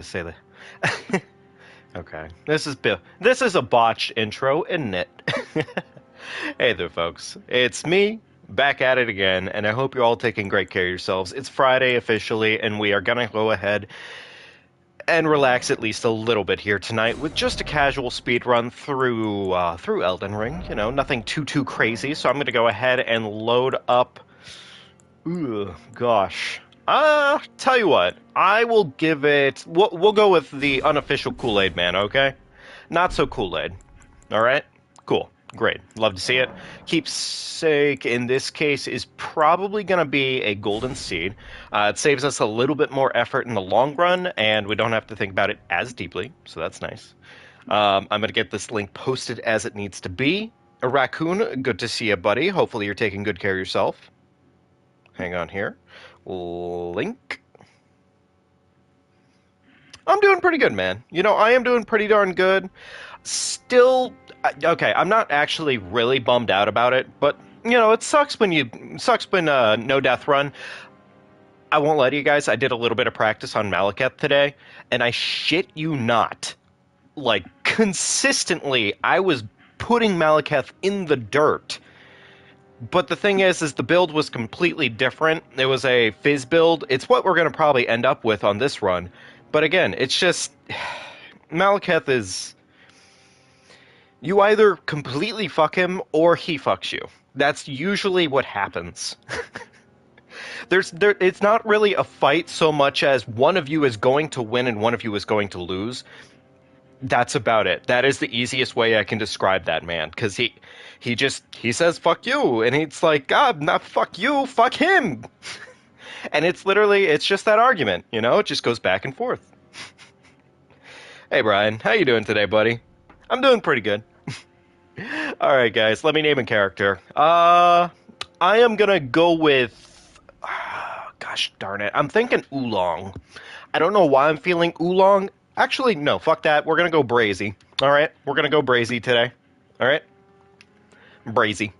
Say that. Okay. This is a botched intro, isn't it? Hey there, folks. It's me, back at it again, and I hope you're all taking great care of yourselves. It's Friday officially, and we are gonna go ahead and relax at least a little bit here tonight with just a casual speed run through Elden Ring. You know, nothing too crazy. So I'm gonna go ahead and load up. Ooh, gosh. Tell you what, I will give it. We'll go with the unofficial Kool-Aid man, okay? Not so Kool-Aid. All right? Cool. Great. Love to see it. Keepsake in this case is probably going to be a golden seed. It saves us a little bit more effort in the long run, and we don't have to think about it as deeply, so that's nice. I'm going to get this link posted as it needs to be. A raccoon, good to see you, buddy. Hopefully you're taking good care of yourself. Hang on here. Link. I'm doing pretty good, man. You know, I am doing pretty darn good. Still, okay, I'm not actually really bummed out about it, but, you know, it sucks when no death run. I won't lie to you guys, I did a little bit of practice on Malekith today, and I shit you not, like, consistently, I was putting Malekith in the dirt. But the thing is the build was completely different. It was a fizz build. It's what we're going to probably end up with on this run. But again, it's just... Malekith is... You either completely fuck him, or he fucks you. That's usually what happens. It's not really a fight so much as one of you is going to win and one of you is going to lose. That's about it. That is the easiest way I can describe that man, because he says fuck you, and it's like, God, not fuck you, fuck him. And it's just that argument, you know, it just goes back and forth. Hey Brian, how you doing today, buddy? I'm doing pretty good. Alright guys, let me name a character. I am gonna go with, gosh darn it, I'm thinking Oolong. I don't know why I'm feeling Oolong. Actually, no, fuck that. We're going to go Brazy. All right? We're going to go Brazy today. All right? Brazy.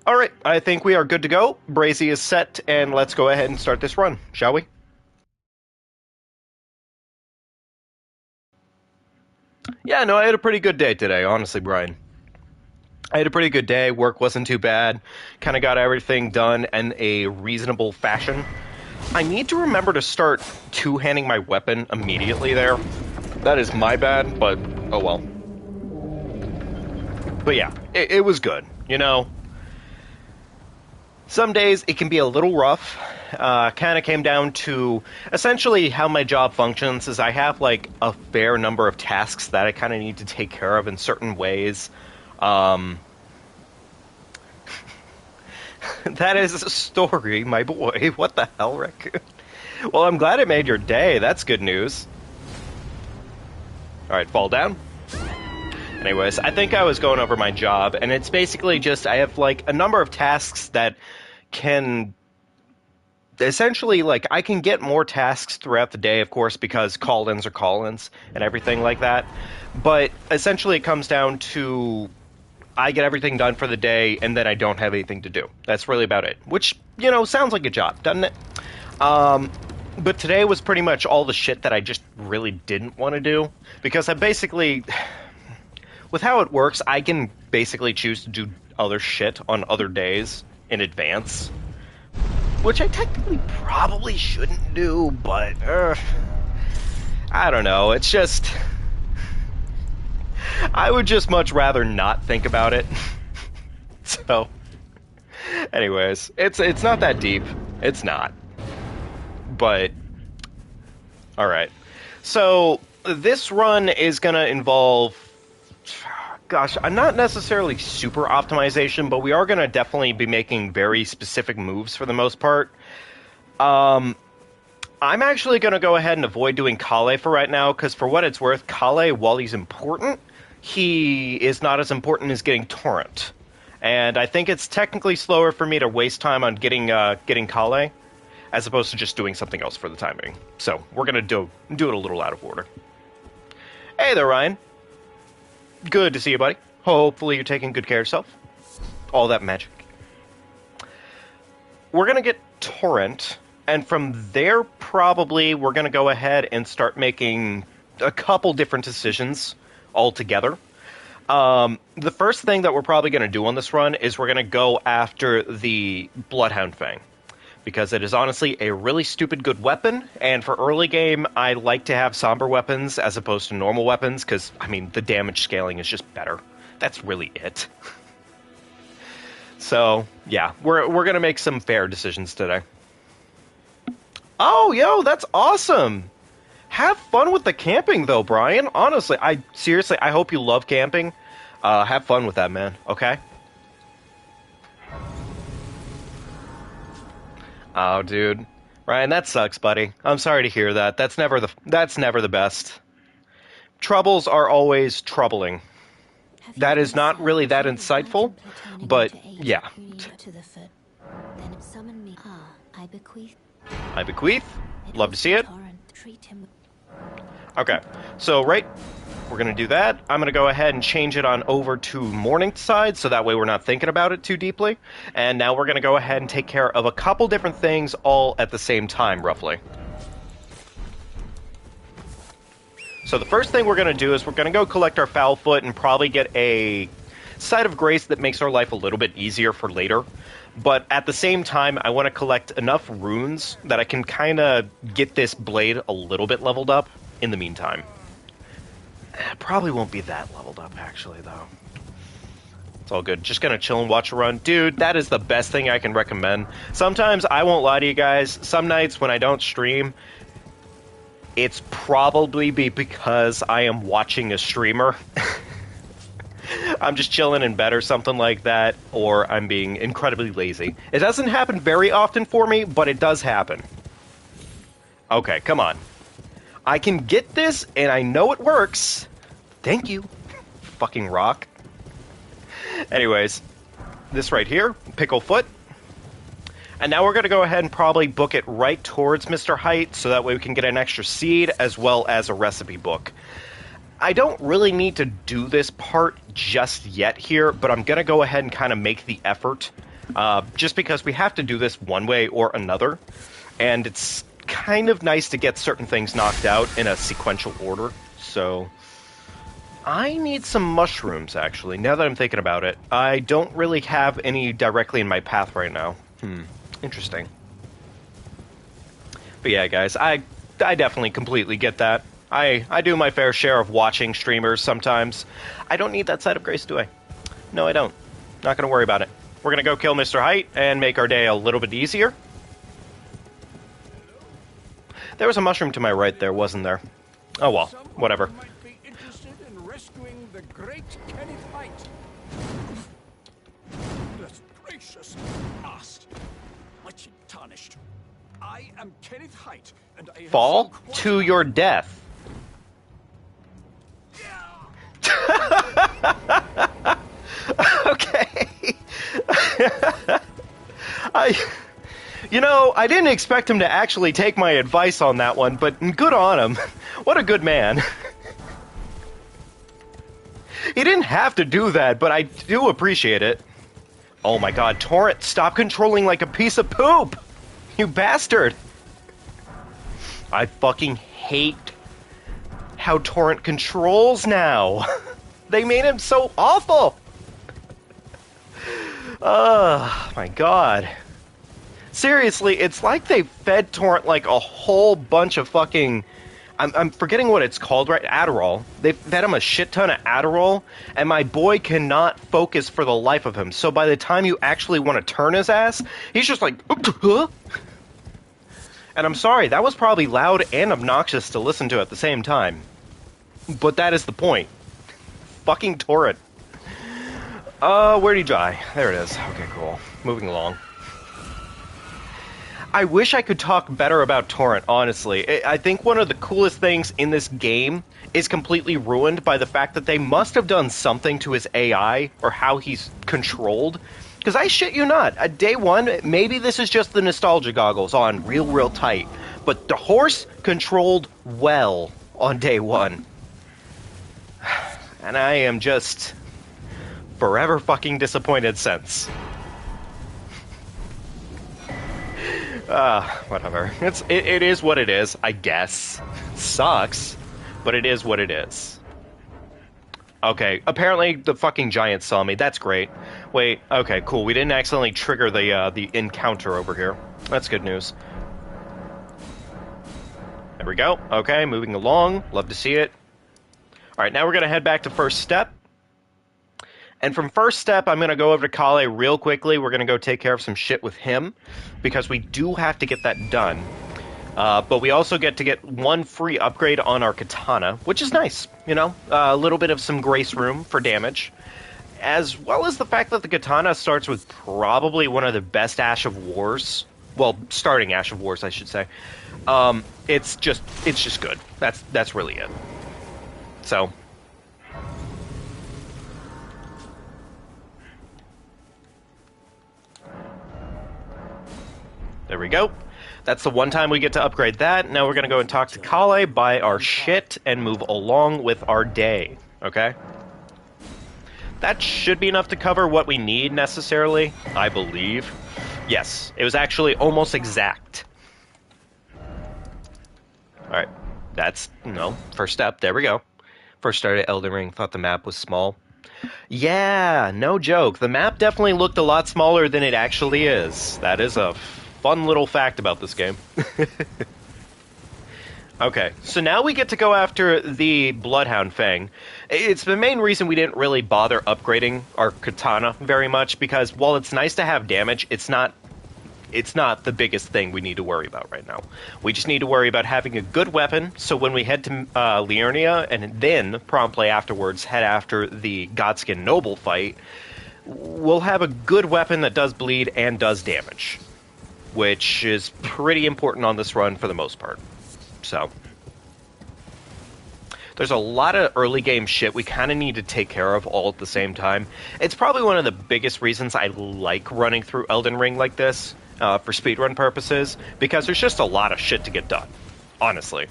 All right, I think we are good to go. Brazy is set, and let's go ahead and start this run, shall we? Yeah, no, I had a pretty good day today, honestly, Brian. I had a pretty good day. Work wasn't too bad. Kind of got everything done in a reasonable fashion. I need to remember to start two-handing my weapon immediately there. That is my bad, but oh well. But yeah, it was good, you know. Some days it can be a little rough. Kind of came down to essentially how my job functions is I have like a fair number of tasks that I kind of need to take care of in certain ways. That is a story, my boy. What the hell, Raccoon? Well, I'm glad it made your day. That's good news. Alright, fall down. Anyways, I think I was going over my job, and it's basically just I have, like, a number of tasks that can... Essentially, like, I can get more tasks throughout the day, of course, because call-ins are call-ins and everything like that. But essentially it comes down to... I get everything done for the day, and then I don't have anything to do. That's really about it. Which, you know, sounds like a job, doesn't it? But today was pretty much all the shit that I just really didn't want to do. Because I basically... With how it works, I can basically choose to do other shit on other days in advance. Which I technically probably shouldn't do, but... I don't know, it's just... I would just much rather not think about it. So, anyways, it's not that deep. It's not. But, alright. So, this run is gonna involve... Gosh, not necessarily super optimization, but we are gonna definitely be making very specific moves for the most part. I'm actually gonna go ahead and avoid doing Kale for right now, because for what it's worth, Kale, while he's important... he is not as important as getting Torrent. And I think it's technically slower for me to waste time on getting Kale, as opposed to just doing something else for the time being. So, we're gonna do it a little out of order. Hey there, Ryan. Good to see you, buddy. Hopefully you're taking good care of yourself. All that magic. We're gonna get Torrent, And from there, probably, we're going to go ahead and start making a couple different decisions altogether. The first thing that we're probably going to do on this run is we're going to go after the Bloodhound Fang. Because it is honestly a really stupid good weapon, and for early game, I like to have somber weapons as opposed to normal weapons, because, I mean, the damage scaling is just better. That's really it. So, yeah, we're going to make some fair decisions today. Oh, yo, that's awesome! Have fun with the camping, though, Brian. Honestly, I hope you love camping. Have fun with that, man, okay? Oh, dude. Ryan, that sucks, buddy. I'm sorry to hear that. That's never the best. Troubles are always troubling. That is not really that insightful, but yeah. I bequeath. Love to see it. Okay, so we're going to do that. I'm going to go ahead and change it on over to Morningside, so that way we're not thinking about it too deeply. And now we're going to go ahead and take care of a couple different things all at the same time, roughly. So the first thing we're going to do is we're going to go collect our foul foot and probably get a site of grace that makes our life a little bit easier for later. But at the same time, I want to collect enough runes that I can kind of get this blade a little bit leveled up in the meantime. Probably won't be that leveled up, actually, though. It's all good. Just gonna chill and watch a run. Dude, that is the best thing I can recommend. Sometimes, I won't lie to you guys, some nights when I don't stream, it's probably because I am watching a streamer. I'm just chilling in bed or something like that, or I'm being incredibly lazy. It doesn't happen very often for me, but it does happen. Okay, come on. I can get this, and I know it works. Thank you, fucking rock. Anyways, this right here, Pickle Foot. And now we're going to go ahead and probably book it right towards Mr. Height, so that way we can get an extra seed as well as a recipe book. I don't really need to do this part just yet here, but I'm going to go ahead and kind of make the effort, just because we have to do this one way or another, and it's kind of nice to get certain things knocked out in a sequential order, so I need some mushrooms, actually, now that I'm thinking about it. I don't really have any directly in my path right now. Interesting. But yeah, guys, I definitely completely get that. I do my fair share of watching streamers sometimes. I don't need that side of grace, do I? No, I don't. Not gonna worry about it. We're gonna go kill Mr. Height and make our day a little bit easier. There was a mushroom to my right there, wasn't there? Oh well, whatever. Might be interested in rescuing the great Kenneth Height. Goodness gracious, asked. Much tarnished. I am Kenneth Height, and I Fall to your death. Okay. I didn't expect him to actually take my advice on that one, but good on him. What a good man. He didn't have to do that, but I do appreciate it. Oh my god, Torrent, stop controlling like a piece of poop! You bastard! I fucking hate how Torrent controls now. They made him so awful! Oh my god. Seriously, it's like they fed Torrent like a whole bunch of fucking... I'm forgetting what it's called, right? Adderall. They fed him a shit ton of Adderall, and my boy cannot focus for the life of him. So by the time you actually want to turn his ass, he's just like... Huh? And I'm sorry, that was probably loud and obnoxious to listen to at the same time. But that is the point. Fucking Torrent. Where'd he die? There it is. Okay, cool. Moving along. I wish I could talk better about Torrent, honestly. I think one of the coolest things in this game is completely ruined by the fact that they must have done something to his AI, or how he's controlled. Because I shit you not, at day one, maybe this is just the nostalgia goggles on real tight, but the horse controlled well on day one. And I am just forever fucking disappointed since. Whatever. It is what it is, I guess. Sucks, but it is what it is. Okay, apparently the fucking giant saw me. That's great. Wait, okay, cool. We didn't accidentally trigger the encounter over here. That's good news. There we go. Okay, moving along. Love to see it. Alright, now we're going to head back to first step. And from first step, I'm going to go over to Kale real quickly. We're going to go take care of some shit with him, because we do have to get that done. But we also get to get one free upgrade on our katana, which is nice, you know? A little bit of some grace room for damage. As well as the fact that the katana starts with probably one of the best Ash of Wars. Well, starting Ash of Wars, I should say. It's just good. That's really it. So... there we go. That's the one time we get to upgrade that. Now we're going to go and talk to Kale, buy our shit, and move along with our day. Okay? That should be enough to cover what we need, necessarily, I believe. Yes, it was actually almost exact. Alright, that's, first step. There we go. First started Elden Ring, thought the map was small. Yeah, no joke. The map definitely looked a lot smaller than it actually is. That is a fun little fact about this game. Okay, so now we get to go after the Bloodhound Fang. It's the main reason we didn't really bother upgrading our katana very much, because while it's nice to have damage, it's not the biggest thing we need to worry about right now. We just need to worry about having a good weapon, so when we head to Liurnia, and then promptly afterwards head after the Godskin Noble fight, we'll have a good weapon that does bleed and does damage, which is pretty important on this run for the most part. So, there's a lot of early game shit we kind of need to take care of all at the same time. It's probably one of the biggest reasons I like running through Elden Ring like this, for speedrun purposes, because there's just a lot of shit to get done, honestly.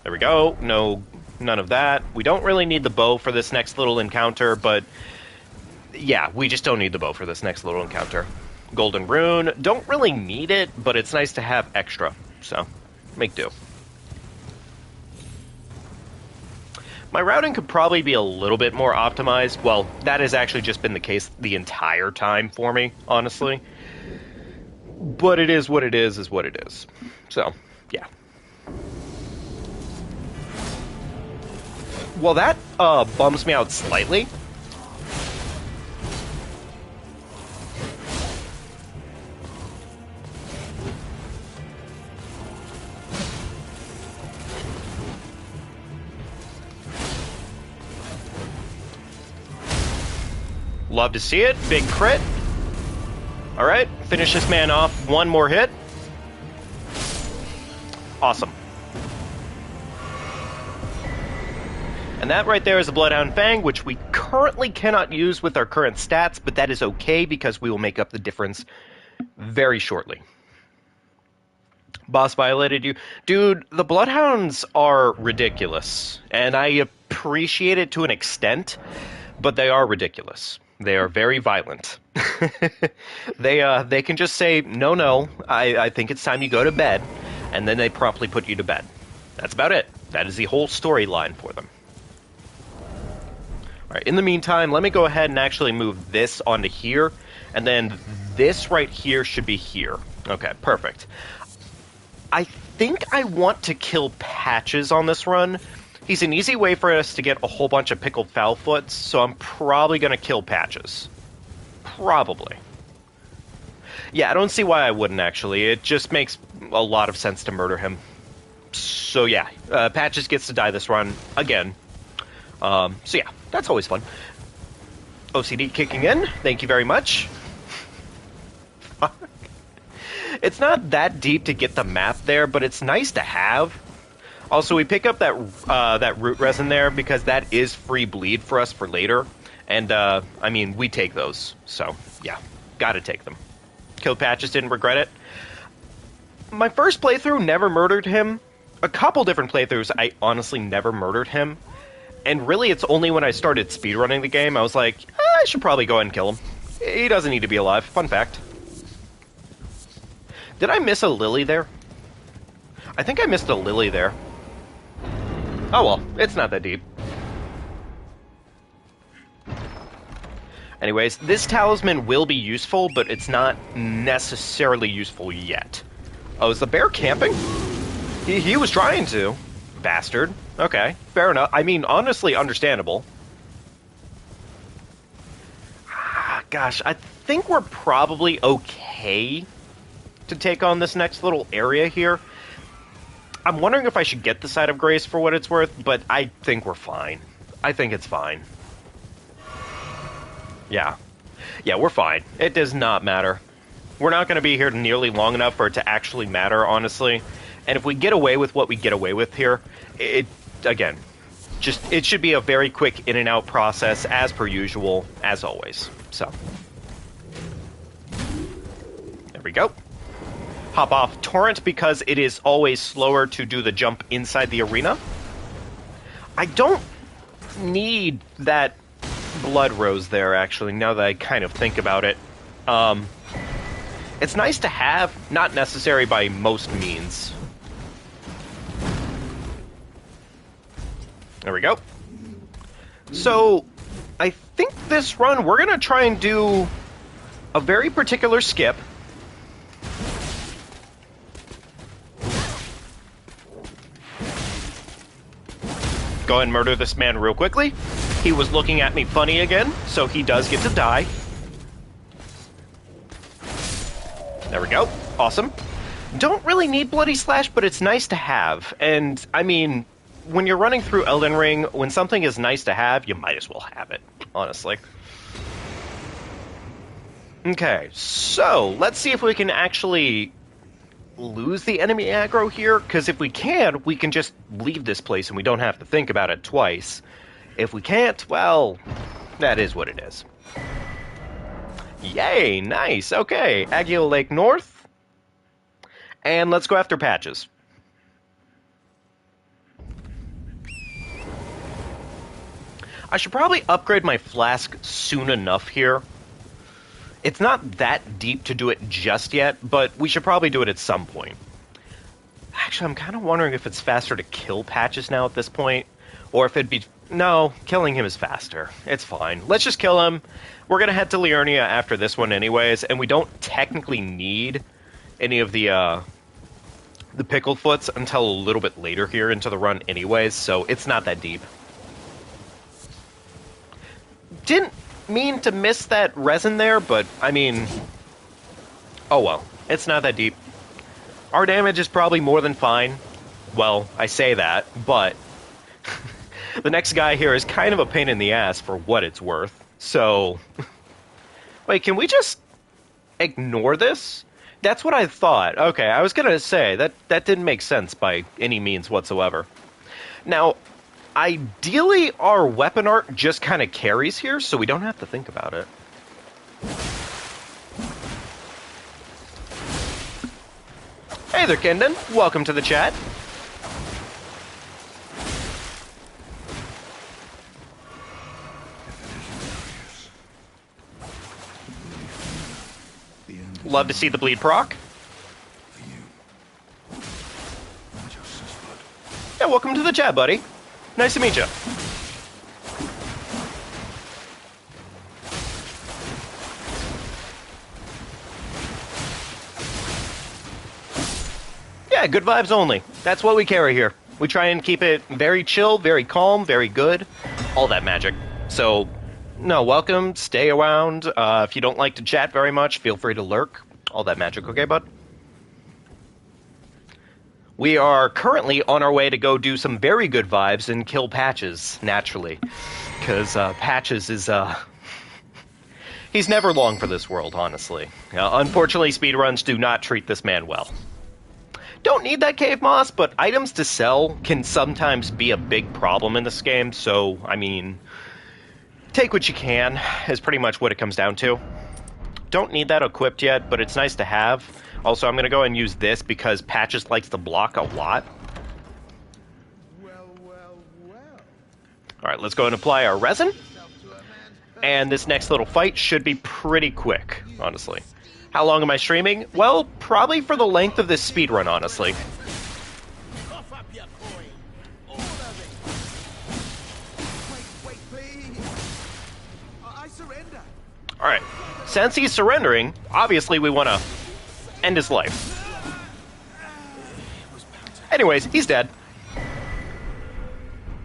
There we go. No, none of that. We don't really need the bow for this next little encounter, but yeah, we just don't need the bow for this next little encounter. Golden Rune, don't really need it, but it's nice to have extra, so make do. My routing could probably be a little bit more optimized. Well, that has actually just been the case the entire time for me, honestly. But it is what it is what it is. So, yeah. Well, that bums me out slightly. Love to see it. Big crit. Alright, finish this man off. One more hit. Awesome. And that right there is the Bloodhound Fang, which we currently cannot use with our current stats, but that is okay because we will make up the difference very shortly. Boss violated you. Dude, the Bloodhounds are ridiculous, and I appreciate it to an extent, but they are ridiculous. They are very violent. They can just say, no, I think it's time you go to bed, and then they promptly put you to bed. That's about it. That is the whole storyline for them. Alright, in the meantime, let me go ahead and actually move this onto here, and then this right here should be here. Okay, perfect. I think I want to kill Patches on this run. He's an easy way for us to get a whole bunch of pickled foulfoots, so I'm probably going to kill Patches. Probably. Yeah, I don't see why I wouldn't, actually. It just makes a lot of sense to murder him. So yeah, Patches gets to die this run, again. So yeah, that's always fun. OCD kicking in, thank you very much. It's not that deep to get the map there, but it's nice to have. Also, we pick up that root resin there because that is free bleed for us for later. And, I mean, we take those. So, yeah, gotta take them. Killed Patches, didn't regret it. My first playthrough never murdered him. A couple different playthroughs, I honestly never murdered him. And really, it's only when I started speedrunning the game, I was like, I should probably go ahead and kill him. He doesn't need to be alive. Fun fact. Did I miss a lily there? I think I missed a lily there. Oh well, it's not that deep. Anyways, this talisman will be useful, but it's not necessarily useful yet. Oh, is the bear camping? He was trying to. Bastard. Okay, fair enough. I mean, honestly, understandable. Ah, gosh, I think we're probably okay to take on this next little area here. I'm wondering if I should get the Side of Grace for what it's worth, but I think we're fine. I think it's fine. Yeah. Yeah, we're fine. It does not matter. We're not going to be here nearly long enough for it to actually matter, honestly. And if we get away with what we get away with here, it should be a very quick in and out process, as per usual, as always. So, there we go. Hop off Torrent because it is always slower to do the jump inside the arena. I don't need that blood rose there, actually, now that I kind of think about it. It's nice to have, not necessary by most means. There we go. So, I think this run, we're going to try and do a very particular skip. Go ahead and murder this man real quickly. He was looking at me funny again, so he does get to die. There we go. Awesome. Don't really need Bloody Slash, but it's nice to have. And, I mean, when you're running through Elden Ring, when something is nice to have, you might as well have it, honestly. Okay, so let's see if we can actually lose the enemy aggro here, because if we can just leave this place and we don't have to think about it twice. If we can't, well, that is what it is. Yay, nice, okay. Aguila Lake North. And let's go after Patches. I should probably upgrade my flask soon enough here. It's not that deep to do it just yet, but we should probably do it at some point. Actually, I'm kind of wondering if it's faster to kill Patches now at this point, or if it'd be... No, killing him is faster. It's fine. Let's just kill him. We're going to head to Liurnia after this one anyways, and we don't technically need any of the Pickled Foots until a little bit later here into the run anyways, so it's not that deep. Didn't mean to miss that resin there, but, I mean... Oh well, it's not that deep. Our damage is probably more than fine. Well, I say that, but... The next guy here is kind of a pain in the ass for what it's worth. So, wait, can we just ignore this? That's what I thought. Okay, I was going to say, that didn't make sense by any means whatsoever. Now, ideally, our weapon art just kind of carries here, so we don't have to think about it. Hey there, Kendon. Welcome to the chat. Love to see the bleed proc. Yeah, welcome to the chat, buddy. Nice to meet you. Yeah, good vibes only. That's what we carry here. We try and keep it very chill, very calm, very good. All that magic. So... No, welcome, stay around. If you don't like to chat very much, feel free to lurk. All that magic, okay, bud? We are currently on our way to go do some very good vibes and kill Patches, naturally. Because Patches is, he's never long for this world, honestly. Unfortunately, speedruns do not treat this man well. Don't need that cave moss, but items to sell can sometimes be a big problem in this game, so, I mean... Take what you can, is pretty much what it comes down to. Don't need that equipped yet, but it's nice to have. Also, I'm going to go and use this because Patches likes to block a lot. Alright, let's go and apply our resin. And this next little fight should be pretty quick, honestly. How long am I streaming? Well, probably for the length of this speedrun, honestly. Cough up your coin. All of it. Wait, please. I surrender. Alright, since he's surrendering, obviously we want to end his life. Anyways, he's dead.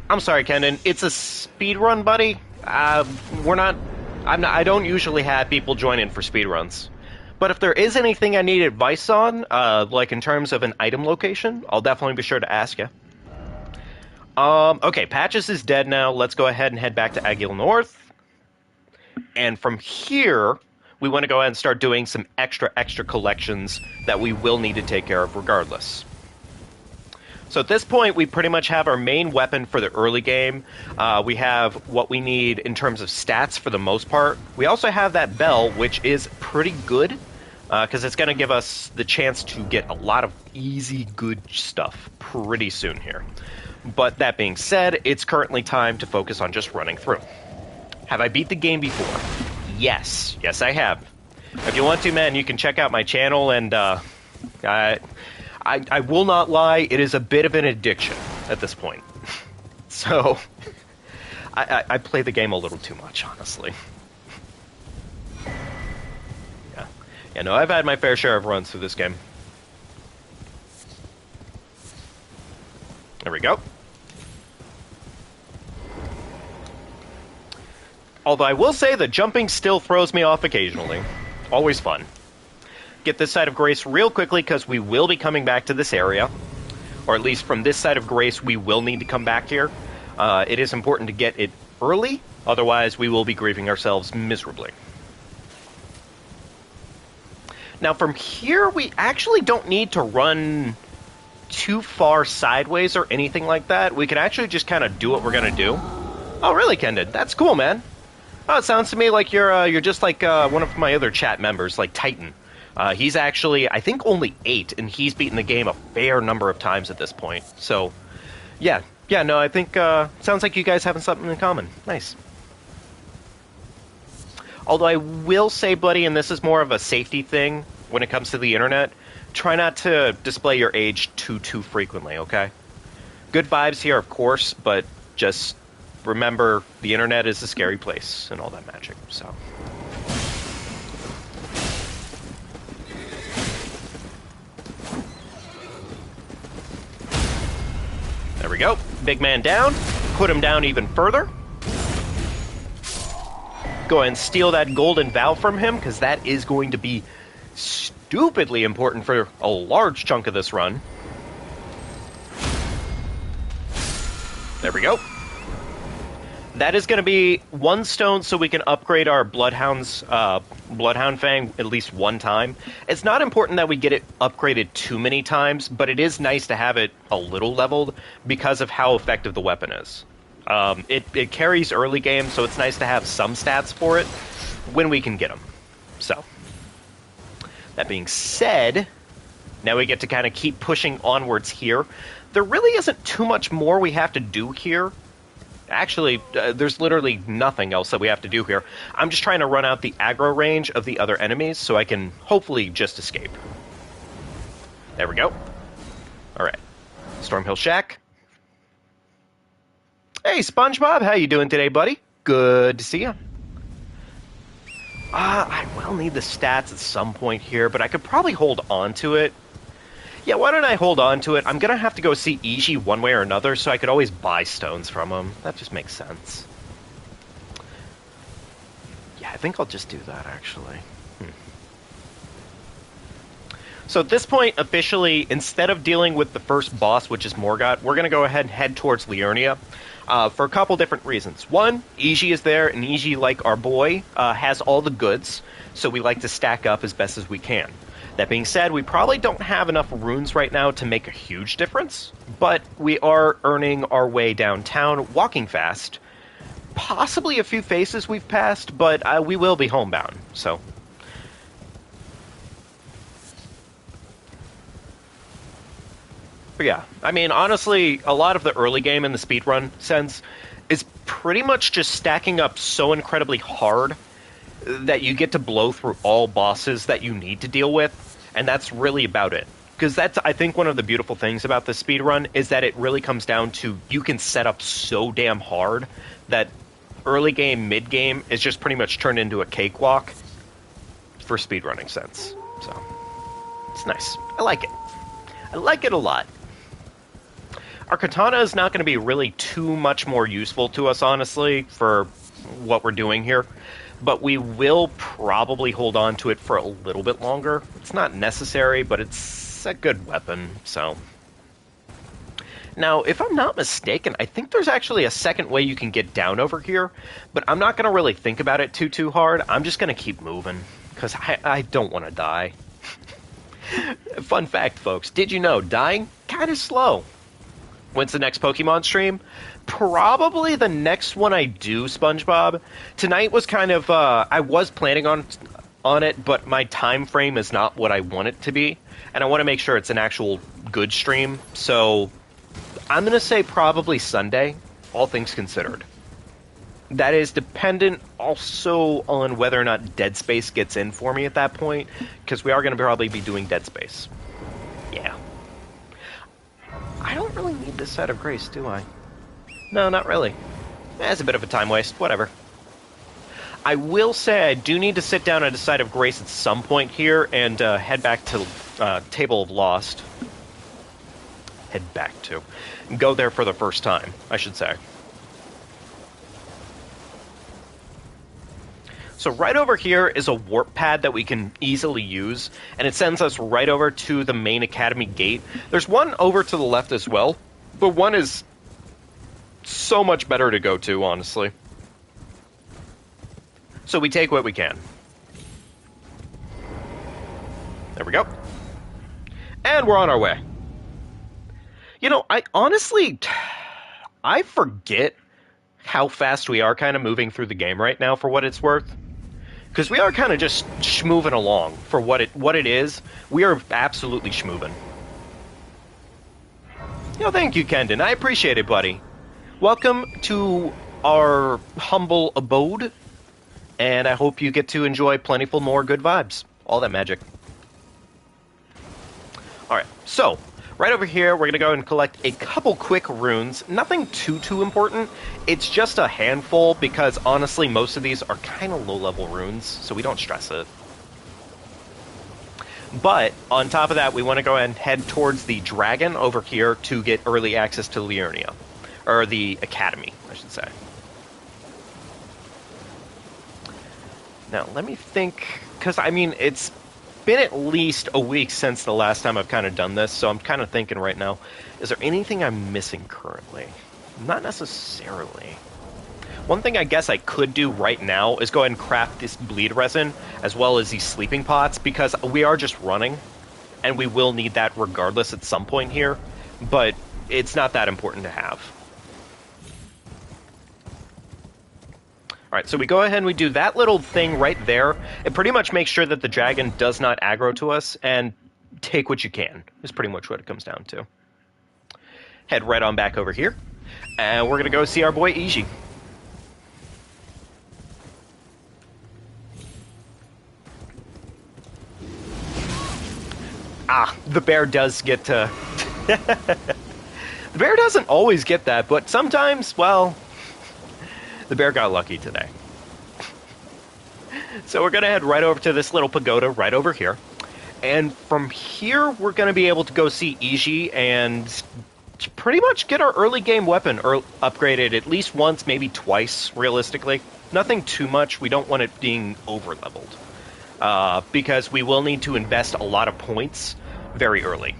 I'm sorry, Kendon. It's a speedrun, buddy. I don't usually have people join in for speedruns. But if there is anything I need advice on, like in terms of an item location, I'll definitely be sure to ask you. Okay, Patches is dead now. Let's go ahead and head back to Aguil North. And from here, we want to go ahead and start doing some extra collections that we will need to take care of regardless. So at this point, we pretty much have our main weapon for the early game. We have what we need in terms of stats for the most part. We also have that bell, which is pretty good, because it's going to give us the chance to get a lot of easy, good stuff pretty soon here. But that being said, it's currently time to focus on just running through. Have I beat the game before? Yes. Yes, I have. If you want to, man, you can check out my channel, and I will not lie, it is a bit of an addiction at this point. So, I play the game a little too much, honestly. Yeah, no, I've had my fair share of runs through this game. There we go. Although I will say the jumping still throws me off occasionally. Always fun. Get this side of Grace real quickly because we will be coming back to this area. Or at least from this side of Grace, we will need to come back here. It is important to get it early, otherwise we will be grieving ourselves miserably. Now from here, we actually don't need to run too far sideways or anything like that. We can actually just kind of do what we're going to do. Oh, really, Kendon? That's cool, man. Oh, it sounds to me like you're just like one of my other chat members, like Titan. He's actually, I think, only 8, and he's beaten the game a fair number of times at this point. So, yeah, no, I think, sounds like you guys having something in common. Nice. Although I will say, buddy, and this is more of a safety thing when it comes to the internet, try not to display your age too frequently, okay? Good vibes here, of course, but just remember the internet is a scary place and all that magic, so... There we go. Big man down. Put him down even further. Go ahead and steal that golden vow from him, because that is going to be stupidly important for a large chunk of this run. There we go. That is going to be 1 stone so we can upgrade our Bloodhound Fang at least 1 time. It's not important that we get it upgraded too many times, but it is nice to have it a little leveled because of how effective the weapon is. It carries early game, so it's nice to have some stats for it when we can get them. So, that being said, now we get to kind of keep pushing onwards here. There really isn't too much more we have to do here. Actually, there's literally nothing else that we have to do here. I'm just trying to run out the aggro range of the other enemies so I can hopefully just escape. There we go. Alright. Stormhill Shack. Hey, SpongeBob, how you doing today, buddy? Good to see you. I will need the stats at some point here, but I could probably hold on to it. Yeah, why don't I hold on to it? I'm going to have to go see Iji one way or another, so I could always buy stones from him. That just makes sense. Yeah, I think I'll just do that, actually. So at this point, officially, instead of dealing with the first boss, which is Morgott, we're going to go ahead and head towards Liurnia for a couple different reasons. One, Iji is there, and Iji, like our boy, has all the goods, so we like to stack up as best as we can. That being said, we probably don't have enough runes right now to make a huge difference, but we are earning our way downtown, walking fast. Possibly a few faces we've passed, but we will be homebound, so... But yeah, I mean, honestly, a lot of the early game in the speedrun sense is pretty much just stacking up so incredibly hard that you get to blow through all bosses that you need to deal with, and that's really about it. Because that's, I think, one of the beautiful things about the speedrun is that it really comes down to you can set up so damn hard that early game, mid game is just pretty much turned into a cakewalk for speedrunning sense. So, it's nice. I like it. I like it a lot. Our katana is not going to be really too much more useful to us, honestly, for what we're doing here. But we will probably hold on to it for a little bit longer. It's not necessary, but it's a good weapon, so. Now, if I'm not mistaken, I think there's actually a second way you can get down over here, but I'm not going to really think about it too hard. I'm just going to keep moving, because I don't want to die. Fun fact, folks, did you know dying kind of slow? When's the next Pokemon stream? Probably the next one I do, SpongeBob. Tonight was kind of, I was planning on it, but my time frame is not what I want it to be, and I want to make sure it's an actual good stream, so I'm going to say probably Sunday, all things considered. That is dependent also on whether or not Dead Space gets in for me at that point, because we are going to probably be doing Dead Space. Yeah. I don't really need this set of grace, do I? No, not really. It's a bit of a time waste, whatever. I will say I do need to sit down at a site of grace at some point here and head back to Table of Lost. Head back to. Go there for the first time, I should say. So right over here is a warp pad that we can easily use, and it sends us right over to the main academy gate. There's one over to the left as well, but one is so much better to go to, honestly. So we take what we can. There we go. And we're on our way. You know, I forget how fast we are kind of moving through the game right now, for what it's worth. Because we are kind of just schmoving along for what it is. We are absolutely schmoving. No, thank you, Kendon. I appreciate it, buddy. Welcome to our humble abode, and I hope you get to enjoy plentiful more good vibes. All that magic. Alright, so, right over here, we're going to go and collect a couple quick runes. Nothing too important. It's just a handful, because honestly, most of these are kind of low-level runes, so we don't stress it. But, on top of that, we want to go and head towards the dragon over here to get early access to Liurnia. Or the academy, I should say. Now, let me think, because, I mean, it's been at least a week since the last time I've kind of done this, so I'm kind of thinking right now, is there anything I'm missing currently? Not necessarily. One thing I guess I could do right now is go ahead and craft this bleed resin, as well as these sleeping pots, because we are just running, and we will need that regardless at some point here, but it's not that important to have. Alright, so we go ahead and we do that little thing right there. It pretty much makes sure that the dragon does not aggro to us, and take what you can, is pretty much what it comes down to. Head right on back over here, and we're going to go see our boy Iji. Ah, the bear does get to... The bear doesn't always get that, but sometimes, well... The bear got lucky today. So we're going to head right over to this little pagoda right over here. And from here, we're going to be able to go see Iji and pretty much get our early game weapon upgraded at least once, maybe twice, realistically. Nothing too much. We don't want it being over-leveled. Because we will need to invest a lot of points very early.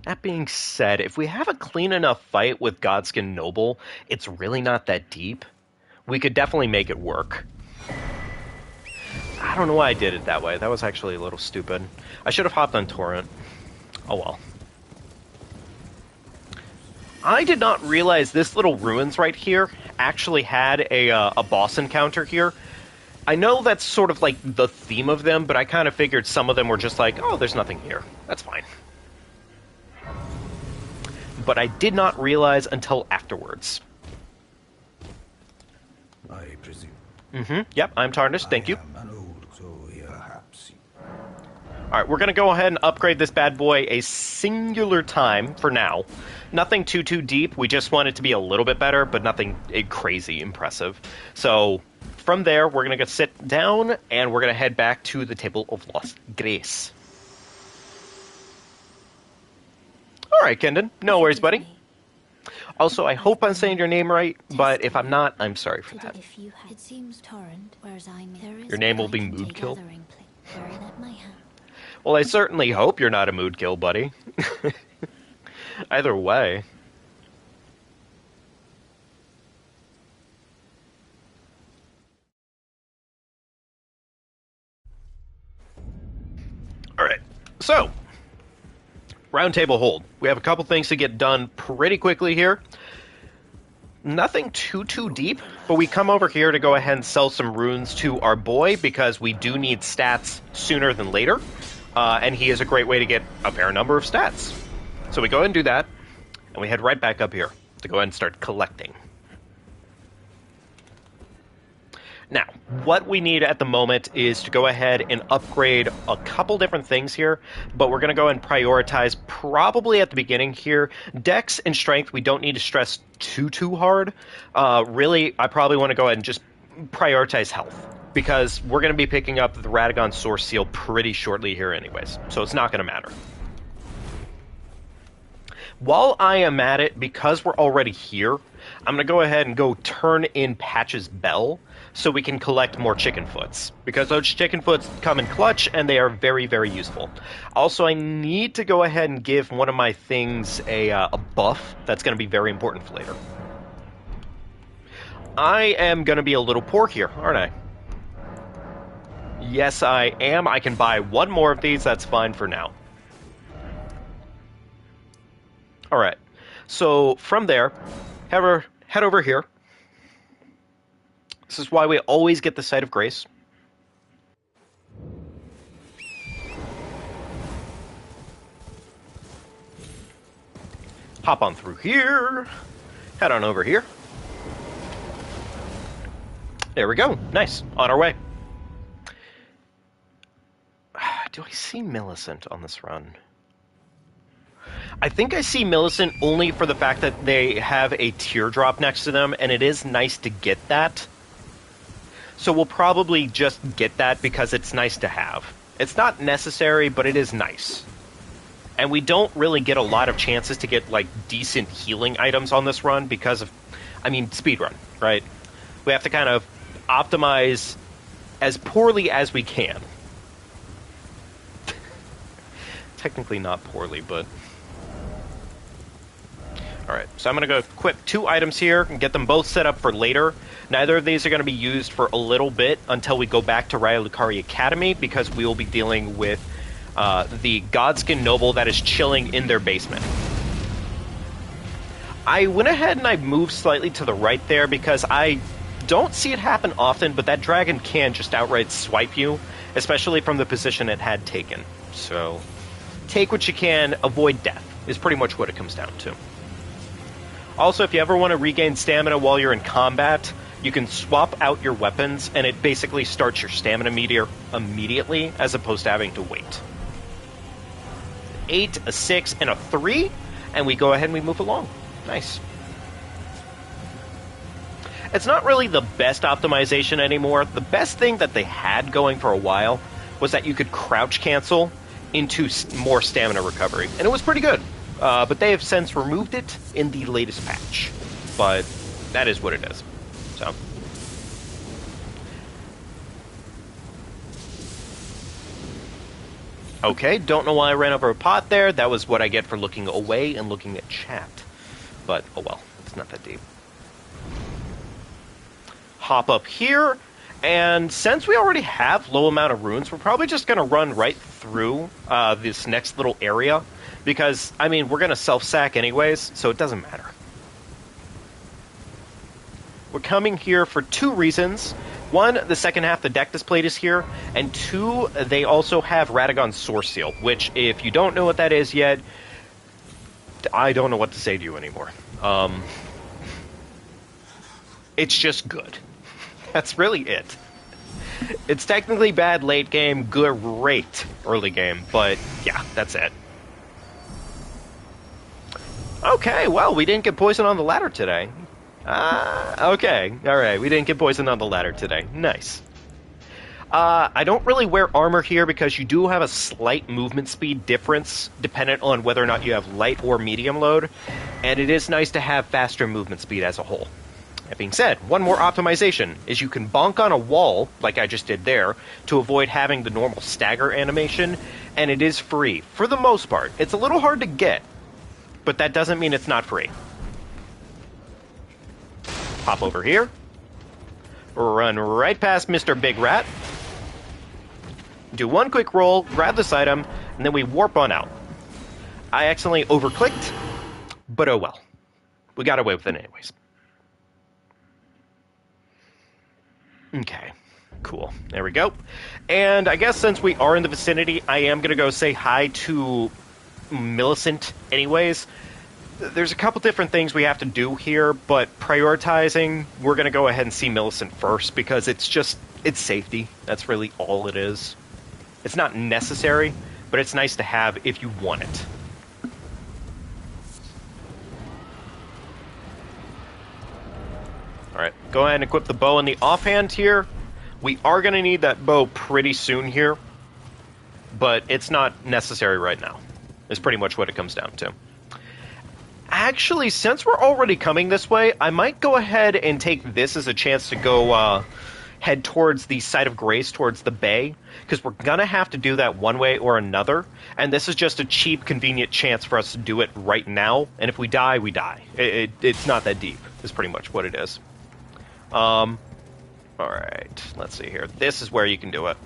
That being said, if we have a clean enough fight with Godskin Noble, it's really not that deep. We could definitely make it work. I don't know why I did it that way. That was actually a little stupid. I should have hopped on Torrent. Oh well. I did not realize this little ruins right here actually had a boss encounter here. I know that's sort of like the theme of them, but I kind of figured some of them were just like, oh, there's nothing here. That's fine. But I did not realize until afterwards. I presume. Mm-hmm. Yep, I'm tarnished. Thank you. I am an old crow here, perhaps. All right, we're going to go ahead and upgrade this bad boy a singular time for now. Nothing too deep. We just want it to be a little bit better, but nothing crazy impressive. So from there, we're going to sit down, and we're going to head back to the Table of Lost Grace. All right, Kendon. No worries, buddy. Also, I hope I'm saying your name right, but if I'm not, I'm sorry for that. It seems Torrent, whereas Your name will be Moodkill. Well, I certainly hope you're not a Moodkill, buddy. Either way. Alright, so, roundtable hold. We have a couple things to get done pretty quickly here. Nothing too deep, but we come over here to go ahead and sell some runes to our boy because we do need stats sooner than later. And he is a great way to get a fair number of stats. So we go ahead and do that, and we head right back up here to go ahead and start collecting. Now, what we need at the moment is to go ahead and upgrade a couple different things here, but we're going to go and prioritize probably at the beginning here. Dex and Strength, we don't need to stress too hard. Really, I probably want to go ahead and just prioritize Health, because we're going to be picking up the Radagon Source Seal pretty shortly here anyways, so it's not going to matter. While I am at it, because we're already here, I'm going to go ahead and go turn in Patch's Bell so we can collect more chicken foots, because those chicken foots come in clutch and they are very useful. Also, I need to go ahead and give one of my things a buff that's going to be very important for later. I am going to be a little poor here, aren't I? Yes, I am. I can buy one more of these. That's fine for now. Alright, so from there, head over here. This is why we always get the Sight of Grace. Hop on through here. Head on over here. There we go. Nice. On our way. Do I see Millicent on this run? I think I see Millicent only for the fact that they have a teardrop next to them, and it is nice to get that. So we'll probably just get that because it's nice to have. It's not necessary, but it is nice. And we don't really get a lot of chances to get, like, decent healing items on this run because of, I mean, speedrun, right? We have to kind of optimize as poorly as we can. Technically not poorly, but... Alright, so I'm going to go equip 2 items here and get them both set up for later. Neither of these are going to be used for a little bit until we go back to Raya Academy, because we will be dealing with the Godskin Noble that is chilling in their basement. I went ahead and I moved slightly to the right there because I don't see it happen often, but that dragon can just outright swipe you, especially from the position it had taken. So, take what you can, avoid death, is pretty much what it comes down to. Also, if you ever want to regain stamina while you're in combat, you can swap out your weapons, and it basically starts your stamina meter immediately, as opposed to having to wait. 8, a 6, and a 3, and we go ahead and we move along. Nice. It's not really the best optimization anymore. The best thing that they had going for a while was that you could crouch cancel into more stamina recovery, and it was pretty good. But they have since removed it in the latest patch. But that is what it is. So. Okay, don't know why I ran over a pot there. That was what I get for looking away and looking at chat. But, oh well, it's not that deep. Hop up here, and since we already have low amount of runes, we're probably just going to run right through this next little area. Because, I mean, we're going to self-sack anyways, so it doesn't matter. We're coming here for 2 reasons. 1, the second half the deck displayed is here, and 2, they also have Radagon's Source Seal, which, if you don't know what that is yet, I don't know what to say to you anymore. It's just good. That's really it. It's technically bad late game, great early game, but yeah, that's it. Okay, well, we didn't get poisoned on the ladder today. Okay, alright, we didn't get poisoned on the ladder today. Nice. I don't really wear armor here because you do have a slight movement speed difference dependent on whether or not you have light or medium load, and it is nice to have faster movement speed as a whole. That being said, one more optimization is you can bonk on a wall, like I just did there, to avoid having the normal stagger animation, and it is free, for the most part. It's a little hard to get, but that doesn't mean it's not free. Hop over here, run right past Mr. Big Rat, do one quick roll, grab this item, and then we warp on out. I accidentally overclicked, but oh well. We got away with it anyways. Okay, cool. There we go. And I guess since we are in the vicinity, I am going to go say hi to Millicent anyways. There's a couple different things we have to do here, but prioritizing, we're going to go ahead and see Millicent first because it's safety. That's really all it is. It's not necessary, but it's nice to have if you want it. Alright, go ahead and equip the bow in the offhand here. We are going to need that bow pretty soon here, but it's not necessary right now. Is pretty much what it comes down to. Actually, since we're already coming this way, I might go ahead and take this as a chance to go head towards the site of grace, towards the bay, because we're going to have to do that one way or another, and this is just a cheap, convenient chance for us to do it right now, and if we die, we die. It's not that deep, is pretty much what it is. Alright, let's see here. This is where you can do it.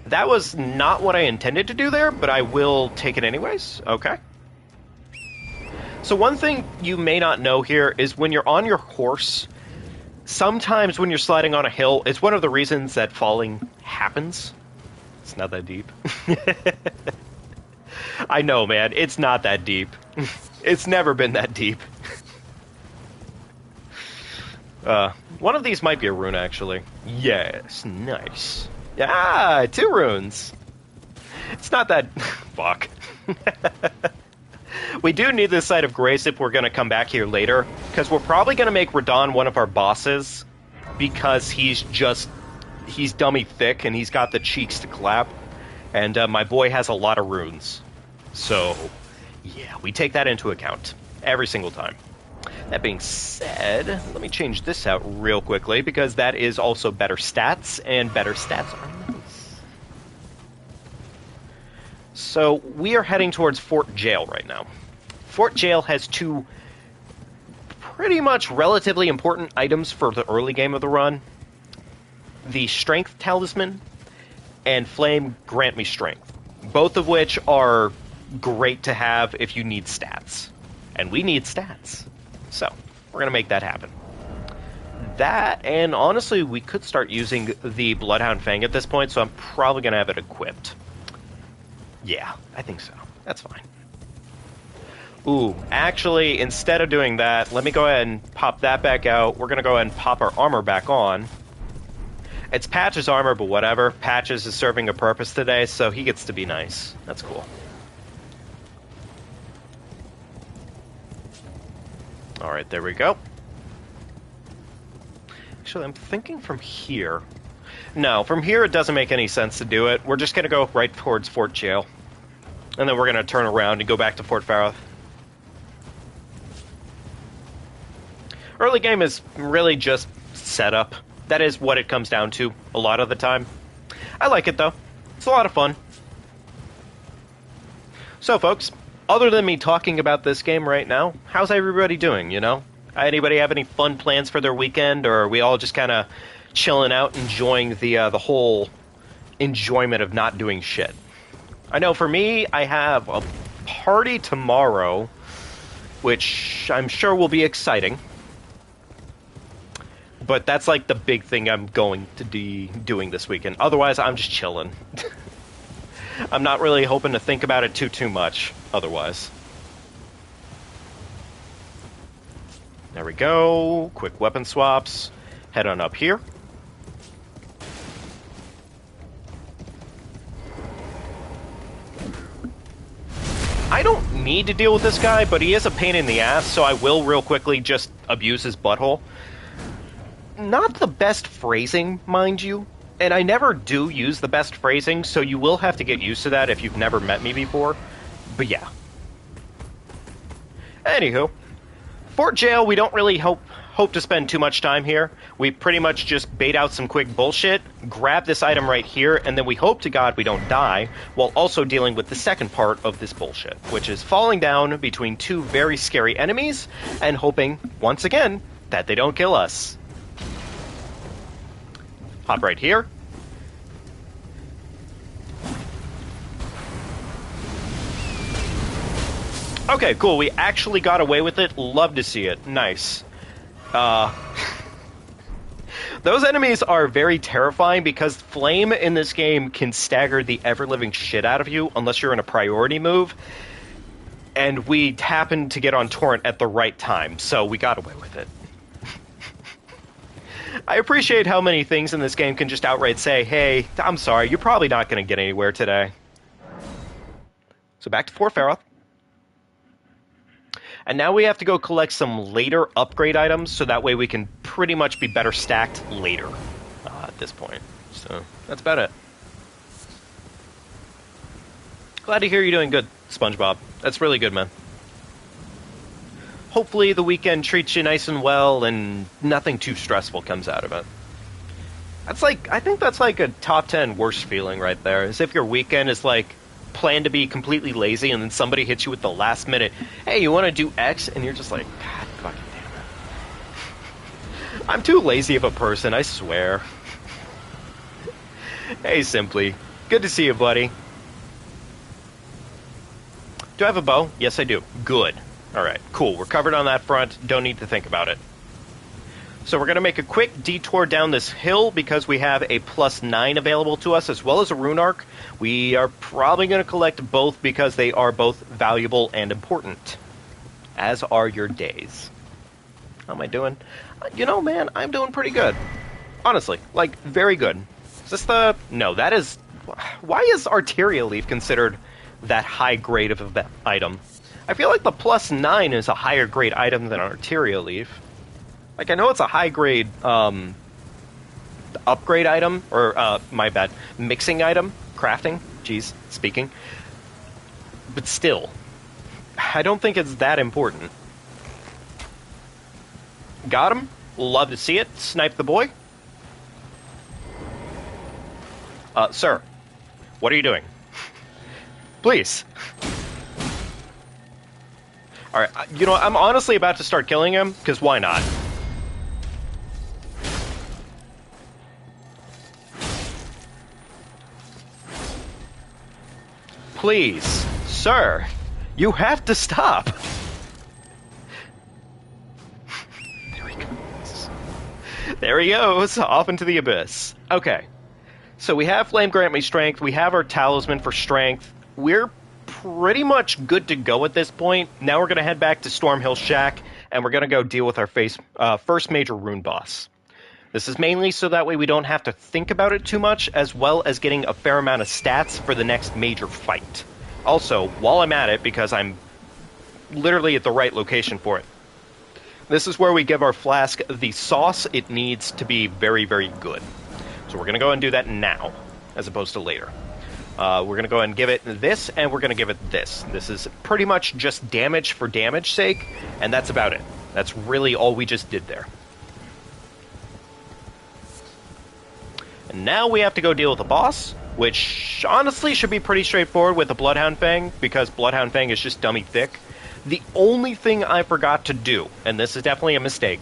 That was not what I intended to do there, but I will take it anyways. Okay. So one thing you may not know here is when you're on your horse, sometimes when you're sliding on a hill, it's one of the reasons that falling happens. It's not that deep. I know, man. It's not that deep. It's never been that deep. One of these might be a rune, actually. Yes, nice. Ah, 2 runes. It's not that... Fuck. We do need this site of grace if we're going to come back here later, because we're probably going to make Radon one of our bosses, because he's dummy thick, and he's got the cheeks to clap, and my boy has a lot of runes. So, yeah, we take that into account every single time. That being said, let me change this out real quickly, because that is also better stats, and better stats are nice. So, we are heading towards Fort Jail right now. Fort Jail has 2 pretty much relatively important items for the early game of the run. The Strength Talisman and Flame Grant Me Strength. Both of which are great to have if you need stats. And we need stats. So, we're going to make that happen. That, and honestly, we could start using the Bloodhound Fang at this point, so I'm probably going to have it equipped. Yeah, I think so. That's fine. Ooh, actually, instead of doing that, let me go ahead and pop that back out. We're going to go ahead and pop our armor back on. It's Patch's armor, but whatever. Patches is serving a purpose today, so he gets to be nice. That's cool. Alright, there we go. Actually, I'm thinking from here. No, from here it doesn't make any sense to do it. We're just going to go right towards Fort Jail. And then we're going to turn around and go back to Fort Farah. Early game is really just setup. That is what it comes down to a lot of the time. I like it, though. It's a lot of fun. So, folks, other than me talking about this game right now, how's everybody doing, you know? Anybody have any fun plans for their weekend, or are we all just kind of chilling out, enjoying the whole enjoyment of not doing shit? I know for me, I have a party tomorrow, which I'm sure will be exciting. But that's like the big thing I'm going to be doing this weekend. Otherwise, I'm just chilling. I'm not really hoping to think about it too much otherwise. There we go. Quick weapon swaps. Head on up here. I don't need to deal with this guy, but he is a pain in the ass, so I will real quickly just abuse his butthole. Not the best phrasing, mind you, and I never do use the best phrasing, so you will have to get used to that if you've never met me before. But yeah. Anywho, Fort Jail, we don't really hope to spend too much time here. We pretty much just bait out some quick bullshit, grab this item right here, and then we hope to God we don't die, while also dealing with the second part of this bullshit, which is falling down between two very scary enemies, and hoping, once again, that they don't kill us. Hop right here. Okay, cool. We actually got away with it. Love to see it. Nice. Those enemies are very terrifying because Flame in this game can stagger the ever-living shit out of you unless you're in a priority move. And we happened to get on Torrent at the right time, so we got away with it. I appreciate how many things in this game can just outright say, hey, I'm sorry, you're probably not going to get anywhere today. So back to Fort Faroth. And now we have to go collect some later upgrade items, so that way we can pretty much be better stacked later at this point. So that's about it. Glad to hear you're doing good, SpongeBob. That's really good, man. Hopefully the weekend treats you nice and well and nothing too stressful comes out of it. I think that's like a top 10 worst feeling right there. As if your weekend is like planned to be completely lazy and then somebody hits you with the last minute, hey, you want to do X? And you're just like, God fucking damn it. I'm too lazy of a person, I swear. Hey, Simply. Good to see you, buddy. Do I have a bow? Yes, I do. Good. Alright, cool. We're covered on that front. Don't need to think about it. So we're going to make a quick detour down this hill because we have a +9 available to us as well as a rune arc. We are probably going to collect both because they are both valuable and important. As are your days. How am I doing? You know, man, I'm doing pretty good. Honestly, like, very good. Is this the... No, that is... Why is Arteria Leaf considered that high grade of an item? I feel like the +9 is a higher grade item than Arteria Leaf. Like, I know it's a high-grade, upgrade item, or, my bad, mixing item, crafting, geez, speaking. But still, I don't think it's that important. Got him. Love to see it. Snipe the boy. Sir, what are you doing? Please. Alright, you know, I'm honestly about to start killing him, because why not? Please, sir, you have to stop. There he goes. There he goes, off into the abyss. Okay, so we have Flame Grant Me Strength, we have our Talisman for Strength. We're pretty much good to go at this point. Now we're going to head back to Stormhill Shack, and we're going to go deal with our first major rune boss. This is mainly so that way we don't have to think about it too much, as well as getting a fair amount of stats for the next major fight. Also, while I'm at it, because I'm literally at the right location for it, this is where we give our flask the sauce it needs to be very, very good. So we're going to go and do that now, as opposed to later. We're going to go and give it this, and we're going to give it this. This is pretty much just damage for damage's sake, and that's about it. That's really all we just did there. And now we have to go deal with the boss, which honestly should be pretty straightforward with the Bloodhound Fang, because Bloodhound Fang is just dummy thick. The only thing I forgot to do, and this is definitely a mistake,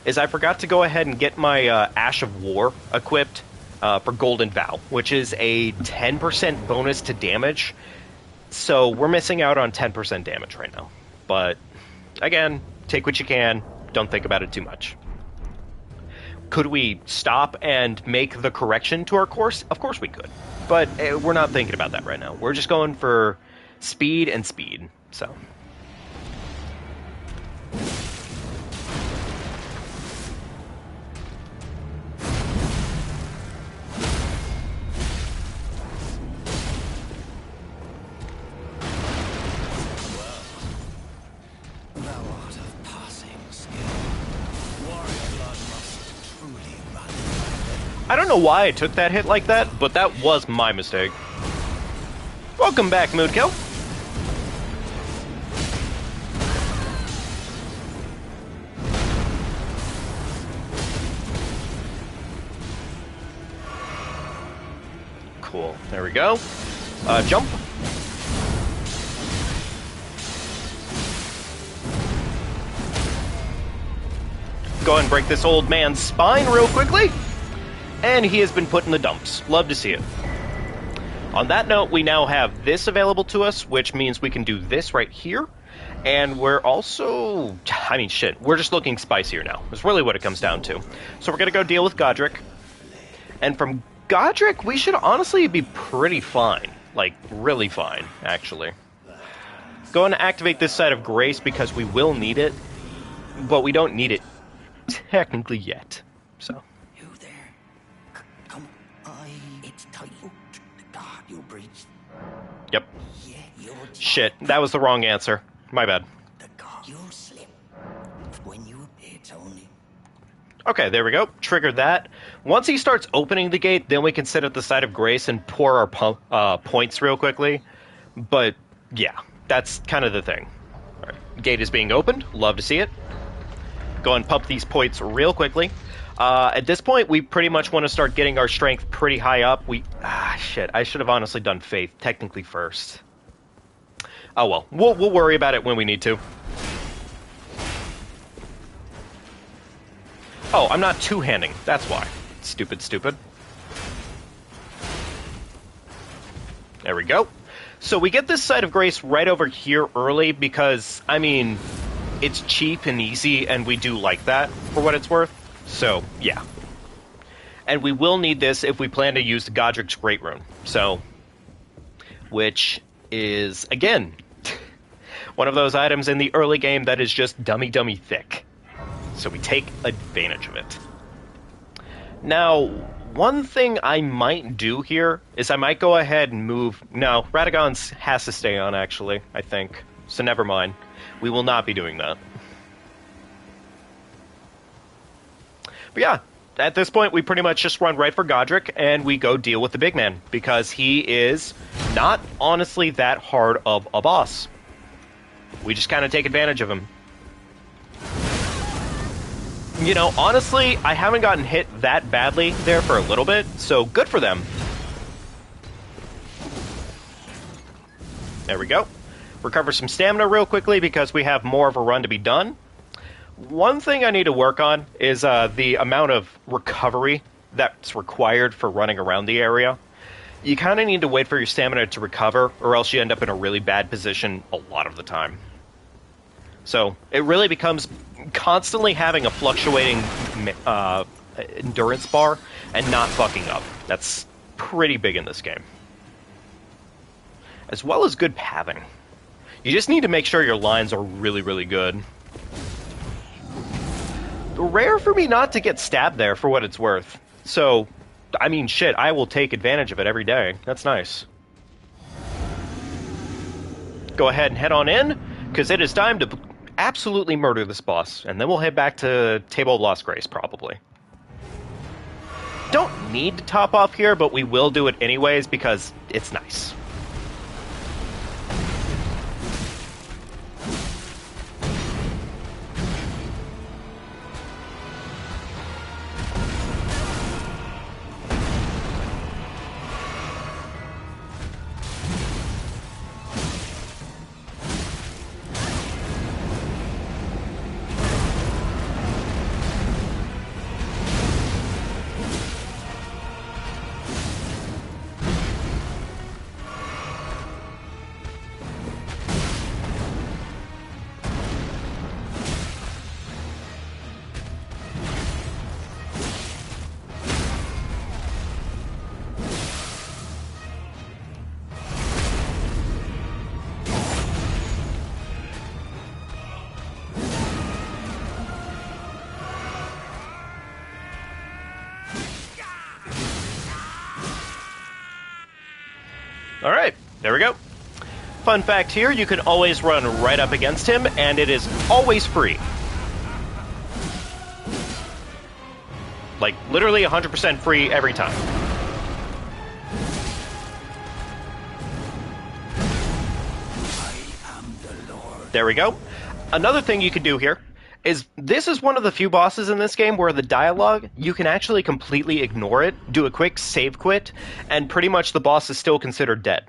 is I forgot to go ahead and get my Ash of War equipped for Golden Vow, which is a 10% bonus to damage. So we're missing out on 10% damage right now. But, again, take what you can, don't think about it too much. Could we stop and make the correction to our course? Of course we could. But we're not thinking about that right now. We're just going for speed and speed. So. I don't know why I took that hit like that, but that was my mistake. Welcome back, Moodkill. Cool. There we go. Jump. Go ahead and break this old man's spine real quickly. And he has been put in the dumps. Love to see it. On that note, we now have this available to us, which means we can do this right here. And we're also... I mean, shit. We're just looking spicier now. That's really what it comes down to. So we're going to go deal with Godric. And from Godric, we should honestly be pretty fine. Like, really fine, actually. Go and activate this side of Grace because we will need it. But we don't need it technically yet. So... Yep. Shit, that was the wrong answer. My bad. Okay, there we go. Trigger that. Once he starts opening the gate, then we can sit at the side of Grace and pour our points real quickly. But, yeah, that's kind of the thing. All right. Gate is being opened. Love to see it. Go and pump these points real quickly. At this point, we pretty much want to start getting our strength pretty high up. Shit, I should have honestly done Faith technically first. Oh well, we'll worry about it when we need to. Oh, I'm not two-handing, that's why. Stupid. There we go. So we get this side of Grace right over here early because, I mean, it's cheap and easy, and we do like that, for what it's worth. So, yeah. And we will need this if we plan to use Godric's Great Rune. So, which is, again, one of those items in the early game that is just dummy thick. So we take advantage of it. Now, one thing I might do here is I might go ahead and move... No, Radagon's has to stay on, actually, I think. So never mind. We will not be doing that. But yeah, at this point, we pretty much just run right for Godric, and we go deal with the big man, because he is not honestly that hard of a boss. We just kind of take advantage of him. You know, honestly, I haven't gotten hit that badly there for a little bit, so good for them. There we go. Recover some stamina real quickly, because we have more of a run to be done. One thing I need to work on is the amount of recovery that's required for running around the area. You kind of need to wait for your stamina to recover, or else you end up in a really bad position a lot of the time. So it really becomes constantly having a fluctuating endurance bar and not fucking up. That's pretty big in this game. As well as good pathing. You just need to make sure your lines are really good. Rare for me not to get stabbed there, for what it's worth. So, I mean, shit, I will take advantage of it every day. That's nice. Go ahead and head on in, because it is time to absolutely murder this boss, and then we'll head back to Table of Lost Grace, probably. Don't need to top off here, but we will do it anyways, because it's nice. Alright, there we go. Fun fact here, you can always run right up against him, and it is always free. Like, literally 100% free every time. There we go. Another thing you can do here is this is one of the few bosses in this game where the dialogue, you can actually completely ignore it, do a quick save quit, and pretty much the boss is still considered dead.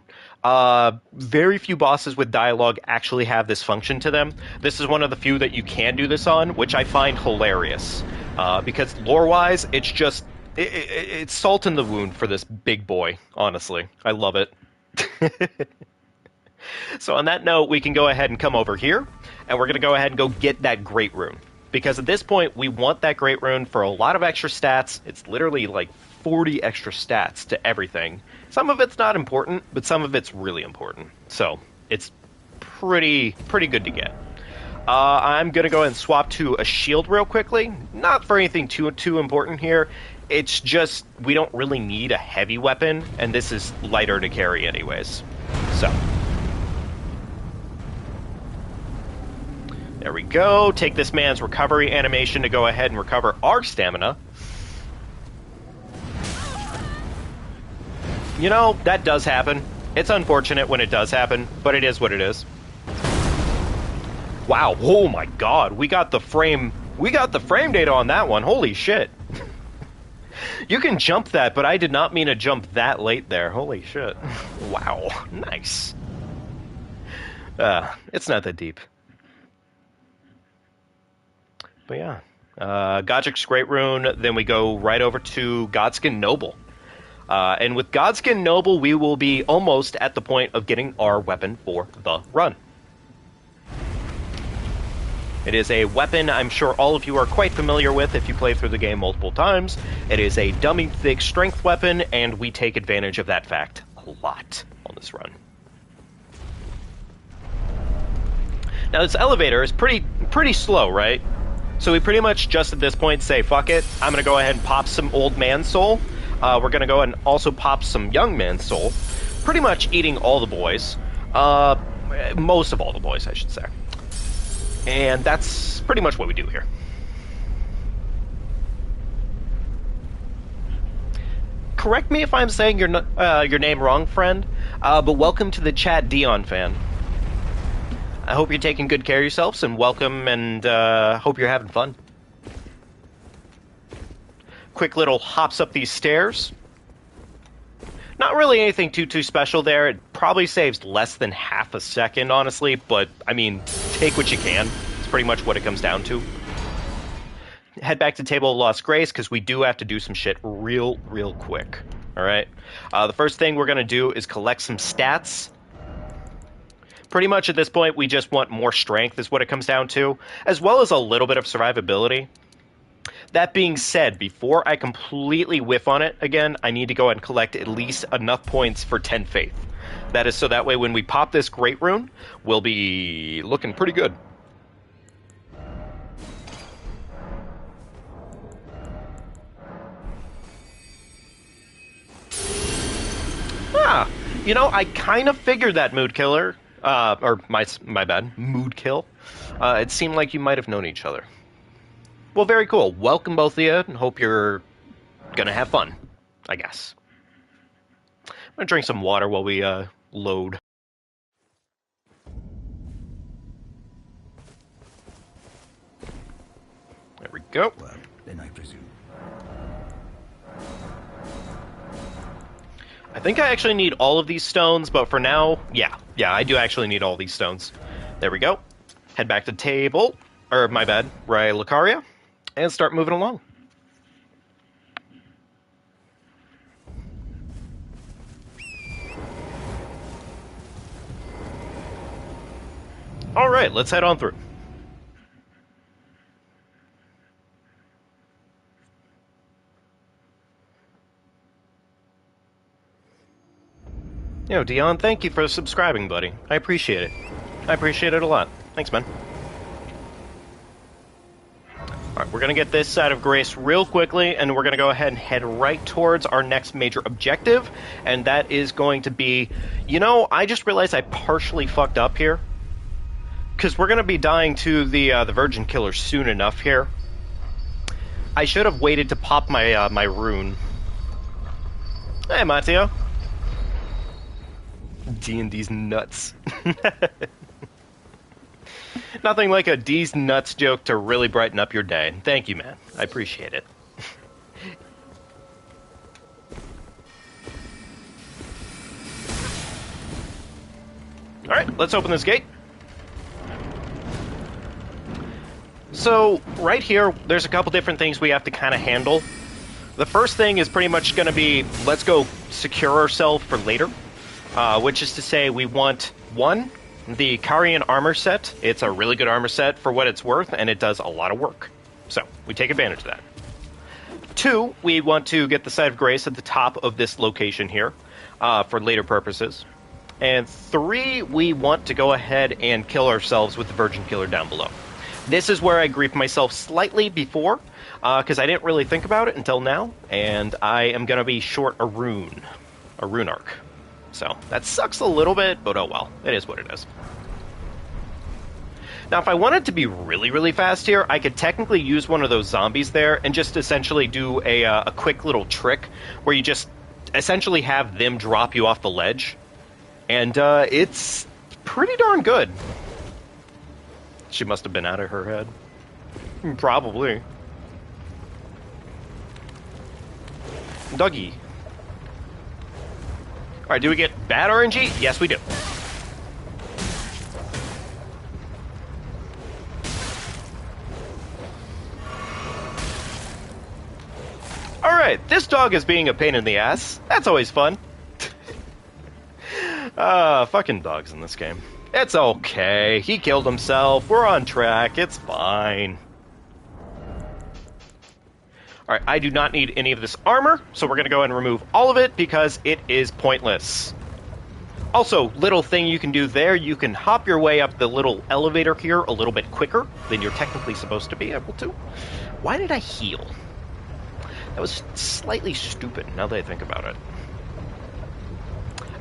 Very few bosses with dialogue actually have this function to them. This is one of the few that you can do this on, which I find hilarious. Because lore-wise, it's just... it's salt in the wound for this big boy, honestly. I love it. So on that note, we can go ahead and come over here, and we're going to go ahead and go get that Great Rune. Because at this point, we want that Great Rune for a lot of extra stats. It's literally like 40 extra stats to everything. Some of it's not important, but some of it's really important. So it's pretty good to get. I'm going to go ahead and swap to a shield real quickly. Not for anything too important here. It's just we don't really need a heavy weapon, and this is lighter to carry anyways. So... there we go. Take this man's recovery animation to go ahead and recover our stamina. You know, that does happen. It's unfortunate when it does happen, but it is what it is. Wow, oh my god, we got the frame data on that one. Holy shit. You can jump that, but I did not mean to jump that late there. Holy shit. Wow, nice. It's not that deep. But yeah, Godric's Great Rune, then we go right over to Godskin Noble. And with Godskin Noble, we will be almost at the point of getting our weapon for the run. It is a weapon I'm sure all of you are quite familiar with if you play through the game multiple times. It is a dummy thick strength weapon, and we take advantage of that fact a lot on this run. Now this elevator is pretty slow, right? So we pretty much just at this point say, fuck it, I'm going to go ahead and pop some old man soul. We're going to go ahead and also pop some young man soul. Pretty much eating all the boys. Most of all the boys, I should say. And that's pretty much what we do here. Correct me if I'm saying your name wrong, friend, but welcome to the chat, Dion fan. I hope you're taking good care of yourselves, and welcome, and hope you're having fun. Quick little hops up these stairs. Not really anything too special there. It probably saves less than half a second, honestly, but, I mean, take what you can. It's pretty much what it comes down to. Head back to Table of Lost Grace, because we do have to do some shit real quick. Alright? The first thing we're going to do is collect some stats. Pretty much at this point, we just want more strength is what it comes down to, as well as a little bit of survivability. That being said, before I completely whiff on it again, I need to go and collect at least enough points for 10 faith. That is so that way when we pop this Great Rune, we'll be looking pretty good. You know, I kind of figured that mood killer. Or my bad, mood kill. It seemed like you might have known each other. Well, very cool. Welcome both of you, and hope you're gonna have fun, I guess. I'm gonna drink some water while we load. There we go. Well, then I presume. I think I actually need all of these stones, but for now, yeah, I do actually need all these stones. There we go. Head back to table, or my bad, Lucaria, and start moving along. All right, let's head on through. Yo, Dion, thank you for subscribing, buddy. I appreciate it. I appreciate it a lot. Thanks, man. Alright, we're going to get this side of Grace real quickly, and we're going to go ahead and head right towards our next major objective, and that is going to be... You know, I just realized I partially fucked up here. Because we're going to be dying to the Virgin Killer soon enough here. I should have waited to pop my my rune. Hey, Matteo. D&D's nuts. Nothing like a D's nuts joke to really brighten up your day. Thank you, man. I appreciate it. Alright, let's open this gate. So, right here, there's a couple different things we have to kind of handle. The first thing is pretty much going to be, let's go secure ourselves for later. Which is to say, we want, one, the Karian armor set. It's a really good armor set for what it's worth, and it does a lot of work. So, we take advantage of that. Two, we want to get the Site of Grace at the top of this location here, for later purposes. And three, we want to go ahead and kill ourselves with the Virgin Killer down below. This is where I griefed myself slightly before, because I didn't really think about it until now, and I am going to be short a rune arc. So, that sucks a little bit, but oh well, it is what it is. Now, if I wanted to be really, really fast here, I could technically use one of those zombies there and just essentially do a quick little trick where you just essentially have them drop you off the ledge. And it's pretty darn good. She must have been out of her head. Probably. Doggy. Alright, do we get bad RNG? Yes, we do. Alright, this dog is being a pain in the ass. That's always fun. Fucking dogs in this game. It's okay. He killed himself. We're on track. It's fine. Alright, I do not need any of this armor, so we're going to go ahead and remove all of it because it is pointless. Also, little thing you can do there, you can hop your way up the little elevator here a little bit quicker than you're technically supposed to be able to. Why did I heal? That was slightly stupid, now that I think about it.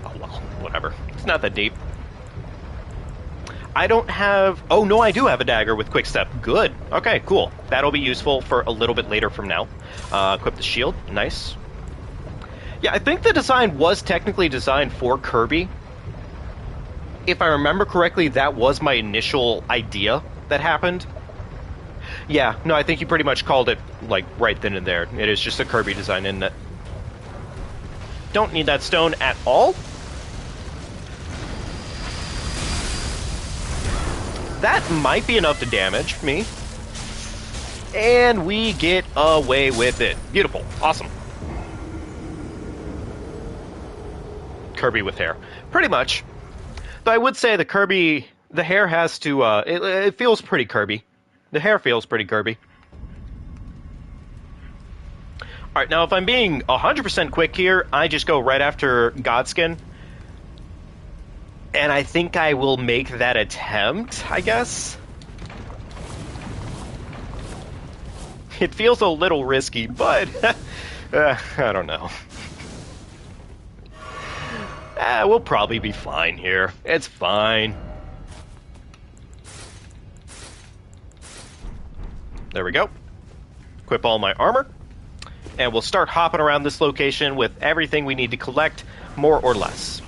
Oh well, whatever. It's not that deep. I don't have... Oh, no, I do have a dagger with quick step. Good. Okay, cool. That'll be useful for a little bit later from now. Equip the shield. Nice. Yeah, I think the design was technically designed for Kirby. If I remember correctly, that was my initial idea that happened. Yeah, no, I think you pretty much called it, like, right then and there. It is just a Kirby design, isn't it? Don't need that stone at all. That might be enough to damage me. And we get away with it. Beautiful. Awesome. Kirby with hair. Pretty much. Though I would say the hair has to, it feels pretty Kirby. The hair feels pretty Kirby. Alright, now if I'm being 100% quick here, I just go right after Godskin. And I think I will make that attempt, I guess. It feels a little risky, but I don't know. We'll probably be fine here. It's fine. There we go. Equip all my armor. And we'll start hopping around this location with everything we need to collect, more or less.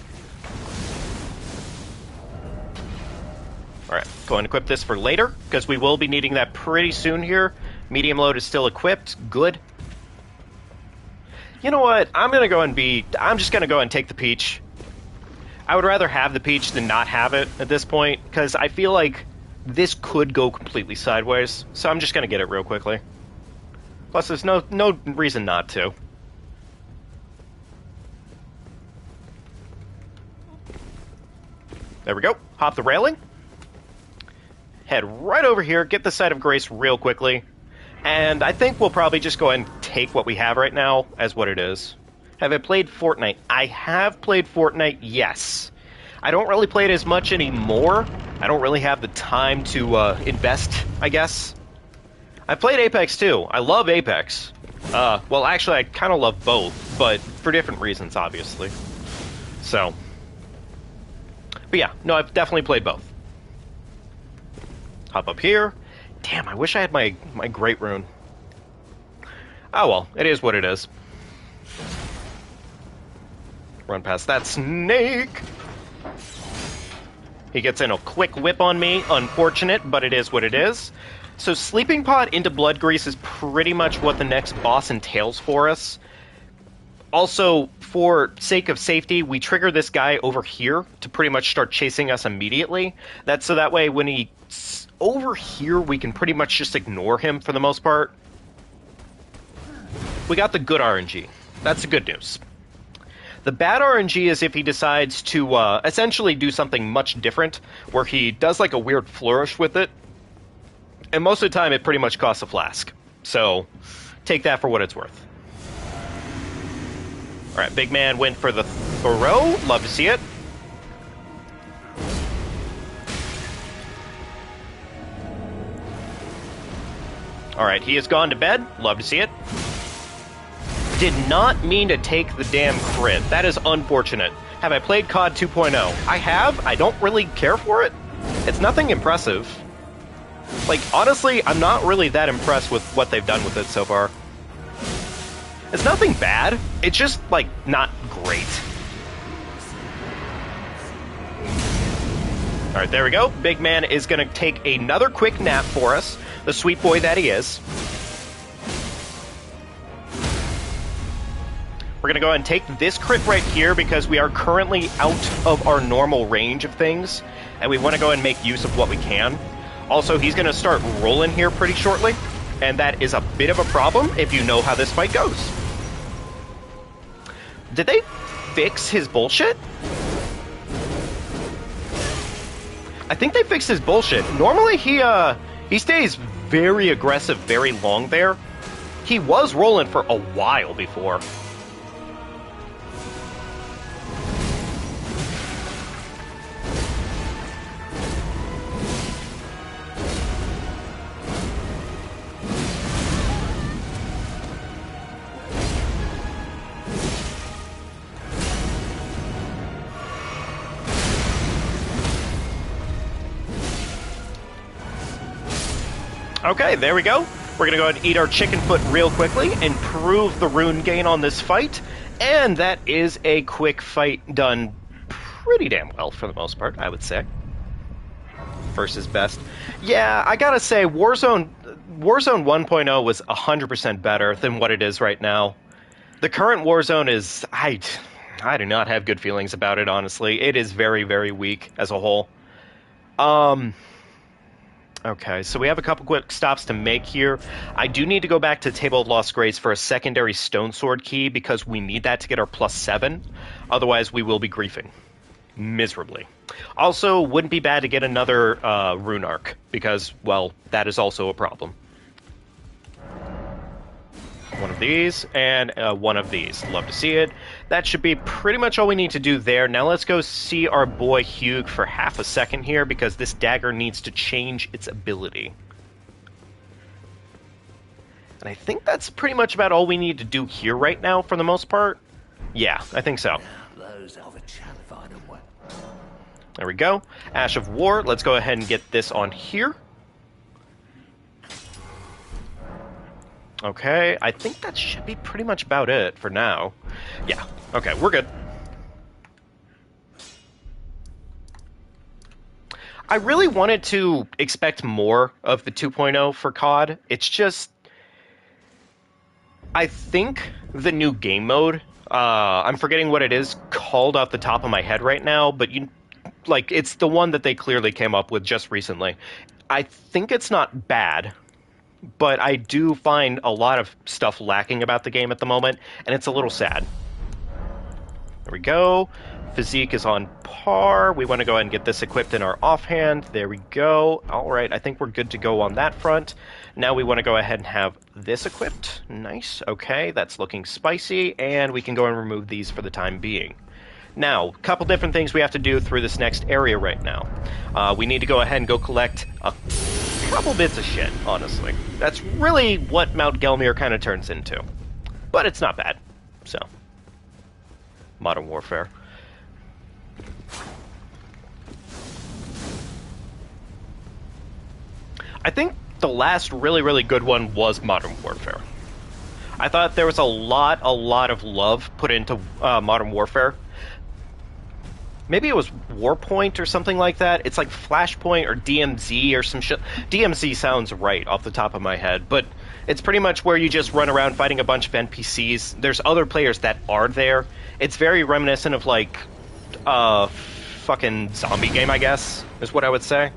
Alright, go and equip this for later, because we will be needing that pretty soon here. Medium load is still equipped. Good. You know what? I'm just gonna go and take the peach. I would rather have the peach than not have it at this point, because I feel like this could go completely sideways. So I'm just gonna get it real quickly. Plus, there's no reason not to. There we go. Hop the railing. Head right over here, get the Site of Grace real quickly. And I think we'll probably just go ahead and take what we have right now as what it is. Have I played Fortnite? I have played Fortnite, yes. I don't really play it as much anymore. I don't really have the time to invest, I guess. I played Apex too. I love Apex. Well, actually, I kind of love both, but for different reasons, obviously. So. But yeah, no, I've definitely played both. Hop up here. Damn, I wish I had my Great Rune. Oh well, it is what it is. Run past that snake! He gets in a quick whip on me. Unfortunate, but it is what it is. So Sleeping Pod into Blood Grease is pretty much what the next boss entails for us. Also, for sake of safety, we trigger this guy over here to pretty much start chasing us immediately. That's so that way when he's over here, we can pretty much just ignore him for the most part. We got the good RNG. That's the good news. The bad RNG is if he decides to essentially do something much different, where he does like a weird flourish with it, and most of the time it pretty much costs a flask. So, take that for what it's worth. Alright, big man went for the throw. Love to see it. Alright, he has gone to bed. Love to see it. Did not mean to take the damn crit. That is unfortunate. Have I played COD 2.0? I have. I don't really care for it. It's nothing impressive. Like, honestly, I'm not really that impressed with what they've done with it so far. It's nothing bad. It's just, like, not great. Alright, there we go. Big man is going to take another quick nap for us. The sweet boy that he is. We're going to go ahead and take this crit right here because we are currently out of our normal range of things, and we want to go ahead and make use of what we can. Also, he's going to start rolling here pretty shortly, and that is a bit of a problem if you know how this fight goes. Did they fix his bullshit? I think they fixed his bullshit. Normally, he stays very aggressive very long there. He was rolling for a while before. Okay, there we go. We're going to go ahead and eat our chicken foot real quickly, improve the rune gain on this fight, and that is a quick fight done pretty damn well for the most part, I would say. First is best. Yeah, I gotta say, Warzone 1.0 was 100% better than what it is right now. The current Warzone is... I do not have good feelings about it, honestly. It is very, very weak as a whole. Okay, so we have a couple quick stops to make here. I do need to go back to Table of Lost Grace for a secondary Stone Sword key because we need that to get our +7. Otherwise, we will be griefing. Miserably. Also, wouldn't be bad to get another Rune Arc because, well, that is also a problem. One of these, and one of these. Love to see it. That should be pretty much all we need to do there. Now let's go see our boy Hugh for half a second here, because this dagger needs to change its ability. And I think that's pretty much about all we need to do here right now, for the most part. Yeah, I think so. There we go. Ash of War. Let's go ahead and get this on here. Okay, I think that should be pretty much about it for now. Yeah, okay, we're good. I really wanted to expect more of the 2.0 for COD. It's just... I think the new game mode, I'm forgetting what it is called off the top of my head right now, but it's the one that they clearly came up with just recently. I think it's not bad, but I do find a lot of stuff lacking about the game at the moment, and it's a little sad. There we go. Physique is on par. We want to go ahead and get this equipped in our offhand. There we go. All right, I think we're good to go on that front. Now we want to go ahead and have this equipped. Nice. Okay, that's looking spicy, and we can go and remove these for the time being. Now, a couple different things we have to do through this next area right now. We need to go ahead and go collect a couple bits of shit, honestly. That's really what Mount Gelmir kind of turns into. But it's not bad. So, Modern Warfare. I think the last really, really good one was Modern Warfare. I thought there was a lot of love put into Modern Warfare. Maybe it was Warpoint or something like that. It's like Flashpoint or DMZ or some shit. DMZ sounds right off the top of my head, but it's pretty much where you just run around fighting a bunch of NPCs. There's other players that are there. It's very reminiscent of like fucking zombie game, I guess, is what I would say.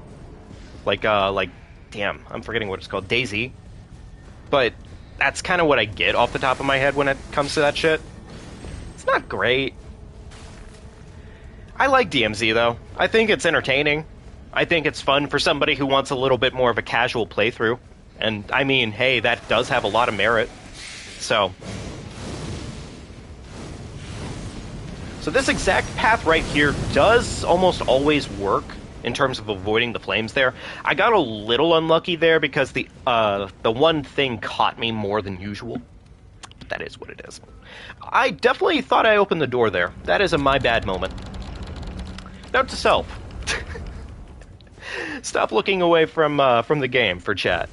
Like damn, I'm forgetting what it's called, DayZ. But that's kind of what I get off the top of my head when it comes to that shit. It's not great. I like DMZ, though. I think it's entertaining. I think it's fun for somebody who wants a little bit more of a casual playthrough. And, I mean, hey, that does have a lot of merit. So this exact path right here does almost always work in terms of avoiding the flames there. I got a little unlucky there because the one thing caught me more than usual. But that is what it is. I definitely thought I opened the door there. That is a my bad moment. Note to self. Stop looking away from the game for chat.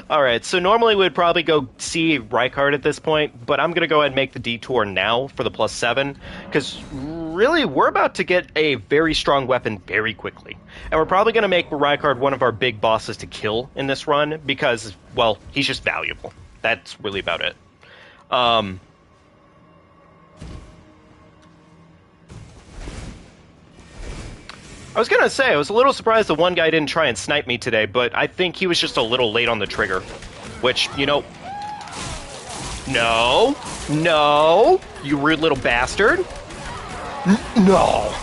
Alright, so normally we'd probably go see Rykard at this point, but I'm going to go ahead and make the detour now for the +7, because really, we're about to get a very strong weapon very quickly. And we're probably going to make Rykard one of our big bosses to kill in this run, because, well, he's just valuable. That's really about it. I was gonna say, I was a little surprised the one guy didn't try and snipe me today, but I think he was just a little late on the trigger. Which, you know... No! No! You rude little bastard! No!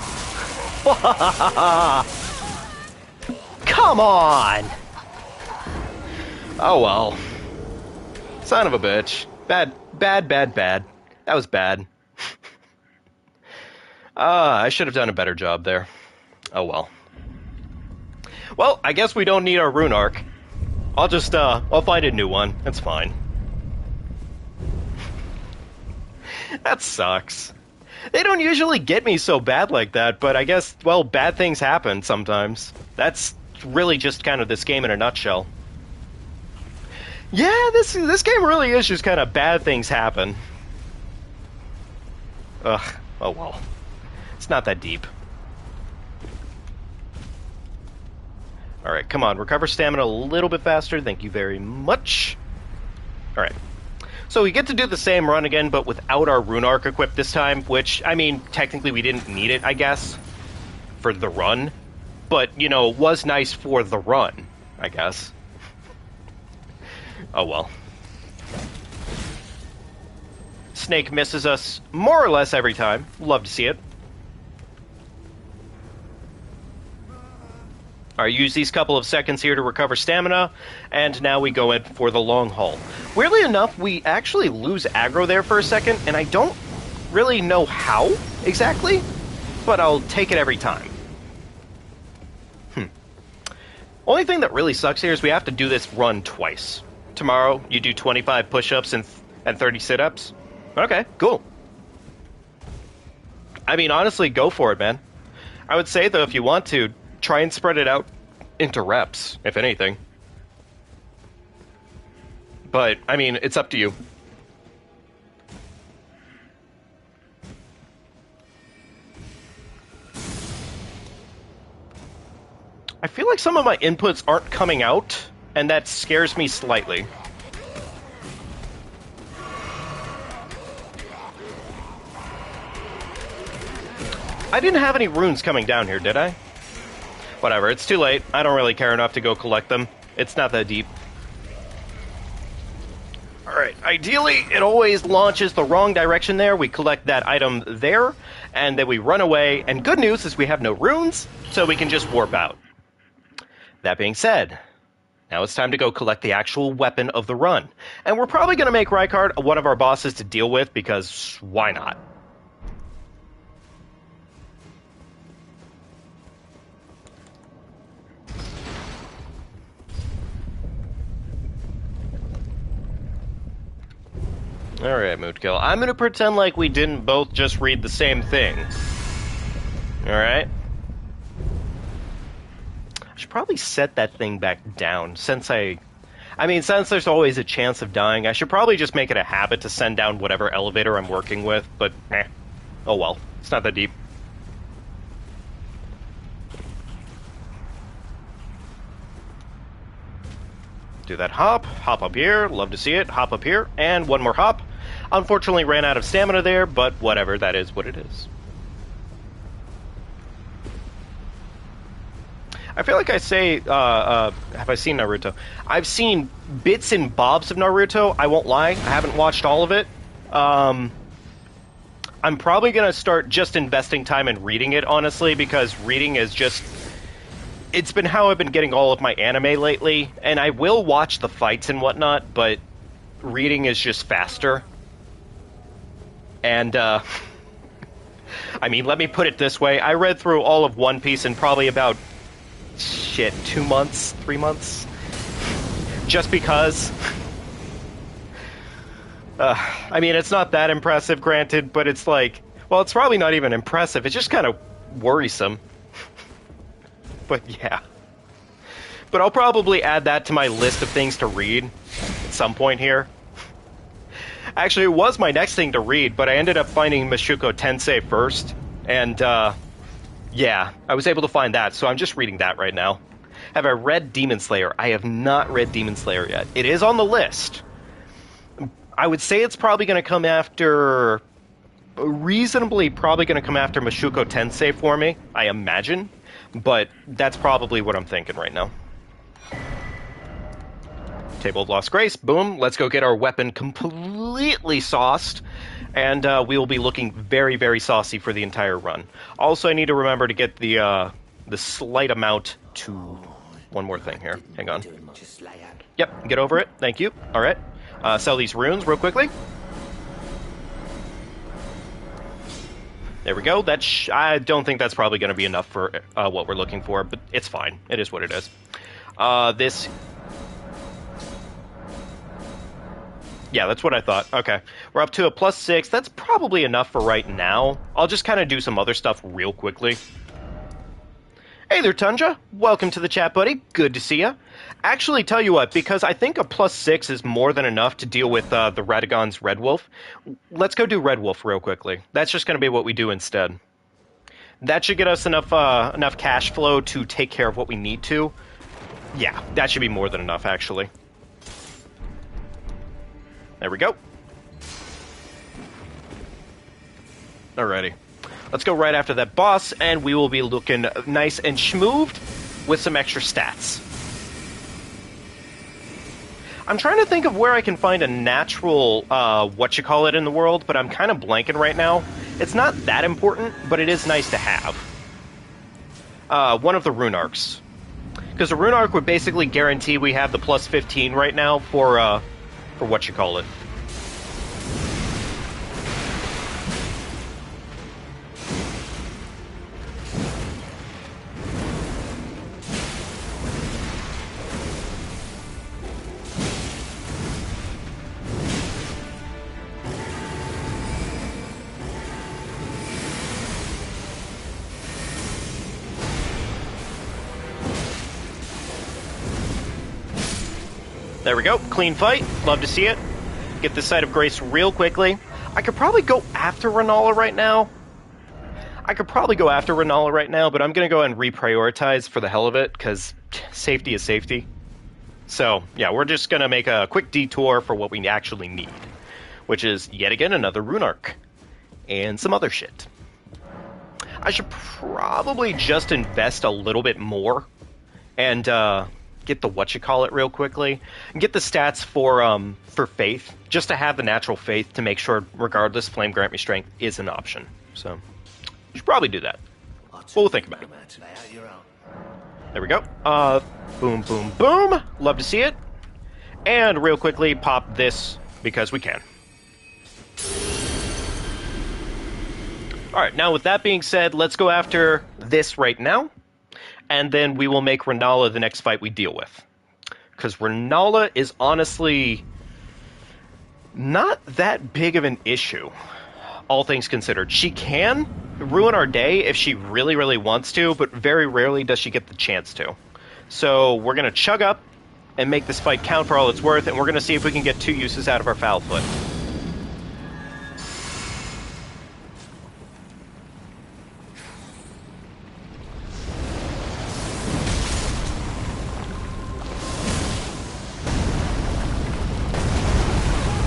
Come on! Oh well. Son of a bitch. Bad. That was bad. I should have done a better job there. Oh well. Well, I guess we don't need our rune arc. I'll find a new one. That's fine. That sucks. They don't usually get me so bad like that, but I guess, well, bad things happen sometimes. That's really just kind of this game in a nutshell. Yeah, this game really is just kind of bad things happen. Ugh, oh well. It's not that deep. Alright, come on, recover stamina a little bit faster, thank you very much. Alright. So we get to do the same run again, but without our rune arc equipped this time, which, I mean, technically we didn't need it, I guess, for the run. But, you know, was nice for the run, I guess. Oh well. Snake misses us more or less every time. Love to see it. Alright, use these couple of seconds here to recover stamina, and now we go in for the long haul. Weirdly enough, we actually lose aggro there for a second, and I don't really know how exactly, but I'll take it every time. Only thing that really sucks here is we have to do this run twice. Tomorrow, you do 25 push-ups and 30 sit-ups. Okay, cool. I mean, honestly, go for it, man. I would say, though, if you want to, try and spread it out into reps, if anything. But, I mean, it's up to you. I feel like some of my inputs aren't coming out, and that scares me slightly. I didn't have any runes coming down here, did I? Whatever, it's too late. I don't really care enough to go collect them. It's not that deep. Alright, ideally, it always launches the wrong direction there. We collect that item there, and then we run away. And good news is we have no runes, so we can just warp out. That being said, now it's time to go collect the actual weapon of the run. And we're probably going to make Rykard one of our bosses to deal with, because why not? Alright, Moodkill. I'm gonna pretend like we didn't both just read the same thing. Alright? I should probably set that thing back down, since I I mean, since there's always a chance of dying, I should probably just make it a habit to send down whatever elevator I'm working with, but oh well. It's not that deep. Do that hop up here, love to see it, hop up here, and one more hop. Unfortunately ran out of stamina there, but whatever, that is what it is. I feel like I say, have I seen Naruto? I've seen bits and bobs of Naruto, I won't lie, I haven't watched all of it. I'm probably going to start just investing time in reading it, honestly, because reading is just... It's been how I've been getting all of my anime lately, and I will watch the fights and whatnot, but reading is just faster. And, I mean, let me put it this way. I read through all of One Piece in probably about, 2 months, 3 months. Just because. I mean, it's not that impressive, granted, but it's like... Well, it's probably not even impressive. It's just kind of worrisome. But yeah. But I'll probably add that to my list of things to read at some point here. Actually, it was my next thing to read, but I ended up finding Mushoku Tensei first. And, yeah, I was able to find that, so I'm just reading that right now. Have I read Demon Slayer? I have not read Demon Slayer yet. It is on the list. I would say it's probably going to come after... Reasonably probably going to come after Mushoku Tensei for me, I imagine. But that's probably what I'm thinking right now. Table of Lost Grace, boom. Let's go get our weapon completely sauced. And we will be looking very, very saucy for the entire run. Also, I need to remember to get the slight amount to... One more thing here. Hang on. Yep, get over it. Thank you. All right. Sell these runes real quickly. There we go. I don't think that's probably going to be enough for what we're looking for, but it's fine. It is what it is. This... Yeah, that's what I thought. Okay. We're up to a +6. That's probably enough for right now. I'll just kind of do some other stuff real quickly. Hey there, Tunja. Welcome to the chat, buddy. Good to see ya. Actually, tell you what, because I think a +6 is more than enough to deal with the Radagon's Red Wolf, let's go do Red Wolf real quickly. That's just going to be what we do instead. That should get us enough cash flow to take care of what we need to. Yeah, that should be more than enough, actually. There we go. Alrighty. Let's go right after that boss, and we will be looking nice and schmooved with some extra stats. I'm trying to think of where I can find a natural, whatchamacallit in the world, but I'm kind of blanking right now. It's not that important, but it is nice to have. One of the rune arcs. Because the rune arc would basically guarantee we have the +15 right now for whatchamacallit. There we go. Clean fight. Love to see it. Get this Site of Grace real quickly. I could probably go after Renala right now. but I'm going to go and reprioritize for the hell of it, because safety is safety. So, yeah, we're just going to make a quick detour for what we actually need, which is, yet again, another rune arc. And some other shit. I should probably just invest a little bit more and get the whatchamacallit real quickly, and get the stats for faith, just to have the natural faith to make sure, regardless, Flame Grant Me Strength is an option. So, should probably do that. We'll think about it. There we go. Boom, boom, boom. Love to see it. And real quickly, pop this because we can. Alright, now with that being said, let's go after this right now. And then we will make Renala the next fight we deal with. Because Renala is honestly not that big of an issue, all things considered. She can ruin our day if she really, really wants to, but very rarely does she get the chance to. So we're going to chug up, and make this fight count for all it's worth, and we're going to see if we can get 2 uses out of our foul foot.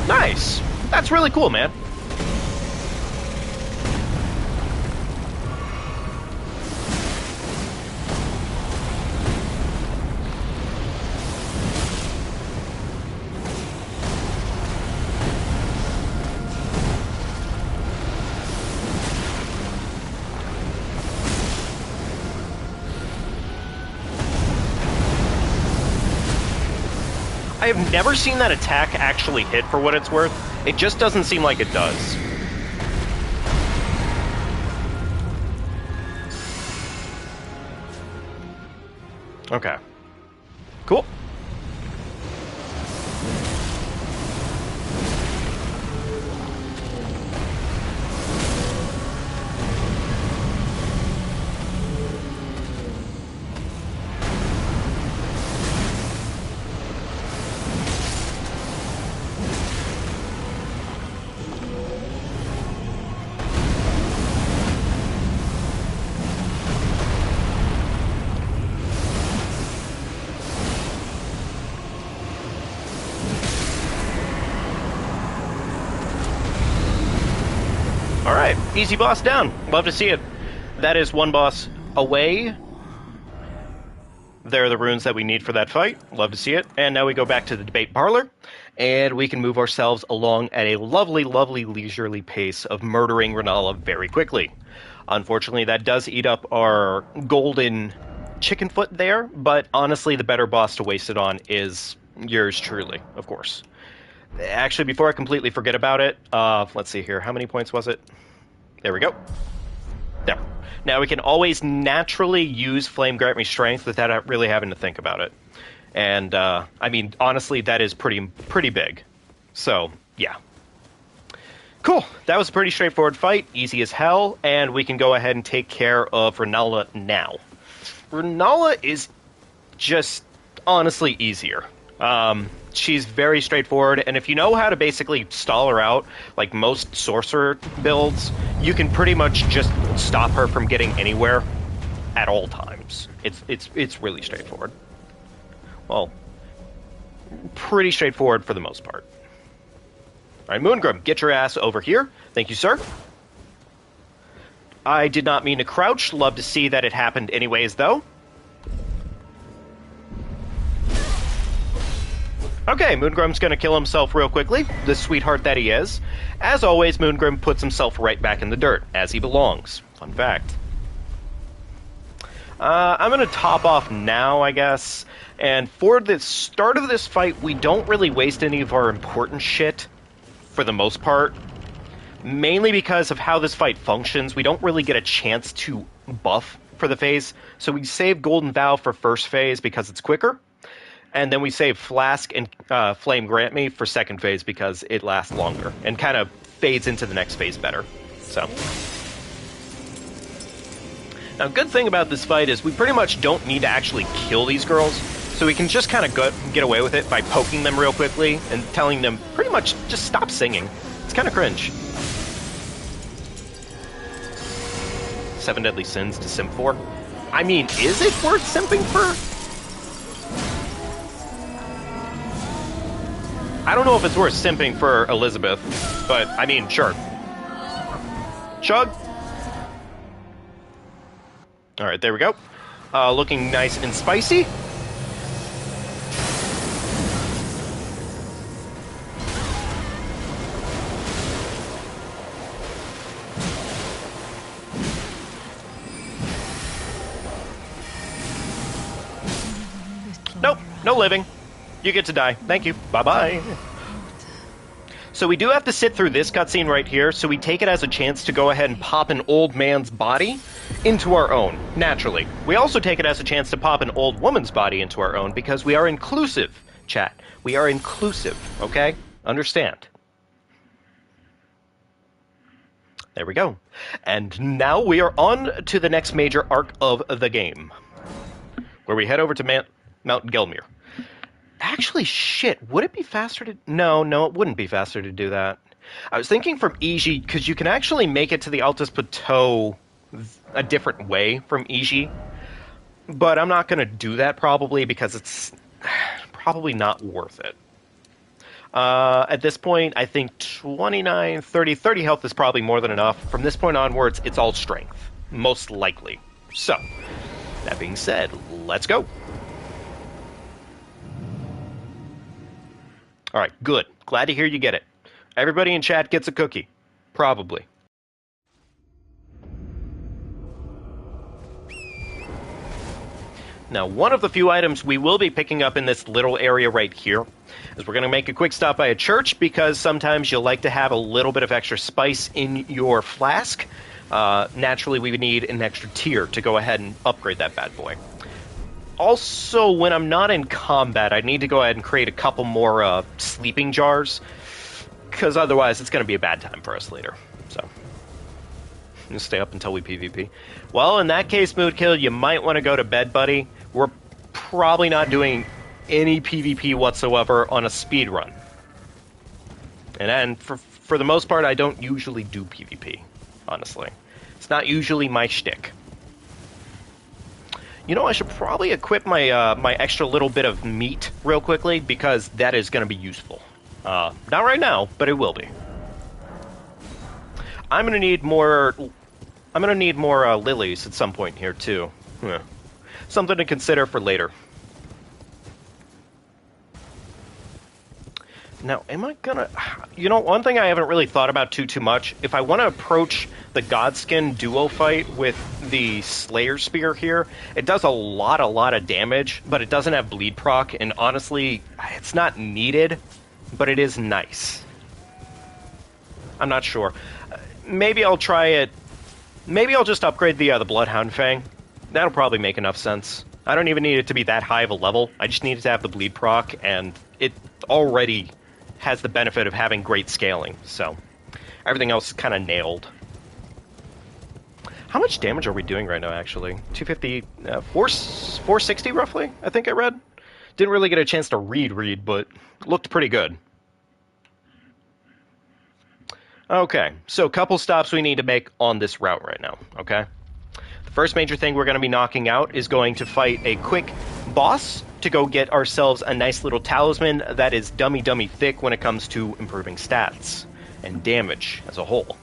Nice! That's really cool, man. I have never seen that attack actually hit for what it's worth. It just doesn't seem like it does. Okay. Cool. Alright, easy boss down. Love to see it. That is 1 boss away. There are the runes that we need for that fight. Love to see it. And now we go back to the debate parlor, and we can move ourselves along at a lovely, lovely leisurely pace of murdering Renala very quickly. Unfortunately, that does eat up our golden chicken foot there, but honestly, the better boss to waste it on is yours truly, of course. Actually, before I completely forget about it, let's see here. How many points was it? There we go. There. Now we can always naturally use Flame Grant Me Strength without really having to think about it. And, I mean, honestly, that is pretty big. So, yeah. Cool. That was a pretty straightforward fight. Easy as hell. And we can go ahead and take care of Renala now. Renala is just honestly easier. She's very straightforward, and if you know how to basically stall her out, like most sorcerer builds, you can pretty much just stop her from getting anywhere at all times. It's really straightforward. Well, pretty straightforward for the most part. Alright, Moongrim, get your ass over here. Thank you, sir. I did not mean to crouch. Love to see that it happened anyways, though. Okay, Moongrim's gonna kill himself real quickly, the sweetheart that he is. As always, Moongrim puts himself right back in the dirt, as he belongs. Fun fact. I'm gonna top off now, I guess. And for the start of this fight, we don't really waste any of our important shit, for the most part. Mainly because of how this fight functions, we don't really get a chance to buff for the phase. So we save Golden Vow for first phase because it's quicker. And then we save Flask and Flame Grant Me for second phase because it lasts longer and kind of fades into the next phase better. So, now, good thing about this fight is we pretty much don't need to actually kill these girls, so we can just kind of get away with it by poking them real quickly and telling them pretty much just stop singing. It's kind of cringe. 7 Deadly Sins to simp for. I mean, is it worth simping for? I don't know if it's worth simping for Elizabeth, but, I mean, sure. Chug. Alright, there we go. Looking nice and spicy. Nope, no living. You get to die. Thank you. Bye-bye. So we do have to sit through this cutscene right here, so we take it as a chance to go ahead and pop an old man's body into our own, naturally. We also take it as a chance to pop an old woman's body into our own, because we are inclusive, chat. We are inclusive, okay? Understand. There we go. And now we are on to the next major arc of the game, where we head over to Mount Gelmir. Actually, shit, would it be faster to... No, it wouldn't be faster to do that. I was thinking from Iji, because you can actually make it to the Altus Plateau a different way from Iji, but I'm not going to do that probably because it's probably not worth it. At this point, I think 29, 30 health is probably more than enough. From this point onwards, it's all strength, most likely. So, that being said, let's go. Alright, good. Glad to hear you get it. Everybody in chat gets a cookie. Probably. Now, one of the few items we will be picking up in this little area right here is we're going to make a quick stop by a church because sometimes you'll like to have a little bit of extra spice in your flask. Naturally, we would need an extra tier to go ahead and upgrade that bad boy. Also, when I'm not in combat, I need to go ahead and create a couple more sleeping jars, because otherwise it's going to be a bad time for us later. So, I'm going to stay up until we PvP. Well, in that case, Moodkill, you might want to go to bed, buddy. We're probably not doing any PvP whatsoever on a speedrun. And for the most part, I don't usually do PvP, honestly. It's not usually my shtick. You know, I should probably equip my my extra little bit of meat real quickly, because that is going to be useful. Not right now, but it will be. I'm going to need more... I'm going to need more lilies at some point here, too. Something to consider for later. Now, am I gonna... You know, one thing I haven't really thought about too much, if I want to approach the Godskin duo fight with the Slayer Spear here, it does a lot of damage, but it doesn't have bleed proc, and honestly, it's not needed, but it is nice. I'm not sure. Maybe I'll try it... Maybe I'll just upgrade the Bloodhound Fang. That'll probably make enough sense. I don't even need it to be that high of a level. I just need it to have the bleed proc, and it already has the benefit of having great scaling, so everything else is kind of nailed. How much damage are we doing right now, actually? 250, 460 roughly, I think I read. Didn't really get a chance to read, but looked pretty good. Okay, so a couple stops we need to make on this route right now, okay? The first major thing we're going to be knocking out is going to fight a quick boss to go get ourselves a nice little talisman that is dummy thick when it comes to improving stats and damage as a whole.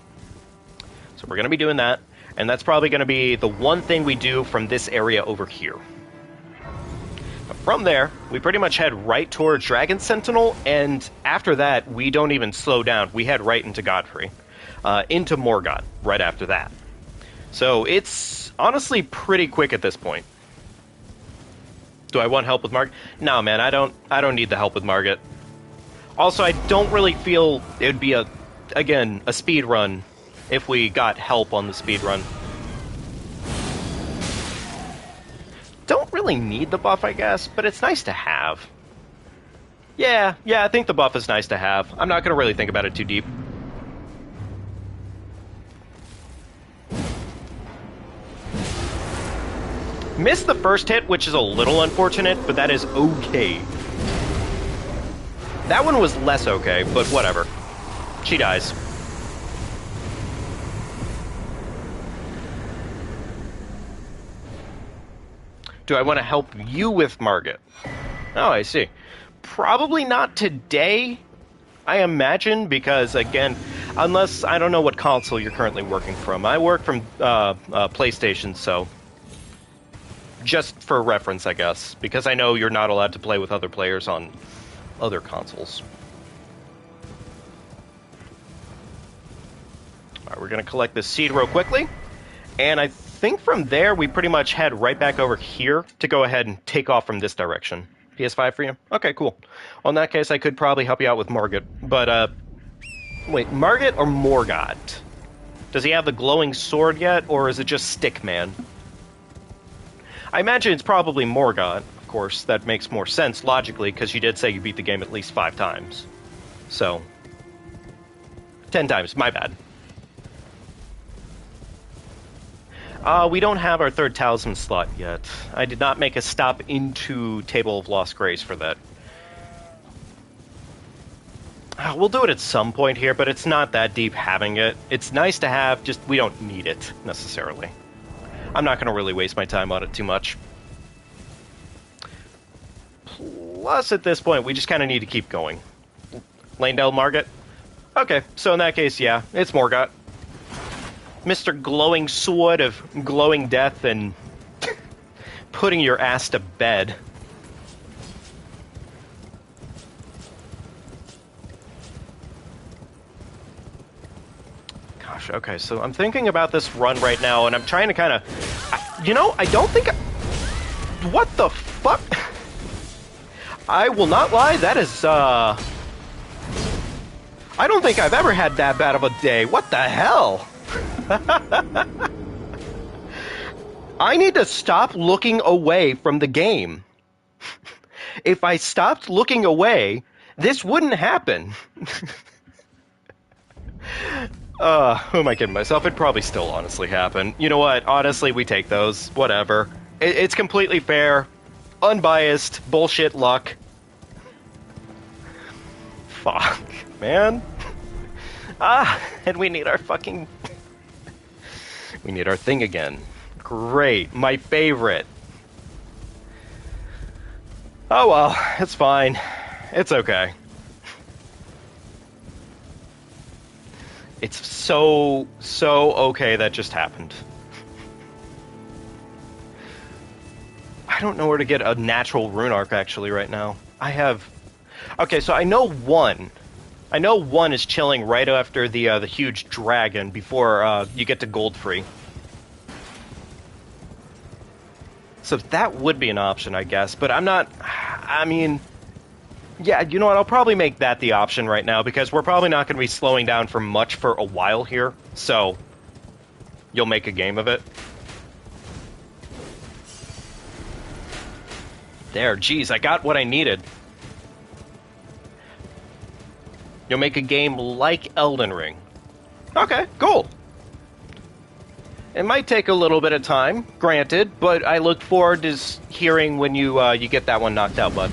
So we're going to be doing that, and that's probably going to be the one thing we do from this area over here. From there, we pretty much head right towards Dragon Sentinel, and after that, we don't even slow down. We head right into Godfrey, into Morgott right after that. So it's honestly pretty quick at this point. Do I want help with Margit? No, man, I don't need the help with Margit. Also, I don't really feel it would be again, a speed run if we got help on the speed run. Don't really need the buff, I guess, but it's nice to have. Yeah, I think the buff is nice to have. I'm not going to really think about it too deep. Missed the first hit, which is a little unfortunate, but that is okay. That one was less okay, but whatever. She dies. Do I want to help you with Margit? Oh, I see. Probably not today, I imagine, because, again, unless... I don't know what console you're currently working from. I work from PlayStation, so... Just for reference, I guess, because I know you're not allowed to play with other players on other consoles. Alright, we're going to collect this seed real quickly, and I think from there we pretty much head right back over here to go ahead and take off from this direction. PS5 for you? Okay, cool. Well, in that case, I could probably help you out with Margit, but, wait, Margit or Morgott? Does he have the glowing sword yet, or is it just Stickman? I imagine it's probably Morgott, of course. That makes more sense, logically, because you did say you beat the game at least 5 times. So, 10 times, my bad. We don't have our 3rd talisman slot yet. I did not make a stop into Table of Lost Grace for that. We'll do it at some point here, but it's not that deep having it. It's nice to have, just we don't need it, necessarily. I'm not going to really waste my time on it too much. Plus, at this point, we just kind of need to keep going. Lanedale Margit? Okay, so in that case, yeah, it's Morgott. Mr. Glowing Sword of Glowing Death and putting your ass to bed. Gosh, okay, so I'm thinking about this run right now, and I'm trying to kind of... You know, I don't think... What the fuck? I will not lie, that is, I don't think I've ever had that bad of a day. What the hell? I need to stop looking away from the game. If I stopped looking away, this wouldn't happen. Who am I kidding myself? It'd probably still honestly happen. You know what? Honestly, we take those. Whatever. It's completely fair. Unbiased. Bullshit luck. Fuck, man. And we need our fucking... We need our thing again. Great. My favorite. Oh well, it's fine. It's okay. It's so okay that just happened. I don't know where to get a natural rune arc actually right now. I have... Okay, so I know one. I know one is chilling right after the huge dragon before you get to gold free. So that would be an option, I guess. But I'm not... I mean... Yeah, you know what? I'll probably make that the option right now, because we're probably not going to be slowing down for much for a while here. So, you'll make a game of it. There, geez, I got what I needed. You'll make a game like Elden Ring. Okay, cool. It might take a little bit of time, granted, but I look forward to hearing when you get that one knocked out, bud.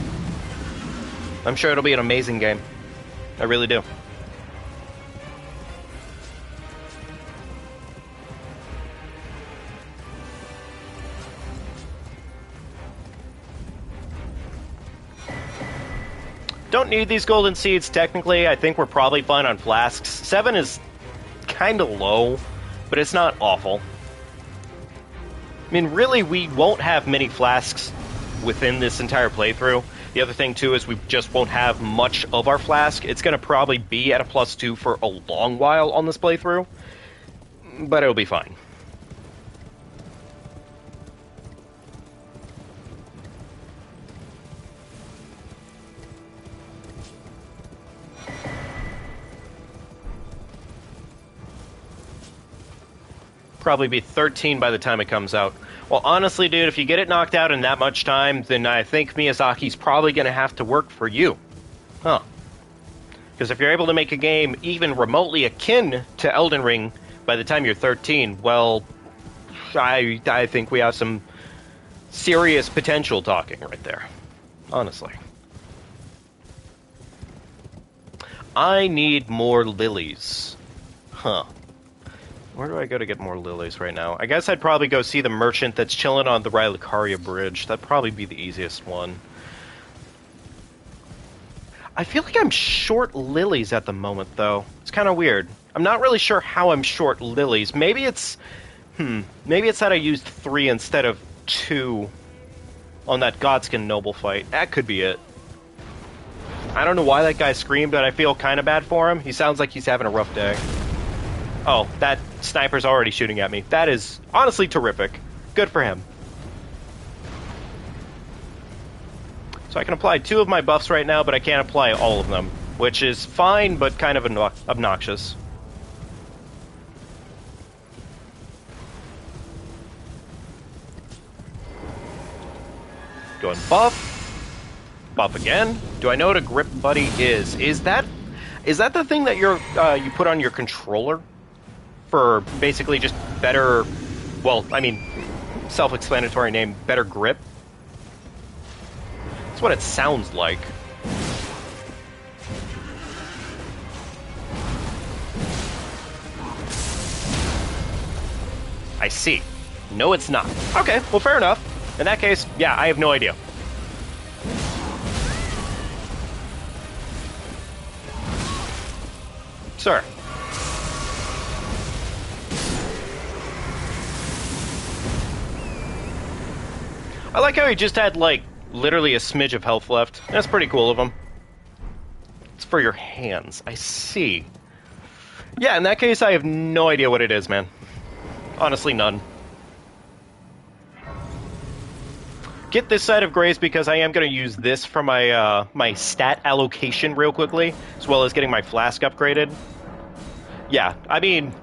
I'm sure it'll be an amazing game. I really do. Don't need these golden seeds, technically. I think we're probably fine on flasks. 7 is kind of low, but it's not awful. I mean, really, we won't have many flasks within this entire playthrough. The other thing, too, is we just won't have much of our flask. It's going to probably be at a +2 for a long while on this playthrough, but it'll be fine. Probably be 13 by the time it comes out. Well, honestly, dude, if you get it knocked out in that much time, then I think Miyazaki's probably going to have to work for you. Huh. Because if you're able to make a game even remotely akin to Elden Ring by the time you're 13, well, I think we have some serious potential talking right there. Honestly. I need more lilies. Huh. Where do I go to get more lilies right now? I guess I'd probably go see the merchant that's chilling on the Rylucaria Bridge. That'd probably be the easiest one. I feel like I'm short lilies at the moment, though. It's kind of weird. I'm not really sure how I'm short lilies. Maybe it's... Maybe it's that I used 3 instead of 2 on that Godskin Noble fight. That could be it. I don't know why that guy screamed, but I feel kind of bad for him. He sounds like he's having a rough day. Oh, that sniper's already shooting at me. That is honestly terrific. Good for him. So I can apply 2 of my buffs right now, but I can't apply all of them, which is fine, but kind of obnoxious. Go and buff. Buff again. Do I know what a grip buddy is? Is that the thing that you put on your controller? For basically just better, well, I mean, self-explanatory name, better grip. That's what it sounds like. I see. No, it's not. Okay, well, fair enough. In that case, yeah, I have no idea. Sir. I like how he just had, like, literally a smidge of health left. That's pretty cool of him. It's for your hands. I see. Yeah, in that case, I have no idea what it is, man. Honestly, none. Get this side of Grace because I am going to use this for my my stat allocation real quickly, as well as getting my flask upgraded. Yeah, I mean,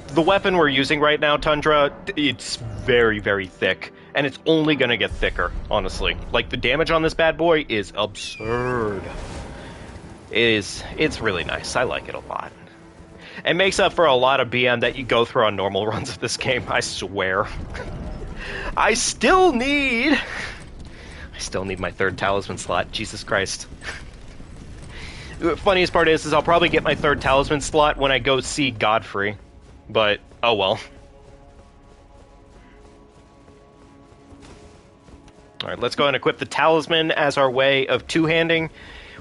the weapon we're using right now, Tundra, it's very, very thick. And it's only going to get thicker, honestly. Like, the damage on this bad boy is absurd. It's really nice. I like it a lot. It makes up for a lot of BM that you go through on normal runs of this game, I swear. I still need my third talisman slot. Jesus Christ. The funniest part is I'll probably get my third talisman slot when I go see Godfrey. But, oh well. Alright, let's go and equip the talisman as our way of two-handing.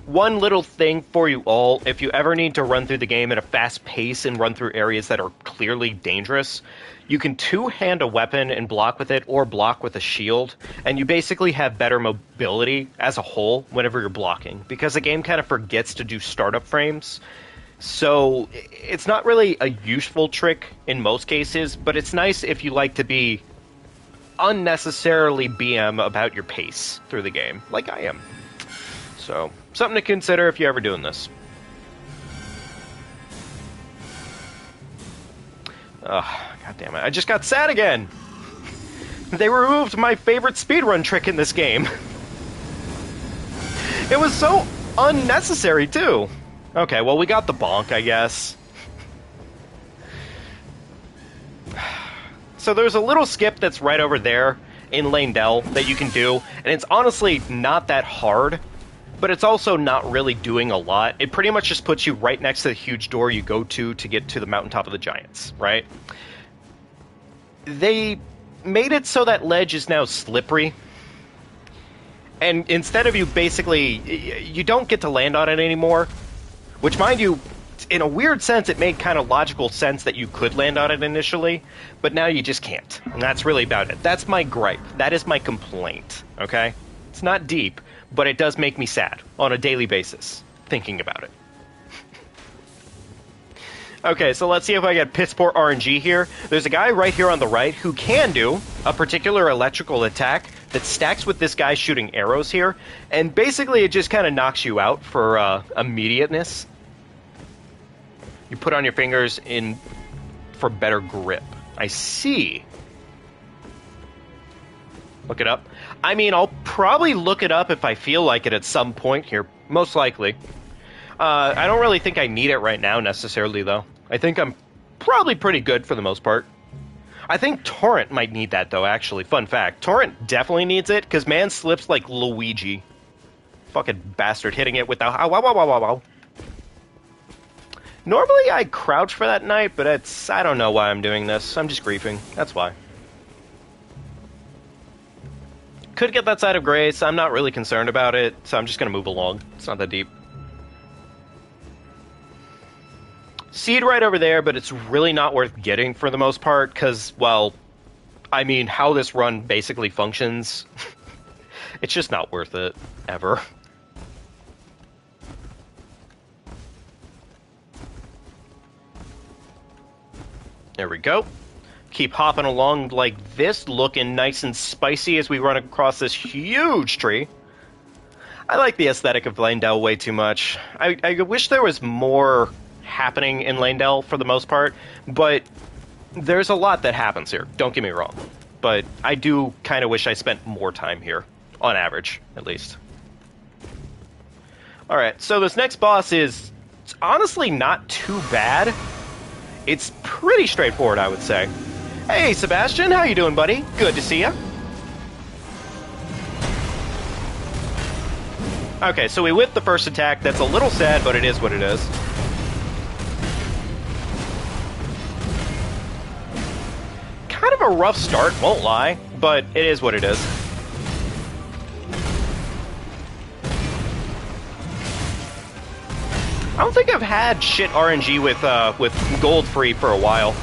One little thing for you all, if you ever need to run through the game at a fast pace and run through areas that are clearly dangerous, you can two-hand a weapon and block with it, or block with a shield, and you basically have better mobility as a whole whenever you're blocking, because the game kind of forgets to do startup frames. So it's not really a useful trick in most cases, but it's nice if you like to be unnecessarily BM about your pace through the game, like I am. So, something to consider if you're ever doing this. Ugh, god damn it. I just got sad again! They removed my favorite speedrun trick in this game. It was so unnecessary, too. Okay, well, we got the bonk, I guess. So there's a little skip that's right over there in Landell that you can do, and it's honestly not that hard, but it's also not really doing a lot. It pretty much just puts you right next to the huge door you go to get to the mountaintop of the giants, right? They made it so that ledge is now slippery, and instead of you basically, you don't get to land on it anymore, which, mind you, in a weird sense, it made kind of logical sense that you could land on it initially, but now you just can't. And that's really about it. That's my gripe. That is my complaint, okay? It's not deep, but it does make me sad on a daily basis, thinking about it. Okay, so let's see if I get Pitsport RNG here. There's a guy right here on the right who can do a particular electrical attack that stacks with this guy shooting arrows here, and basically it just kind of knocks you out for immediateness. You put on your fingers in for better grip. I see. Look it up. I mean, I'll probably look it up if I feel like it at some point here. Most likely. I don't really think I need it right now necessarily, though. I think I'm probably pretty good for the most part. I think Torrent might need that, though, actually. Fun fact. Torrent definitely needs it, because man slips like Luigi. Fucking bastard hitting it with the... Wow, wow, wow, wow, wow. Normally I crouch for that knight, but I don't know why I'm doing this. I'm just griefing. That's why. Could get that side of Grace. I'm not really concerned about it, so I'm just going to move along. It's not that deep. Seed right over there, but it's really not worth getting for the most part, because, well, I mean, how this run basically functions, it's just not worth it, ever. There we go. Keep hopping along like this, looking nice and spicy as we run across this huge tree. I like the aesthetic of Landell way too much. I wish there was more happening in Landell for the most part, but there's a lot that happens here, don't get me wrong. But I do kind of wish I spent more time here, on average, at least. Alright, so this next boss is honestly not too bad. It's pretty straightforward, I would say. Hey, Sebastian, how you doing, buddy? Good to see you. Okay, so we whipped the first attack. That's a little sad, but it is what it is. Kind of a a rough start, won't lie, but it is what it is. I don't think I've had shit RNG with gold free for a while.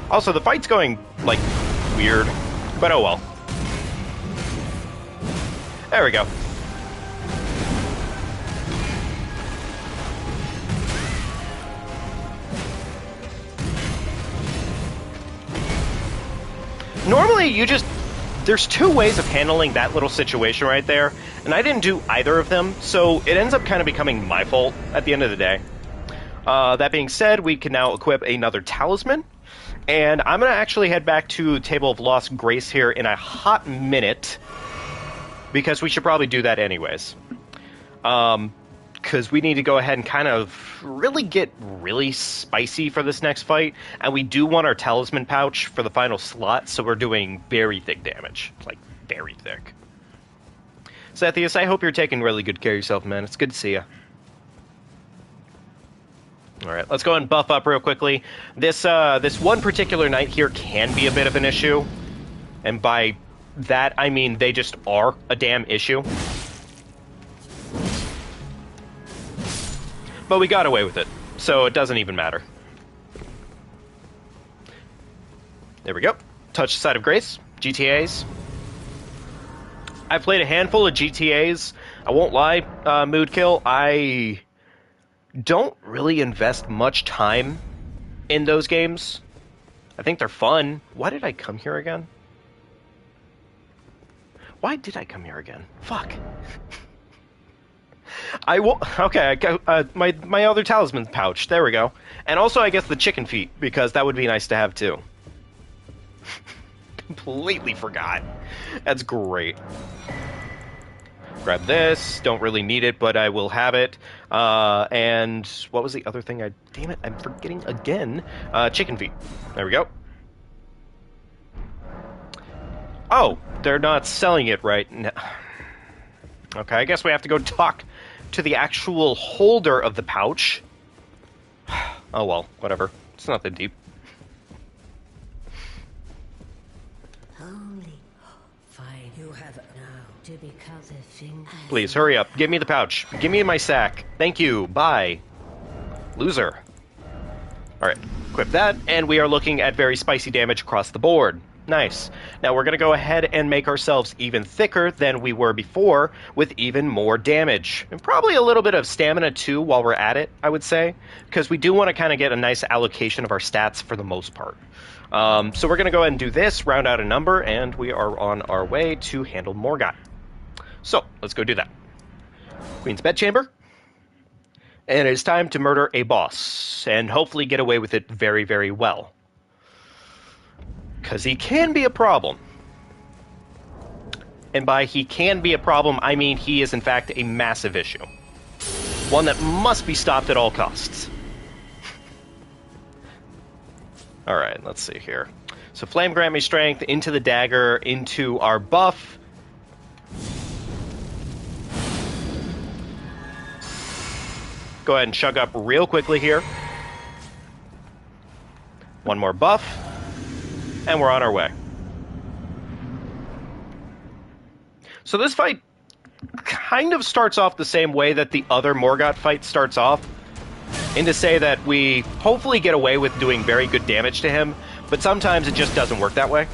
Also, the fight's going, like, weird, but oh well. There we go. Normally, there's two ways of handling that little situation right there, and I didn't do either of them, so it ends up kind of becoming my fault at the end of the day. That being said, we can now equip another talisman, and I'm going to actually head back to Table of Lost Grace here in a hot minute, because we should probably do that anyways. Because we need to go ahead and kind of really get really spicy for this next fight, and we do want our talisman pouch for the final slot, so we're doing very thick damage. Like, very thick. Zethius, I hope you're taking really good care of yourself, man. It's good to see you. Alright, let's go and buff up real quickly. This one particular knight here can be a bit of an issue, and by that I mean they just are a damn issue. But we got away with it, so it doesn't even matter. There we go. Touch the Side of Grace. GTAs. I've played a handful of GTAs. I won't lie, Mood Kill. I don't really invest much time in those games. I think they're fun. Why did I come here again? Why did I come here again? Fuck. I will. Okay, I got my other talisman pouch. There we go. And also, I guess the chicken feet, because that would be nice to have too. Completely forgot. That's great. Grab this. Don't really need it, but I will have it. And what was the other thing? Damn it, I'm forgetting again. Chicken feet. There we go. Oh, they're not selling it right now. Okay, I guess we have to go talk to the actual holder of the pouch. Oh well, whatever. It's nothing deep. Only fine. You have now to become the thing. Please hurry up. Give me the pouch. Give me my sack. Thank you. Bye. Loser. Alright, equip that, and we are looking at very spicy damage across the board. Nice. Now we're going to go ahead and make ourselves even thicker than we were before with even more damage. And probably a little bit of stamina too while we're at it, I would say. Because we do want to kind of get a nice allocation of our stats for the most part. So we're going to go ahead and do this, round out a number, and we are on our way to handle Morgott. So, let's go do that. Queen's Bedchamber. And it is time to murder a boss. And hopefully get away with it very, very well. Because he can be a problem. And by he can be a problem, I mean he is in fact a massive issue. One that must be stopped at all costs. Alright, let's see here. So Flame grant me strength, into the dagger, into our buff. Go ahead and chug up real quickly here. One more buff. And we're on our way. So this fight kind of starts off the same way that the other Morgott fight starts off. And to say that we hopefully get away with doing very good damage to him, but sometimes it just doesn't work that way.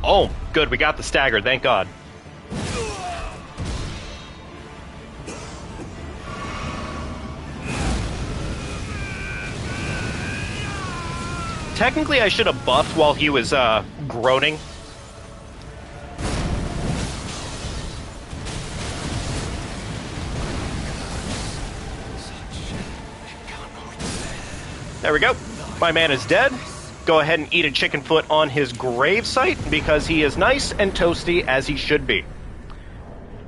Oh, good, we got the stagger, thank God. Technically, I should have buffed while he was groaning. There we go. My man is dead. Go ahead and eat a chicken foot on his grave site because he is nice and toasty as he should be.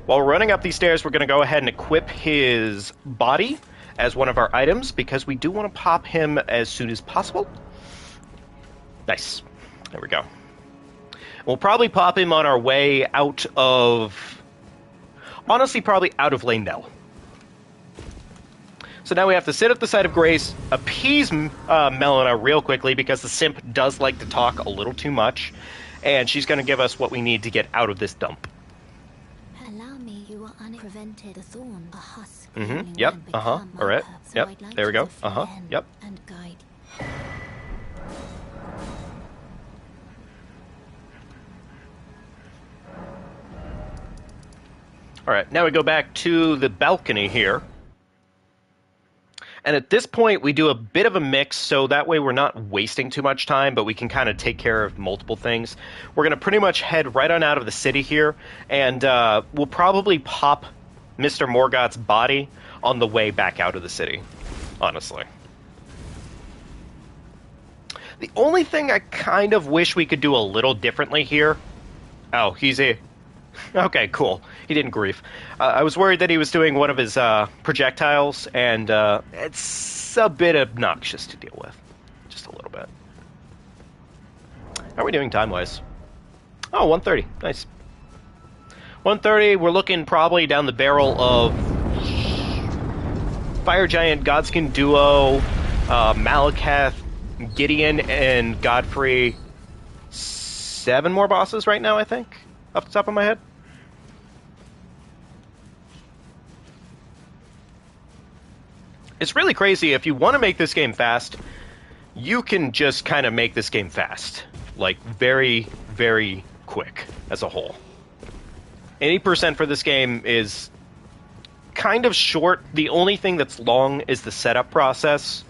While we're running up these stairs, we're going to go ahead and equip his body as one of our items because we do want to pop him as soon as possible. Nice. There we go. We'll probably pop him on our way out of... Honestly, probably out of lane now. So now we have to sit at the side of Grace, appease Melina real quickly because the simp does like to talk a little too much, and she's going to give us what we need to get out of this dump. Allow me, you are unprevented. The thorn, a husk. Yep. All right. So Yep. I'd like There we you go. to fly in Yep. And guide. All right. Now we go back to the balcony here. And at this point, we do a bit of a mix, so that way we're not wasting too much time, but we can kind of take care of multiple things. We're going to pretty much head right on out of the city here, and we'll probably pop Mr. Morgoth's body on the way back out of the city, honestly. The only thing I kind of wish we could do a little differently here... Oh, he's a... Okay, cool. He didn't grief. I was worried that he was doing one of his projectiles, and it's a bit obnoxious to deal with. Just a little bit. How are we doing time-wise? Oh, 1:30. Nice. 1:30, we're looking probably down the barrel of Fire Giant, Godskin Duo, Malakath, Gideon, and Godfrey. 7 more bosses right now, I think, off the top of my head. It's really crazy. If you want to make this game fast, you can just kind of make this game fast. Like, very, very quick as a whole. 80% for this game is kind of short. The only thing that's long is the setup process,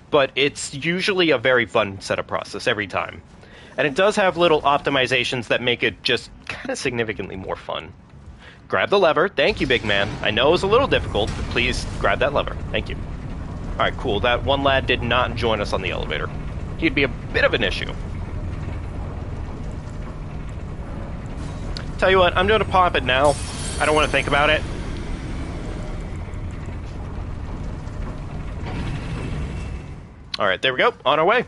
but it's usually a very fun setup process every time. And it does have little optimizations that make it just kind of significantly more fun. Grab the lever. Thank you, big man. I know it was a little difficult, but please grab that lever. Thank you. Alright, cool. That one lad did not join us on the elevator. He'd be a bit of an issue. Tell you what, I'm going to pop it now. I don't want to think about it. Alright, there we go. On our way.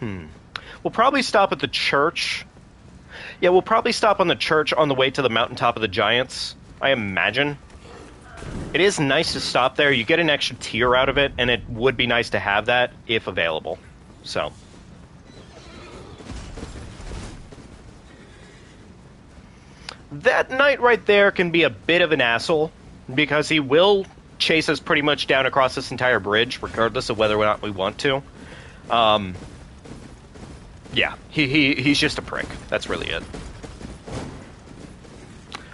We'll probably stop at the church. Yeah, we'll probably stop on the church on the way to the mountaintop of the giants, I imagine. It is nice to stop there. You get an extra tier out of it, and it would be nice to have that if available. So. That knight right there can be a bit of an asshole, because he will chase us pretty much down across this entire bridge, regardless of whether or not we want to. Yeah, he's just a prick. That's really it.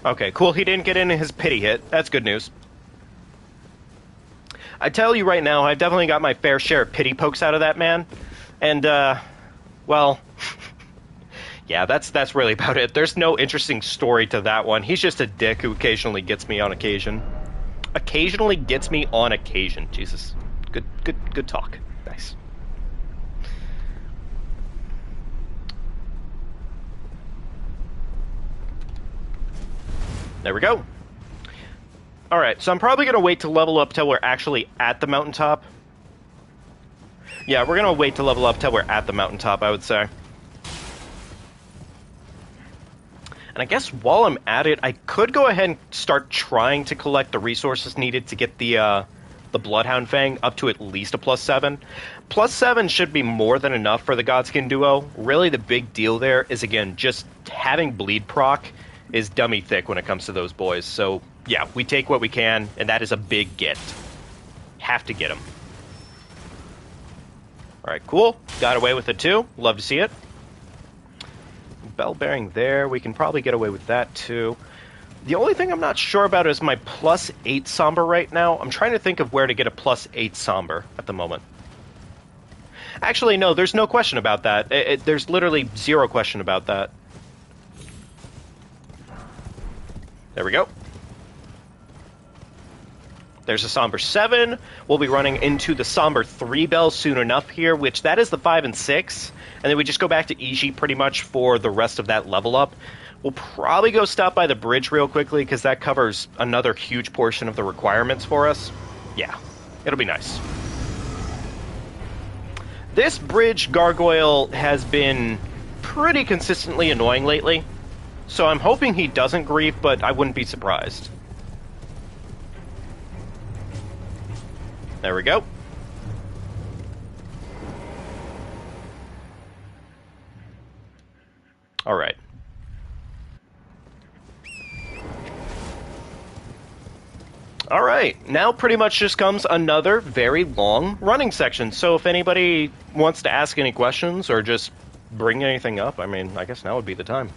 Okay, cool. He didn't get in his pity hit. That's good news. I tell you right now, I've definitely got my fair share of pity pokes out of that man. And, well... yeah, that's really about it. There's no interesting story to that one. He's just a dick who occasionally gets me on occasion. Occasionally gets me on occasion. Jesus. Good talk. Nice. There we go. Alright, so I'm probably going to wait to level up till we're actually at the mountaintop. Yeah, we're going to wait to level up till we're at the mountaintop, I would say. And I guess while I'm at it, I could go ahead and start trying to collect the resources needed to get the Bloodhound Fang up to at least a +7. +7 should be more than enough for the Godskin Duo. Really, the big deal there is, again, just having bleed proc is dummy thick when it comes to those boys. So, yeah, we take what we can, and that is a big get. Have to get them. Alright, cool. Got away with it, too. Love to see it. Bell bearing there. We can probably get away with that, too. The only thing I'm not sure about is my +8 Somber right now. I'm trying to think of where to get a +8 Somber at the moment. Actually, no, there's no question about that. There's literally zero question about that. There we go. There's a Somber 7. We'll be running into the Somber 3 bell soon enough here, which that is the 5 and 6. And then we just go back to Iji pretty much for the rest of that level up. We'll probably go stop by the bridge real quickly, because that covers another huge portion of the requirements for us. Yeah, it'll be nice. This bridge gargoyle has been pretty consistently annoying lately. so I'm hoping he doesn't grief, but I wouldn't be surprised. There we go. Alright. Alright, now pretty much just comes another very long running section, so if anybody wants to ask any questions or just bring anything up, I mean, I guess now would be the time.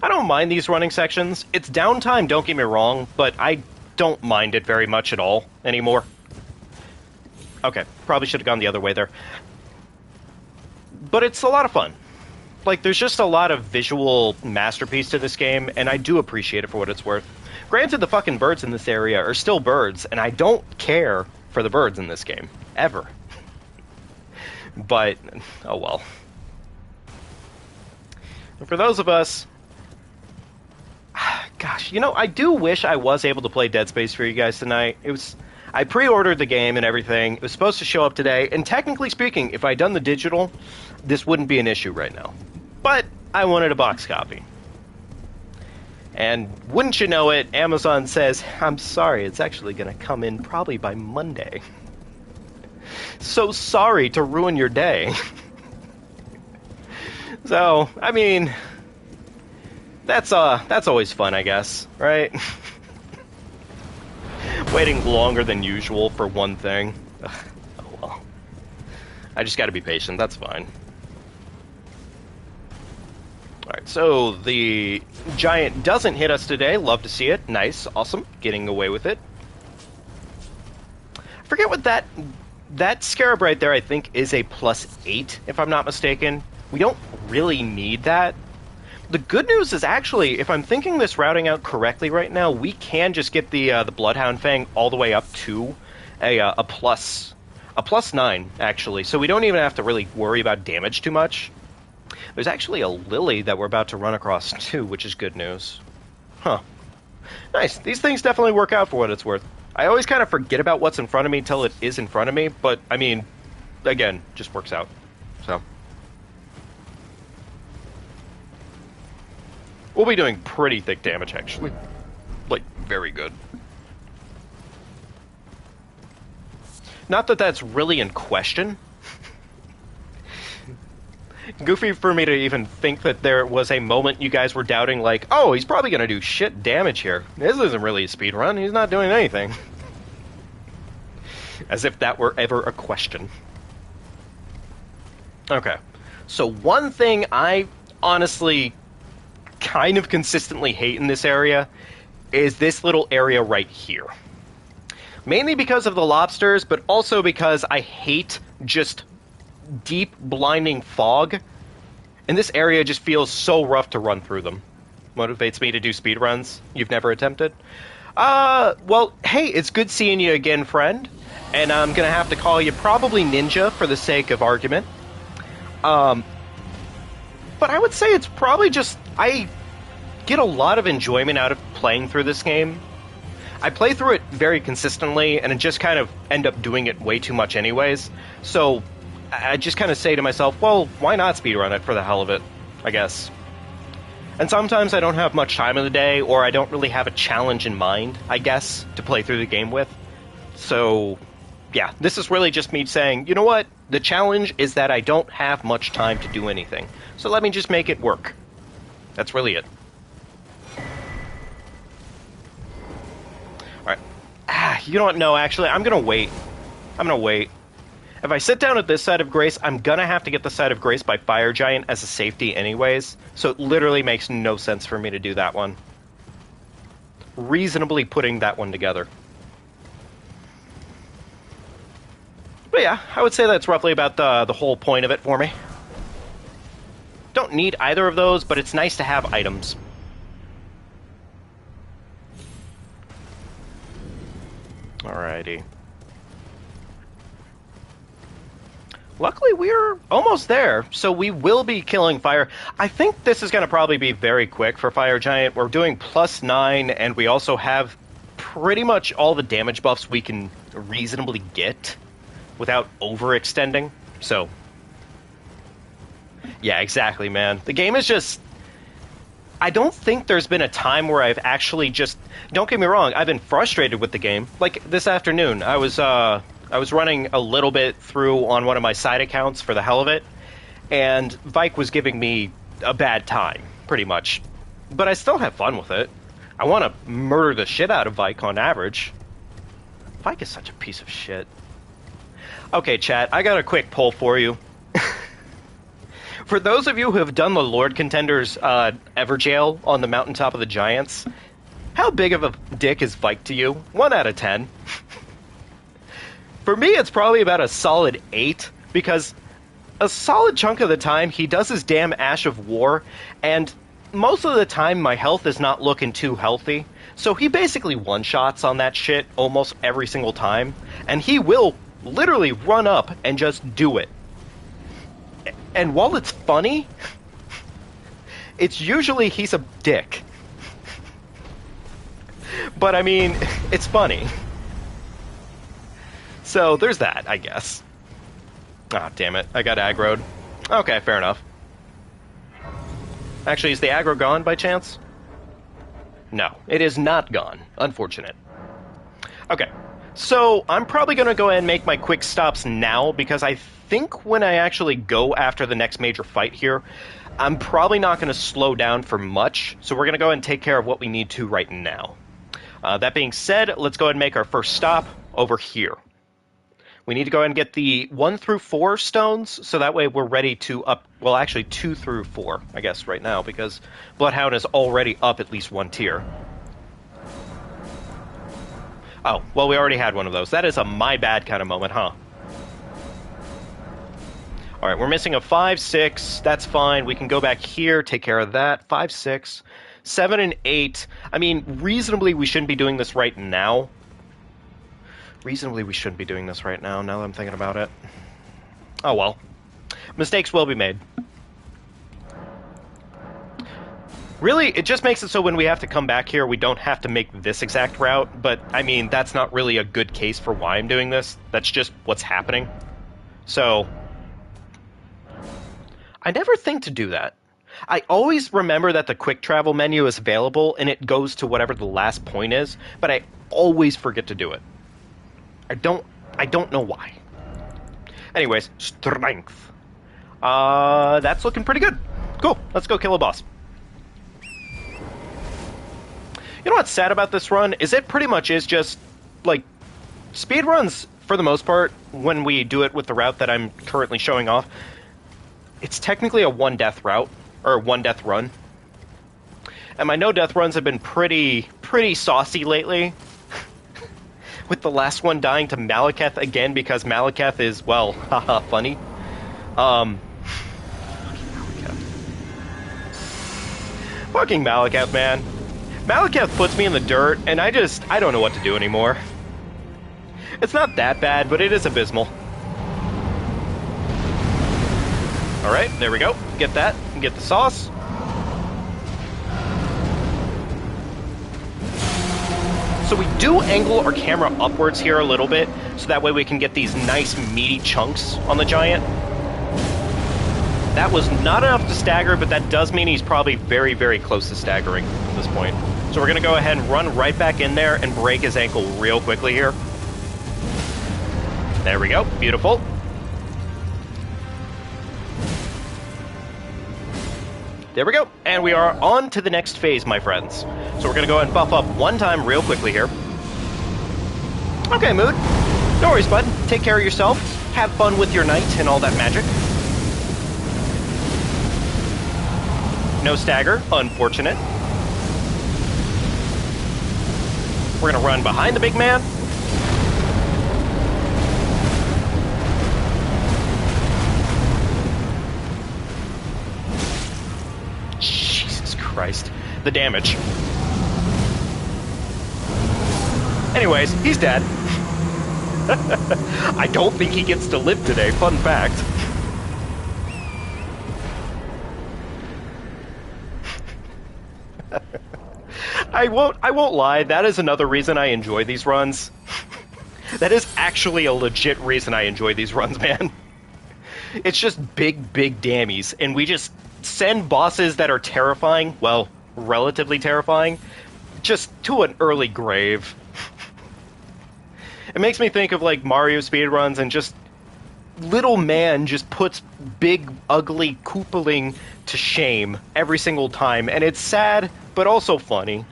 I don't mind these running sections. It's downtime, don't get me wrong, but I don't mind it very much at all anymore. Okay, probably should have gone the other way there. But it's a lot of fun. Like, there's just a lot of visual masterpiece to this game, and I do appreciate it for what it's worth. Granted, the fucking birds in this area are still birds, and I don't care for the birds in this game. Ever. But, oh well. And for those of us... Gosh, you know, I do wish I was able to play Dead Space for you guys tonight. I pre-ordered the game and everything. It was supposed to show up today, and technically speaking, if I'd done the digital, this wouldn't be an issue right now. But I wanted a box copy. And wouldn't you know it, Amazon says, I'm sorry, it's actually going to come in probably by Monday. So sorry to ruin your day. So, I mean... That's always fun, I guess, right? Waiting longer than usual for one thing. Ugh, oh well. I just gotta be patient, that's fine. Alright, so the giant doesn't hit us today. Love to see it. Nice, awesome. Getting away with it. I forget what that scarab right there, I think, is a +8, if I'm not mistaken. We don't really need that. The good news is actually, if I'm thinking this routing out correctly right now, we can just get the Bloodhound Fang all the way up to a +9, actually. So we don't even have to really worry about damage too much. There's actually a Lily that we're about to run across too, which is good news. Huh. Nice. These things definitely work out for what it's worth. I always kind of forget about what's in front of me till it is in front of me, but, I mean, again, just works out. So... We'll be doing pretty thick damage, actually. Like, very good. Not that that's really in question. Goofy for me to even think that there was a moment you guys were doubting, like, oh, he's probably going to do shit damage here. This isn't really a speedrun. He's not doing anything. As if that were ever a question. Okay. So one thing I honestly... kind of consistently hate in this area is this little area right here. Mainly because of the lobsters, but also because I hate just deep, blinding fog. And this area just feels so rough to run through them. Motivates me to do speedruns you've never attempted. Well, hey, it's good seeing you again, friend. And I'm gonna have to call you probably Ninja for the sake of argument. But I would say it's probably just... I get a lot of enjoyment out of playing through this game. I play through it very consistently, and I just kind of end up doing it way too much anyways. So I just kind of say to myself, well, why not speedrun it for the hell of it, I guess. And sometimes I don't have much time in the day, or I don't really have a challenge in mind, I guess, to play through the game with. So, yeah, this is really just me saying, you know what? The challenge is that I don't have much time to do anything. So let me just make it work. That's really it. Alright. You know what? No, actually, I'm gonna wait. I'm gonna wait. If I sit down at this side of Grace, I'm gonna have to get the side of Grace by Fire Giant as a safety anyways, so it literally makes no sense for me to do that one. Reasonably putting that one together. But yeah, I would say that's roughly about the whole point of it for me. Don't need either of those, but it's nice to have items. Alrighty. Luckily, we're almost there, so we will be killing fire. I think this is going to probably be very quick for Fire Giant. We're doing +9, and we also have pretty much all the damage buffs we can reasonably get. without overextending. So, yeah, exactly, man. The game is just... I don't think there's been a time where I've actually just... Don't get me wrong, I've been frustrated with the game. Like, this afternoon, I was running a little bit through on one of my side accounts for the hell of it, and Vike was giving me a bad time, pretty much. But I still have fun with it. I want to murder the shit out of Vike on average. Vike is such a piece of shit. Okay, chat, I got a quick poll for you. For those of you who have done the Lord Contenders Everjail on the Mountaintop of the Giants, how big of a dick is Vike to you? 1 out of 10. For me, it's probably about a solid 8, because a solid chunk of the time he does his damn Ash of War, and most of the time my health is not looking too healthy, so he basically one-shots on that shit almost every single time, and he will literally run up and just do it. And while it's funny, it's usually he's a dick. But I mean, it's funny. So there's that, I guess. Ah, damn it. I got aggroed. Okay, fair enough. Actually, is the aggro gone by chance? No, it is not gone. Unfortunate. Okay, so I'm probably going to go ahead and make my quick stops now, because I think when I actually go after the next major fight here, I'm probably not going to slow down for much, so we're going to go ahead and take care of what we need to right now. That being said, let's go ahead and make our first stop over here. We need to go ahead and get the 1 through 4 stones, so that way we're ready to up... Well, actually 2 through 4, I guess, right now, because Bloodhound is already up at least 1 tier. Oh, well, we already had one of those. That is a my bad kind of moment, huh? Alright, we're missing a 5, 6. That's fine. We can go back here, take care of that. 5, 6. 7 and 8. I mean, reasonably, we shouldn't be doing this right now. Reasonably, we shouldn't be doing this right now, now that I'm thinking about it. Oh well. Mistakes will be made. Really, it just makes it so when we have to come back here, we don't have to make this exact route, but, I mean, that's not really a good case for why I'm doing this. That's just what's happening. So, I never think to do that. I always remember that the quick travel menu is available, and it goes to whatever the last point is, but I always forget to do it. I don't know why. Anyways, strength. That's looking pretty good. Cool, let's go kill a boss. You know what's sad about this run? Is it pretty much is just, like, speedruns, for the most part, when we do it with the route that I'm currently showing off, it's technically a 1-death route, or 1-death run. And my no-death runs have been pretty saucy lately. With the last one dying to Malekith again, because Malekith is, well, haha, funny. Fucking Malekith, man. Malekith puts me in the dirt, and I don't know what to do anymore. It's not that bad, but it is abysmal. Alright, there we go. Get that, and get the sauce. So we do angle our camera upwards here a little bit, so that way we can get these nice meaty chunks on the giant. That was not enough to stagger, but that does mean he's probably very, very close to staggering at this point. So we're going to go ahead and run right back in there and break his ankle real quickly here. There we go. Beautiful. There we go. And we are on to the next phase, my friends. So we're going to go ahead and buff up one time real quickly here. Okay, Mood. No worries, bud. Take care of yourself. Have fun with your night and all that magic. No stagger. Unfortunate. We're going to run behind the big man. Jesus Christ. The damage. Anyways, he's dead. I don't think he gets to live today. Fun fact. I won't lie, that is another reason I enjoy these runs. That is actually a legit reason I enjoy these runs, man. It's just big, big dammies, and we just send bosses that are terrifying, well, relatively terrifying, just to an early grave. It makes me think of, like, Mario speedruns, and just little man just puts big, ugly Koopaling to shame every single time, and it's sad, but also funny.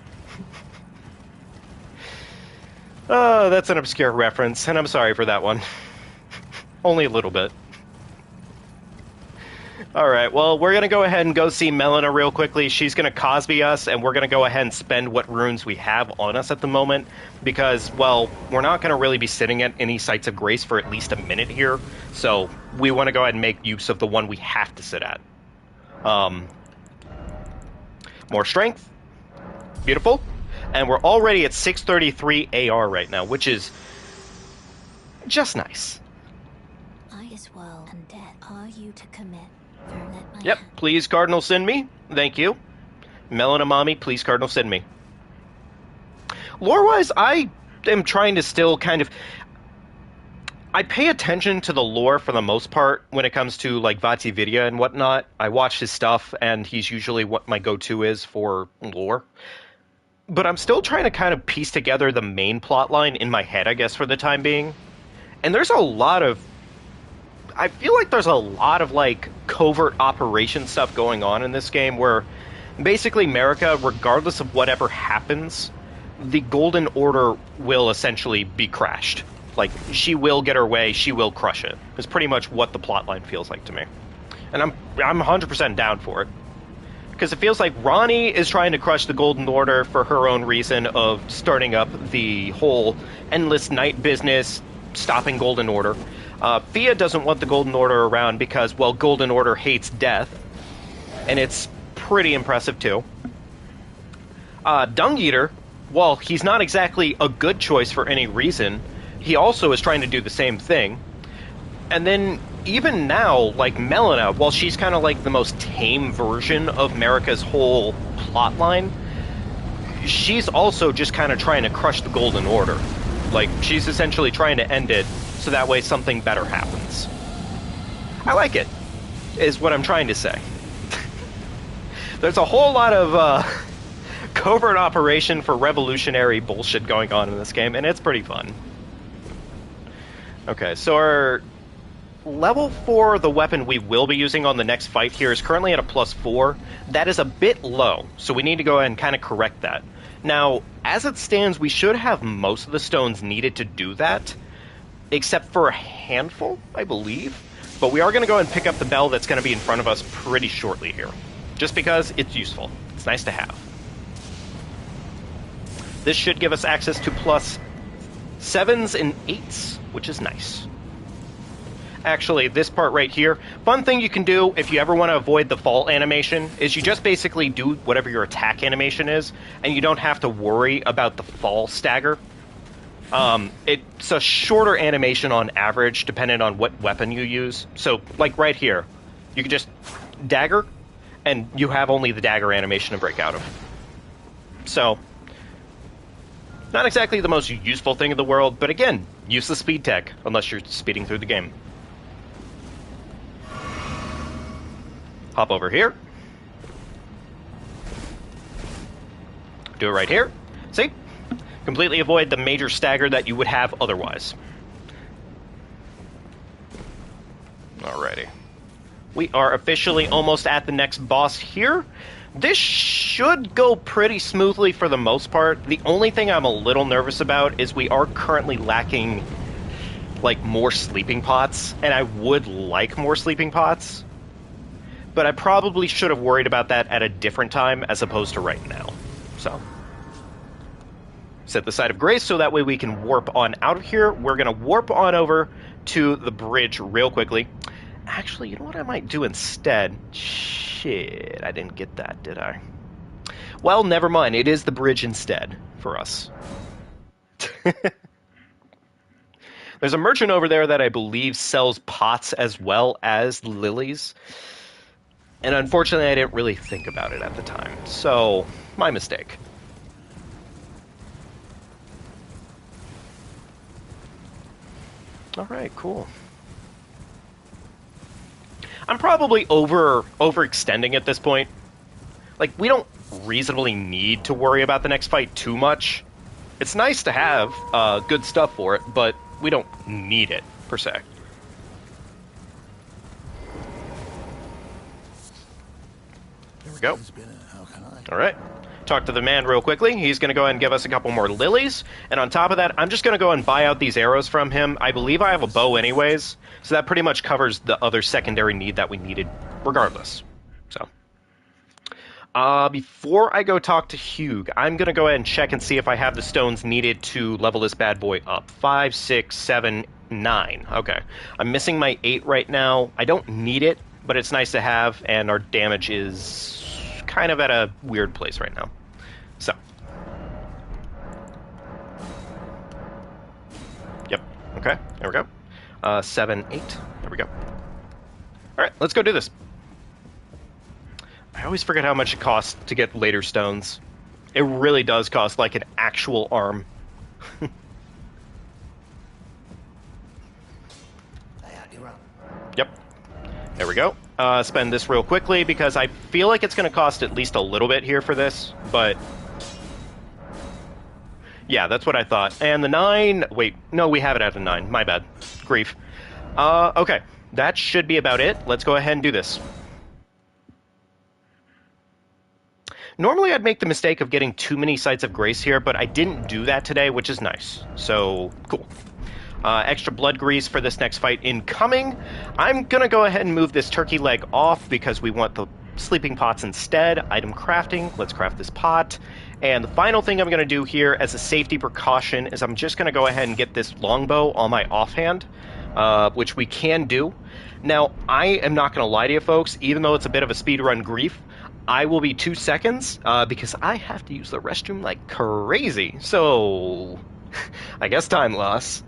Oh, that's an obscure reference, and I'm sorry for that one. Only a little bit. Alright, well, we're going to go ahead and go see Melina real quickly. She's going to Cosby us, and we're going to go ahead and spend what runes we have on us at the moment, because, well, we're not going to really be sitting at any Sites of Grace for at least a minute here, so we want to go ahead and make use of the one we have to sit at. More strength. Beautiful. And we're already at 633 AR right now, which is just nice. I as well and death are you to commit. Yep, please Cardinal send me. Thank you. Melina Mommy, please Cardinal send me. Lore-wise, I am trying to still kind of... I pay attention to the lore for the most part when it comes to, like, Vati Vidya and whatnot. I watch his stuff, and he's usually what my go-to is for lore. But I'm still trying to kind of piece together the main plotline in my head, I guess, for the time being. And there's a lot of... I feel like there's a lot of, like, covert operation stuff going on in this game where basically America, regardless of whatever happens, the Golden Order will essentially be crashed. Like, she will get her way, she will crush it. It's pretty much what the plotline feels like to me. And I'm 100% down for it. Because it feels like Ronnie is trying to crush the Golden Order for her own reason of starting up the whole endless night business, stopping Golden Order. Fia doesn't want the Golden Order around because, well, Golden Order hates death. And it's pretty impressive, too. Dung Eater, well, he's not exactly a good choice for any reason. He also is trying to do the same thing. And then, even now, like, Melina, while she's kind of like the most tame version of Marika's whole plotline, she's also just kind of trying to crush the Golden Order. Like, she's essentially trying to end it so that way something better happens. I like it, is what I'm trying to say. There's a whole lot of covert operation for revolutionary bullshit going on in this game, and it's pretty fun. Okay, so our level 4, the weapon we will be using on the next fight here, is currently at a +4. That is a bit low, so we need to go ahead and kind of correct that. Now, as it stands, we should have most of the stones needed to do that, except for a handful, I believe. But we are going to go ahead and pick up the bell that's going to be in front of us pretty shortly here, just because it's useful. It's nice to have. This should give us access to +7s and 8s, which is nice. Actually, this part right here, fun thing you can do if you ever want to avoid the fall animation is you just basically do whatever your attack animation is, and you don't have to worry about the fall stagger. It's a shorter animation on average, depending on what weapon you use. So, like right here, you can just dagger, and you have only the dagger animation to break out of. So, not exactly the most useful thing in the world, but again, use the speed tech, unless you're speeding through the game. Hop over here. Do it right here. See? Completely avoid the major stagger that you would have otherwise. Alrighty. We are officially almost at the next boss here. This should go pretty smoothly for the most part. The only thing I'm a little nervous about is we are currently lacking, like, more sleeping pots, and I would like more sleeping pots. But I probably should have worried about that at a different time as opposed to right now. So, set the Site of Grace so that way we can warp on out of here. We're going to warp on over to the bridge real quickly. Actually, you know what I might do instead? Shit, I didn't get that, did I? Well, never mind. It is the bridge instead for us. There's a merchant over there that I believe sells pots as well as lilies. And unfortunately, I didn't really think about it at the time. So, my mistake. Alright, cool. I'm probably overextending at this point. Like, we don't reasonably need to worry about the next fight too much. It's nice to have good stuff for it, but we don't need it, per se. There we go. Alright. Talk to the man real quickly. He's going to go ahead and give us a couple more lilies. And on top of that, I'm just going to go and buy out these arrows from him. I believe I have a bow anyways, so that pretty much covers the other secondary need that we needed regardless. So, before I go talk to Hugh, I'm going to go ahead and check and see if I have the stones needed to level this bad boy up. 5, 6, 7, 9. Okay. I'm missing my 8 right now. I don't need it, but it's nice to have, and our damage is kind of at a weird place right now. So. Yep. Okay. There we go. 7, 8. There we go. Alright, let's go do this. I always forget how much it costs to get later stones. It really does cost like an actual arm. Yep. There we go. Spend this real quickly because I feel like it's going to cost at least a little bit here for this, but yeah, that's what I thought. And the 9, wait, no, we have it at a 9. My bad. Grief. Okay, that should be about it. Let's go ahead and do this. Normally I'd make the mistake of getting too many Sights of Grace here, but I didn't do that today, which is nice. So, cool. Extra blood grease for this next fight incoming. I'm going to go ahead and move this turkey leg off because we want the sleeping pots instead. Item crafting. Let's craft this pot. And the final thing I'm going to do here as a safety precaution is I'm just going to go ahead and get this longbow on my offhand, which we can do. Now, I am not going to lie to you folks, even though it's a bit of a speedrun grief, I will be 2 seconds because I have to use the restroom like crazy. So, I guess time loss.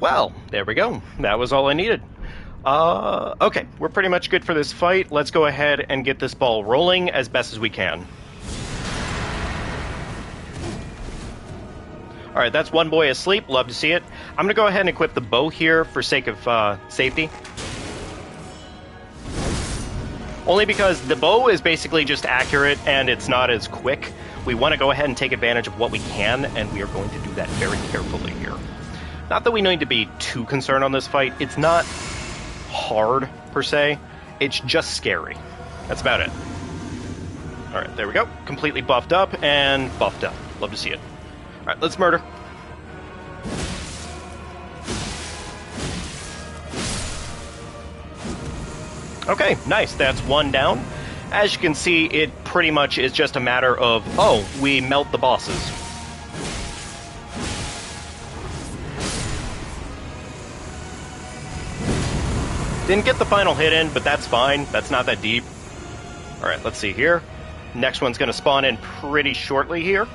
Well, there we go. That was all I needed. Okay, we're pretty much good for this fight. Let's go ahead and get this ball rolling as best as we can. Alright, that's one boy asleep. Love to see it. I'm going to go ahead and equip the bow here for sake of safety. Only because the bow is basically just accurate and it's not as quick. We want to go ahead and take advantage of what we can, and we are going to do that very carefully here. Not that we need to be too concerned on this fight. It's not hard, per se. It's just scary. That's about it. Alright, there we go. Completely buffed up and buffed up. Love to see it. Alright, let's murder. Okay, nice. That's one down. As you can see, it pretty much is just a matter of, oh, we melt the bosses. Didn't get the final hit in, but that's fine. That's not that deep. Alright, let's see here. Next one's going to spawn in pretty shortly here.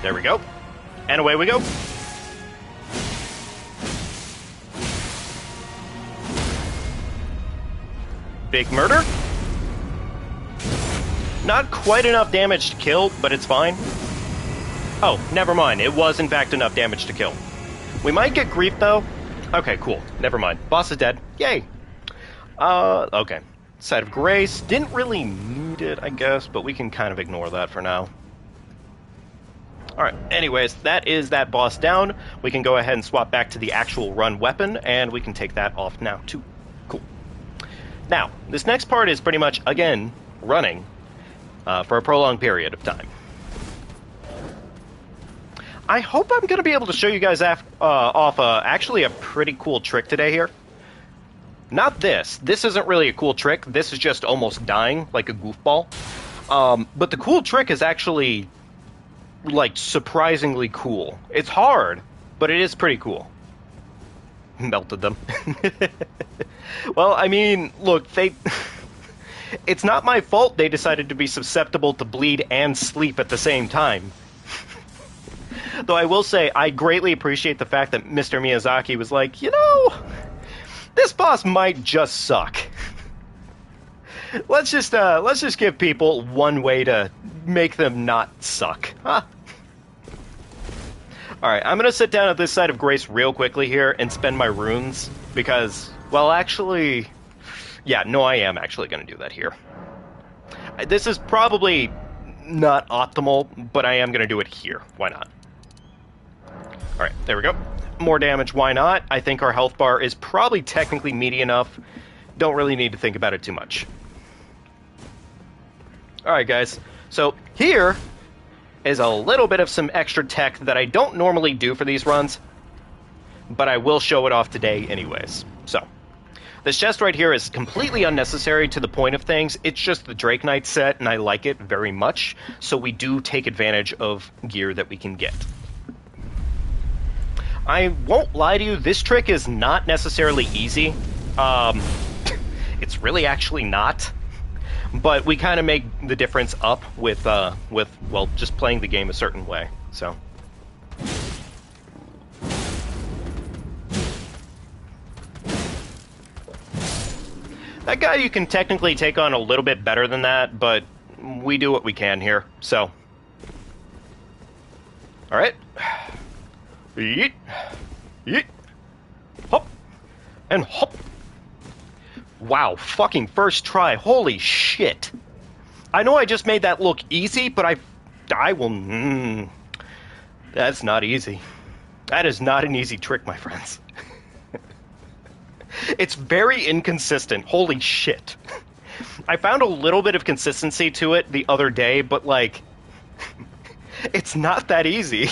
There we go. And away we go. Big murder. not quite enough damage to kill, but it's fine. Oh, never mind. It was, in fact, enough damage to kill. We might get grief, though. Okay, cool. Never mind. Boss is dead. Yay. Okay. Site of Grace. Didn't really need it, I guess, but we can kind of ignore that for now. Alright, anyways, that is that boss down. We can go ahead and swap back to the actual run weapon, and we can take that off now, too. Cool. Now, this next part is pretty much, again, running for a prolonged period of time. I hope I'm going to be able to show you guys off actually a pretty cool trick today here. Not this. This isn't really a cool trick. This is just almost dying like a goofball. But the cool trick is actually, like, surprisingly cool. It's hard, but it is pretty cool. Melted them. Well, I mean, look, it's not my fault they decided to be susceptible to bleed and sleep at the same time. Though I will say, I greatly appreciate the fact that Mr. Miyazaki was like, you know, this boss might just suck. Let's just give people one way to make them not suck. Huh? Alright, I'm gonna sit down at this side of Grace real quickly here and spend my runes, because, well, actually, yeah, no, I am actually gonna do that here. This is probably not optimal, but I am gonna do it here. Why not? Alright, there we go. More damage, why not? I think our health bar is probably technically meaty enough. Don't really need to think about it too much. Alright, guys. So, here is a little bit of some extra tech that I don't normally do for these runs, but I will show it off today anyways. So, this chest right here is completely unnecessary to the point of things. It's just the Drake Knight set, and I like it very much, so we do take advantage of gear that we can get. I won't lie to you, this trick is not necessarily easy. It's really actually not. But we kind of make the difference up with, well, just playing the game a certain way, so. That guy you can technically take on a little bit better than that, but we do what we can here, so. Alright. Yeet. Yeet. Hop. And hop. Wow, fucking first try. Holy shit. I know I just made that look easy, but I will... That's not easy. That is not an easy trick, my friends. It's very inconsistent. Holy shit. I found a little bit of consistency to it the other day, but, like... it's not that easy.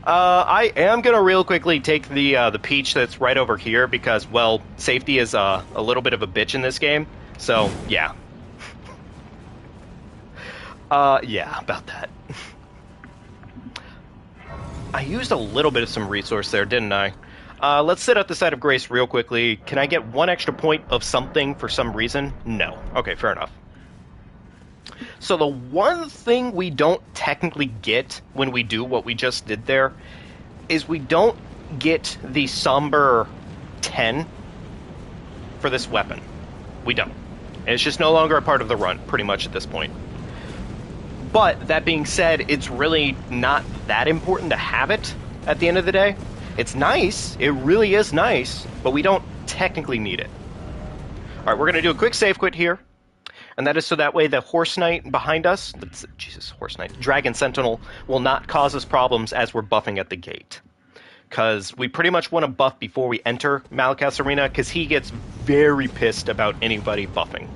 I am gonna real quickly take the peach that's right over here because, well, safety is a little bit of a bitch in this game. So, yeah. Yeah, about that. I used a little bit of some resource there, didn't I? Let's sit at the side of Grace real quickly. Can I get one extra point of something for some reason? No. Okay, fair enough. So the one thing we don't technically get when we do what we just did there is we don't get the Somber 10 for this weapon. We don't. And it's just no longer a part of the run, pretty much at this point. But, that being said, it's really not that important to have it at the end of the day. It's nice, it really is nice, but we don't technically need it. Alright, we're going to do a quick save quit here. And that is so that way the Horse Knight behind us, Horse Knight, Dragon Sentinel, will not cause us problems as we're buffing at the gate. Because we pretty much want to buff before we enter Malakath's arena, because he gets very pissed about anybody buffing.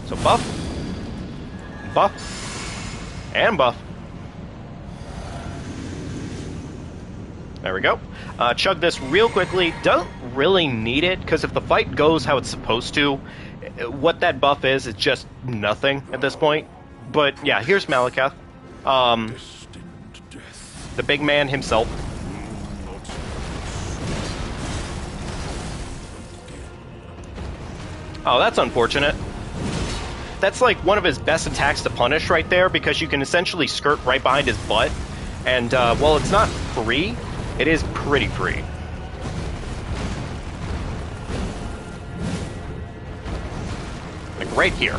So buff, buff, and buff. There we go. Chug this real quickly. Don't really need it, because if the fight goes how it's supposed to, what that buff is just nothing at this point. But yeah, here's Malakath. The big man himself. Oh, that's unfortunate. That's like one of his best attacks to punish right there, because you can essentially skirt right behind his butt. And while it's not free, it is pretty free. Like, right here.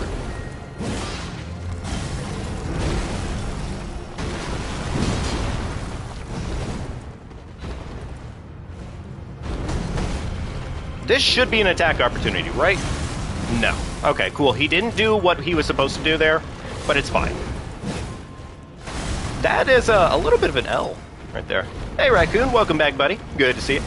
This should be an attack opportunity, right? No. Okay, cool. He didn't do what he was supposed to do there, but it's fine. That is a little bit of an L right there. Hey, Raccoon. Welcome back, buddy. Good to see you.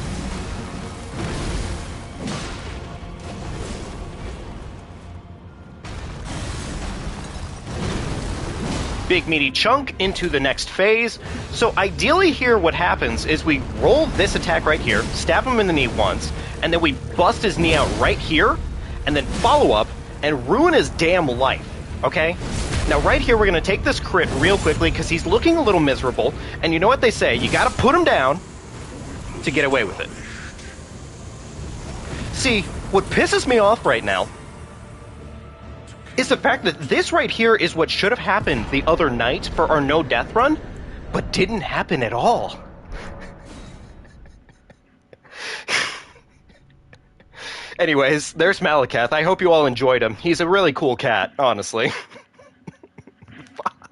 Big meaty chunk into the next phase. So ideally here what happens is we roll this attack right here, stab him in the knee once, and then we bust his knee out right here, and then follow up and ruin his damn life, okay? Now right here we're going to take this crit real quickly because he's looking a little miserable, and you know what they say, you got to put him down to get away with it. See, what pisses me off right now is the fact that this right here is what should have happened the other night for our no death run, but didn't happen at all. Anyways, there's Malakath. I hope you all enjoyed him. He's a really cool cat, honestly. Fuck.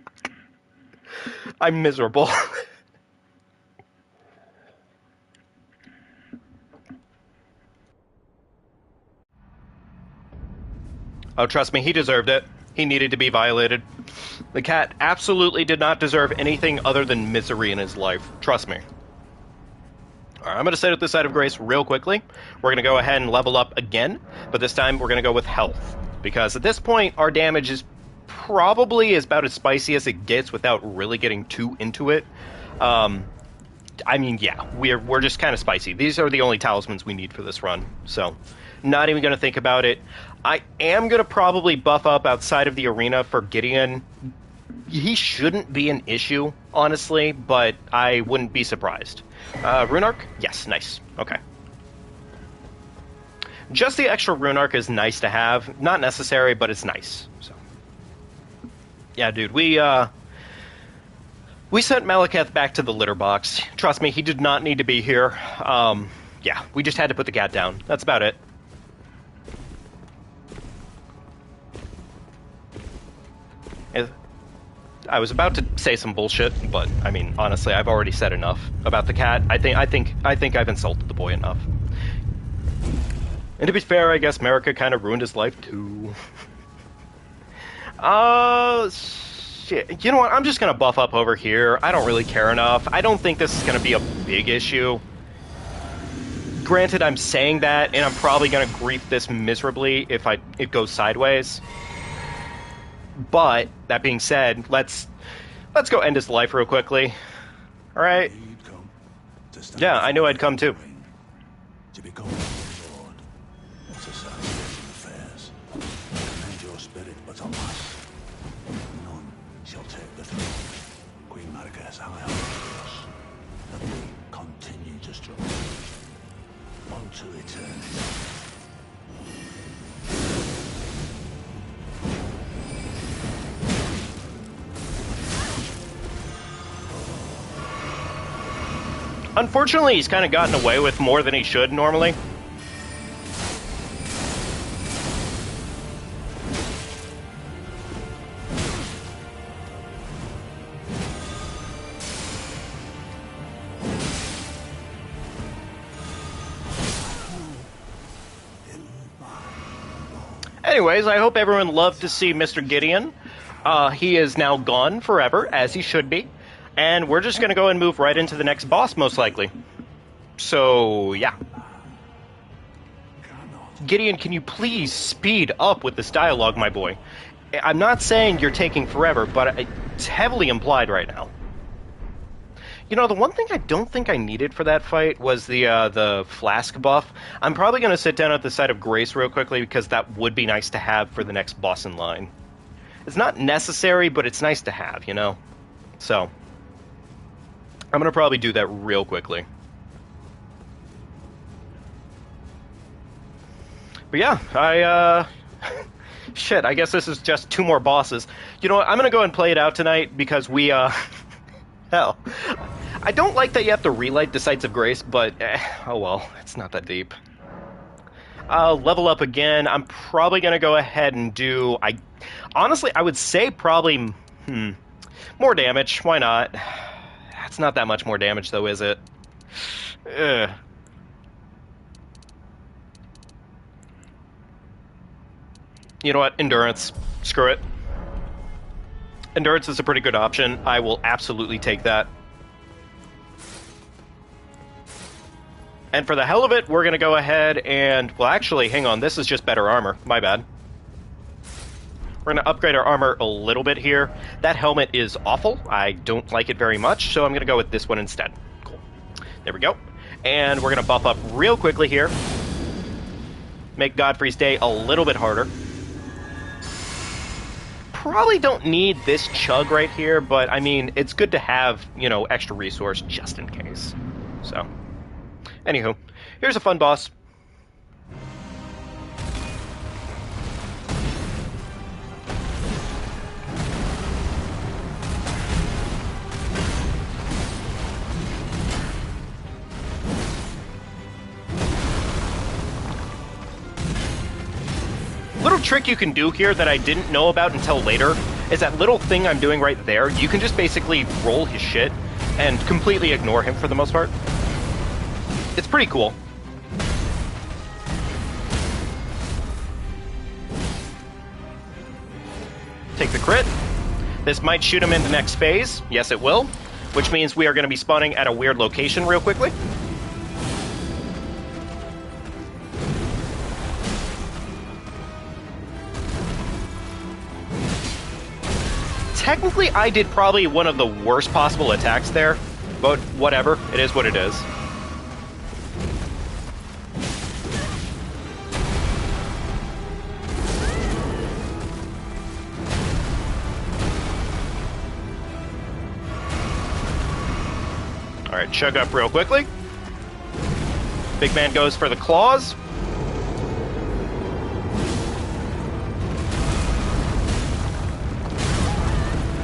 I'm miserable. Oh, trust me, he deserved it. He needed to be violated. The cat absolutely did not deserve anything other than misery in his life. Trust me. Alright, I'm going to set up this side of grace real quickly. We're going to go ahead and level up again, but this time we're going to go with health. Because at this point, our damage is probably about as spicy as it gets without really getting too into it. I mean, yeah, we're just kind of spicy. These are the only talismans we need for this run, so not even going to think about it. I am going to probably buff up outside of the arena for Gideon. He shouldn't be an issue, honestly, but I wouldn't be surprised. Rune Arc? Yes, nice. Okay. Just the extra Rune Arc is nice to have. Not necessary, but it's nice. So, yeah, dude, we sent Malakath back to the litter box. Trust me, he did not need to be here. Yeah, we just had to put the cat down. That's about it. I was about to say some bullshit, but I mean, honestly, I've already said enough about the cat. I think I've insulted the boy enough. And to be fair, I guess America kind of ruined his life too. Shit. You know what? I'm just gonna buff up over here. I don't really care enough. I don't think this is gonna be a big issue. Granted, I'm saying that, and I'm probably gonna grief this miserably if it goes sideways. But that being said, let's go end his life real quickly. All right. Yeah, I knew I'd come too. To become a lord, what a sad state of affairs. Commend your spirit, but alas, none shall take the throne. Queen Margaret's high on us, that we continue to struggle unto eternity. Unfortunately, he's kind of gotten away with more than he should normally. Anyways, I hope everyone loved to see Mr. Gideon. He is now gone forever, as he should be. And we're just going to go and move right into the next boss, most likely. So, yeah. Gideon, can you please speed up with this dialogue, my boy? I'm not saying you're taking forever, but it's heavily implied right now. You know, the one thing I don't think I needed for that fight was the flask buff. I'm probably going to sit down at the side of Grace real quickly, because that would be nice to have for the next boss in line. It's not necessary, but it's nice to have, you know? So I'm going to probably do that real quickly. But yeah, shit, I guess this is just 2 more bosses. You know what, I'm going to go and play it out tonight because we, hell. I don't like that you have to relight the Sights of Grace, but, oh well, it's not that deep. Level up again. I'm probably going to go ahead and do... Honestly, I would say probably... more damage. Why not? That's not that much more damage, though, is it? Ugh. You know what? Endurance. Screw it. Endurance is a pretty good option. I will absolutely take that. And for the hell of it, we're going to go ahead and... Well, actually, hang on. This is just better armor. My bad. We're going to upgrade our armor a little bit here. That helmet is awful. I don't like it very much, so I'm going to go with this one instead. Cool. There we go. And we're going to buff up real quickly here. Make Godfrey's day a little bit harder. Probably don't need this chug right here, but, I mean, it's good to have, you know, extra resource just in case. So... Anywho, here's a fun boss. Little trick you can do here that I didn't know about until later is that little thing I'm doing right there. You can just basically roll his shit and completely ignore him for the most part. It's pretty cool. Take the crit. This might shoot him into next phase. Yes, it will. Which means we are going to be spawning at a weird location real quickly. Technically, I did probably one of the worst possible attacks there. But whatever. It is what it is. Alright, chug up real quickly. Big man goes for the claws.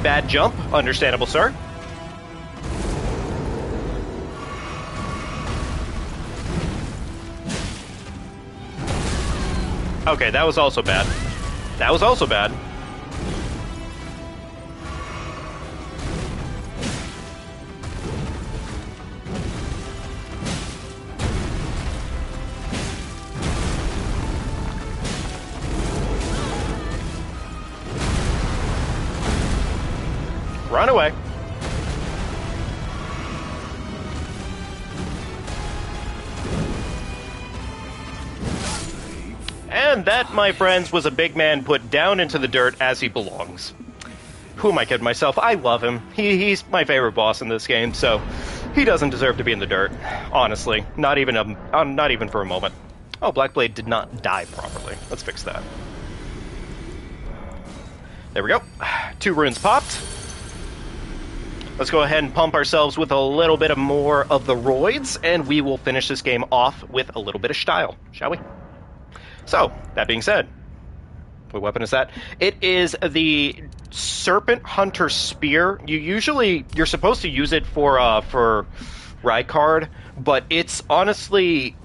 Bad jump. Understandable, sir. Okay, that was also bad. That was also bad. Run away. And that, my friends, was a big man put down into the dirt as he belongs. Who am I kidding myself? I love him. He's my favorite boss in this game, so he doesn't deserve to be in the dirt. Honestly, not even for a moment. Oh, Blackblade did not die properly. Let's fix that. There we go. 2 runes popped. Let's go ahead and pump ourselves with a little bit of more of the roids, and we will finish this game off with a little bit of style, shall we? So, that being said, what weapon is that? It is the Serpent Hunter Spear. You're supposed to use it for Rykard, but it's honestly...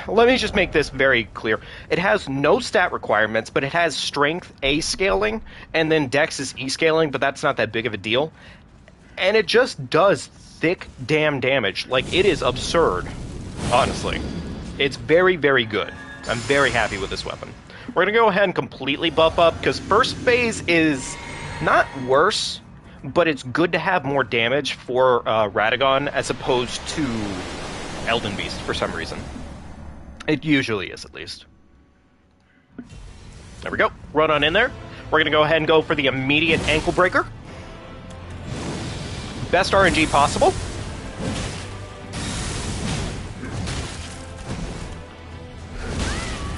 Let me just make this very clear. It has no stat requirements, but it has Strength A scaling, and then Dex is E scaling, but that's not that big of a deal. And it just does thick damn damage. Like, it is absurd, honestly. It's very, very good. I'm very happy with this weapon. We're going to go ahead and completely buff up, because first phase is not worse, but it's good to have more damage for Radagon as opposed to Elden Beast for some reason. It usually is, at least. There we go. Run on in there. We're going to go ahead and go for the immediate ankle breaker. Best RNG possible.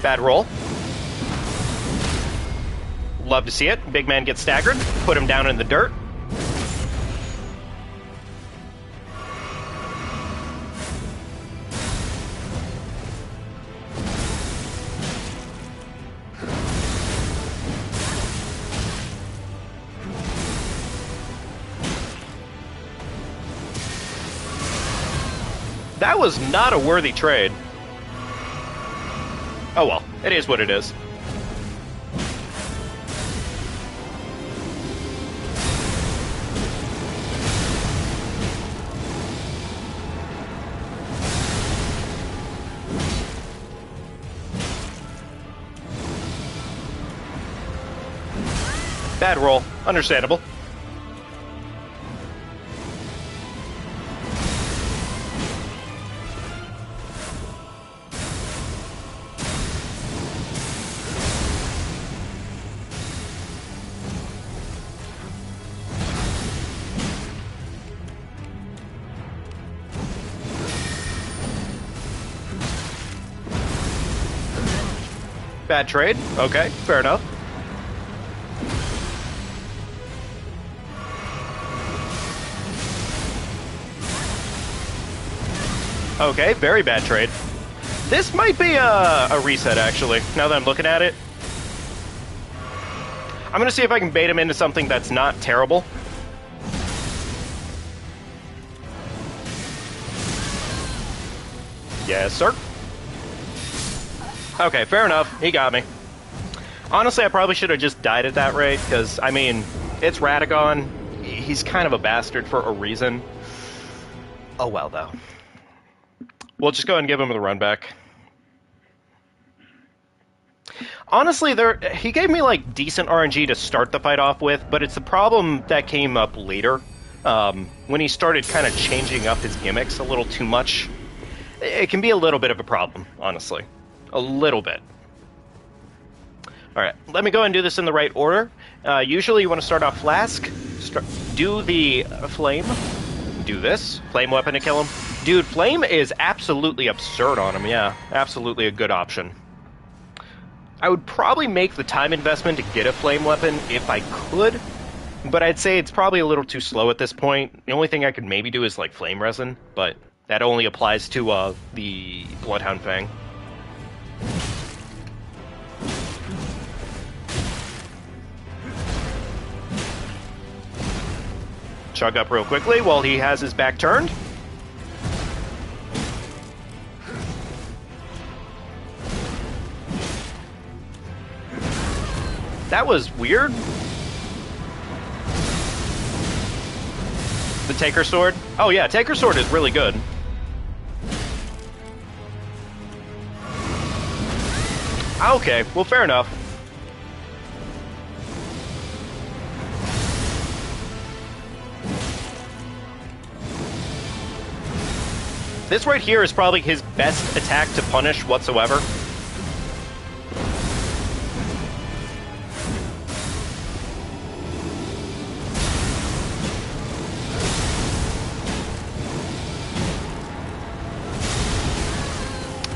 Bad roll. Love to see it. Big man gets staggered. Put him down in the dirt. That was not a worthy trade. Oh well, it is what it is. Bad roll. Understandable. Bad trade. Okay, fair enough. Okay, very bad trade. This might be a reset, actually, now that I'm looking at it. I'm gonna see if I can bait him into something that's not terrible. Yes, sir. Okay, fair enough. He got me. Honestly, I probably should have just died at that rate, because, I mean, it's Radagon. He's kind of a bastard for a reason. Oh well, though. We'll just go ahead and give him the run back. Honestly, he gave me, like, decent RNG to start the fight off with, but it's the problem that came up later. When he started kind of changing up his gimmicks a little too much. It can be a little bit of a problem, honestly. A little bit. Alright, let me go and do this in the right order. Usually you want to start off Flask, do the Flame, do this, Flame Weapon to kill him. Dude, Flame is absolutely absurd on him, yeah. Absolutely a good option. I would probably make the time investment to get a Flame Weapon if I could, but I'd say it's probably a little too slow at this point. The only thing I could maybe do is like Flame Resin, but that only applies to the Bloodhound Fang. Chug up real quickly while he has his back turned. That was weird. The Taker Sword? Oh yeah, Taker Sword is really good. Okay, well fair enough. This right here is probably his best attack to punish whatsoever.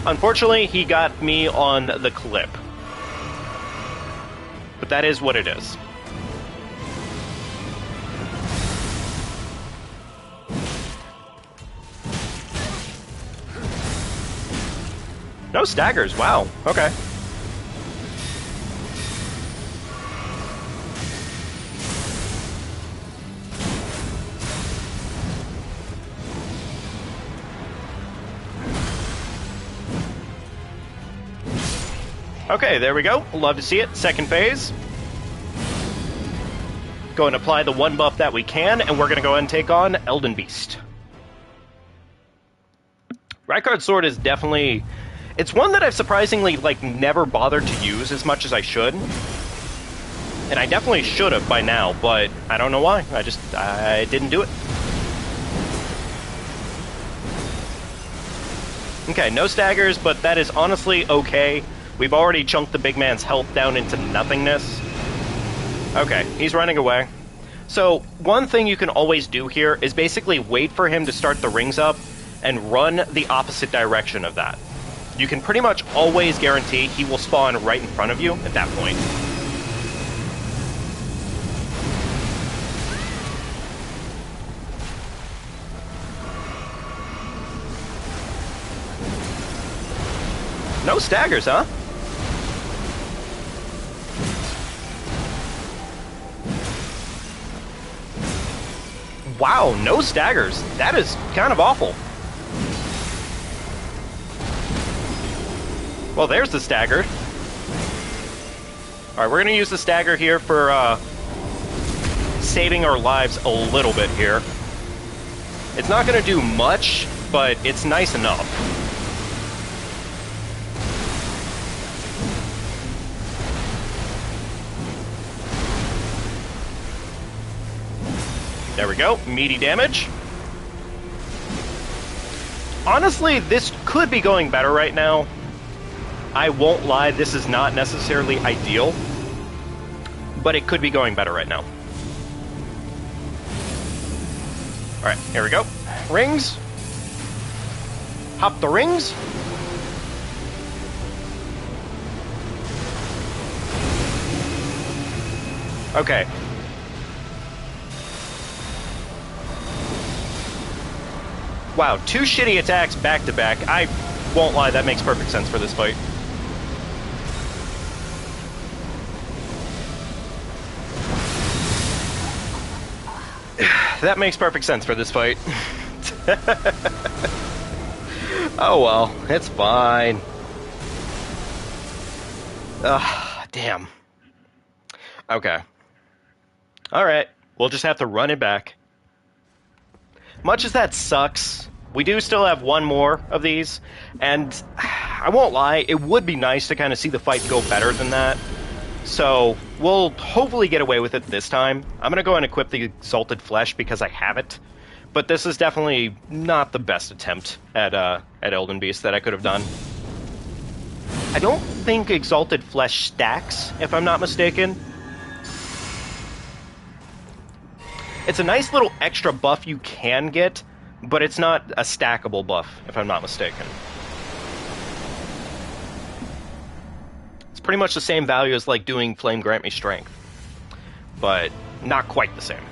Unfortunately, he got me on the clip. But that is what it is. No staggers, wow, okay. Okay, there we go. Love to see it. Second phase. Go and apply the one buff that we can, and we're going to go ahead and take on Elden Beast. Rykard's Sword is definitely... It's one that I've surprisingly, like, never bothered to use as much as I should. And I definitely should have by now, but I don't know why. I didn't do it. Okay, no staggers, but that is honestly okay. We've already chunked the big man's health down into nothingness. Okay, he's running away. So, one thing you can always do here is basically wait for him to start the rings up and run the opposite direction of that. You can pretty much always guarantee he will spawn right in front of you at that point. No staggers, huh? Wow, no staggers. That is kind of awful. Well, there's the stagger. Alright, we're gonna use the stagger here for, saving our lives a little bit here. It's not gonna do much, but it's nice enough. There we go, meaty damage. Honestly, this could be going better right now. I won't lie, this is not necessarily ideal, but it could be going better right now. Alright, here we go. Rings. Hop the rings. Okay. Wow, 2 shitty attacks back to back. I won't lie, that makes perfect sense for this fight. That makes perfect sense for this fight. Oh well, it's fine. Ugh, damn. Okay. Alright, we'll just have to run it back. Much as that sucks, we do still have one more of these, and I won't lie, it would be nice to kind of see the fight go better than that. So, we'll hopefully get away with it this time. I'm going to go and equip the Exalted Flesh because I have it, but this is definitely not the best attempt at Elden Beast that I could have done. I don't think Exalted Flesh stacks, if I'm not mistaken. It's a nice little extra buff you can get, but it's not a stackable buff, if I'm not mistaken. It's pretty much the same value as, like, doing Flame Grant Me Strength, but not quite the same.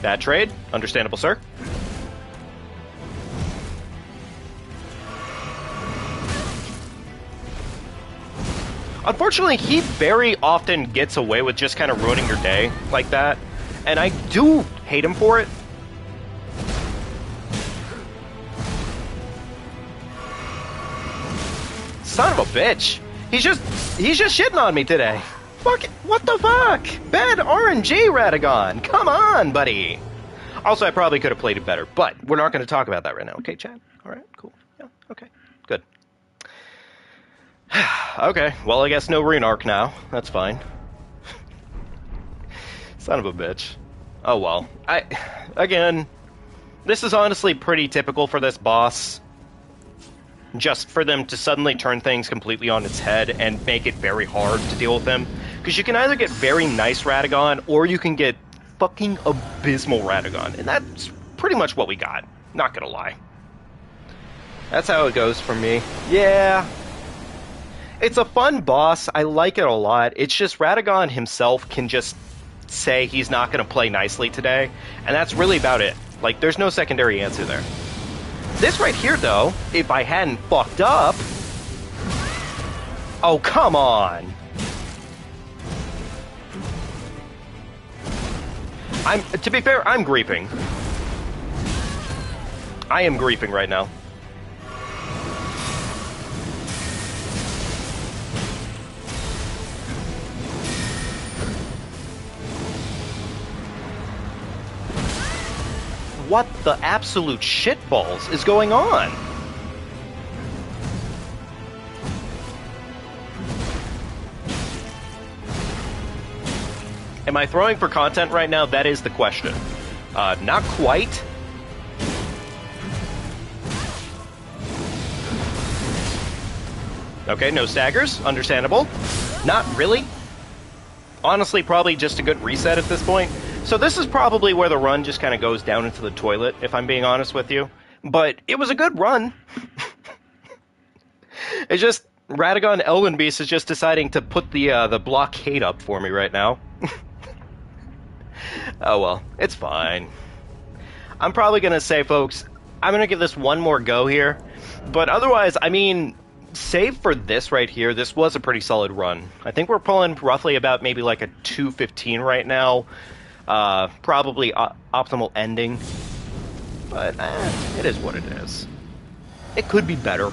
Bad trade. Understandable, sir. Unfortunately, he very often gets away with just kind of ruining your day like that, and I do hate him for it. Son of a bitch. He's just shitting on me today. Fuck, what the fuck? Bad RNG, Radagon. Come on, buddy. Also, I probably could have played it better, but we're not going to talk about that right now. Okay, Chad? All right, cool. Yeah, okay, good. Okay, well, I guess no rune arc now. That's fine. Son of a bitch. Oh, well. Again, this is honestly pretty typical for this boss. Just for them to suddenly turn things completely on its head and make it very hard to deal with them. Because you can either get very nice Radagon, or you can get fucking abysmal Radagon. And that's pretty much what we got. Not gonna lie. That's how it goes for me. Yeah. It's a fun boss. I like it a lot. It's just Radagon himself can just say he's not going to play nicely today. And that's really about it. Like, there's no secondary answer there. This right here, though, if I hadn't fucked up... Oh, come on! To be fair, I'm griefing. I am griefing right now. What the absolute shitballs is going on? Am I throwing for content right now? That is the question. Not quite. Okay, no staggers. Understandable. Not really. Honestly, probably just a good reset at this point. So this is probably where the run just kind of goes down into the toilet, if I'm being honest with you. But it was a good run. It's just, Radagon Elden Beast is just deciding to put the blockade up for me right now. Oh well, it's fine. I'm probably going to say, folks, I'm going to give this one more go here. But otherwise, I mean, save for this right here, this was a pretty solid run. I think we're pulling roughly about maybe like a 215 right now. Probably optimal ending. but it is what it is. It could be better.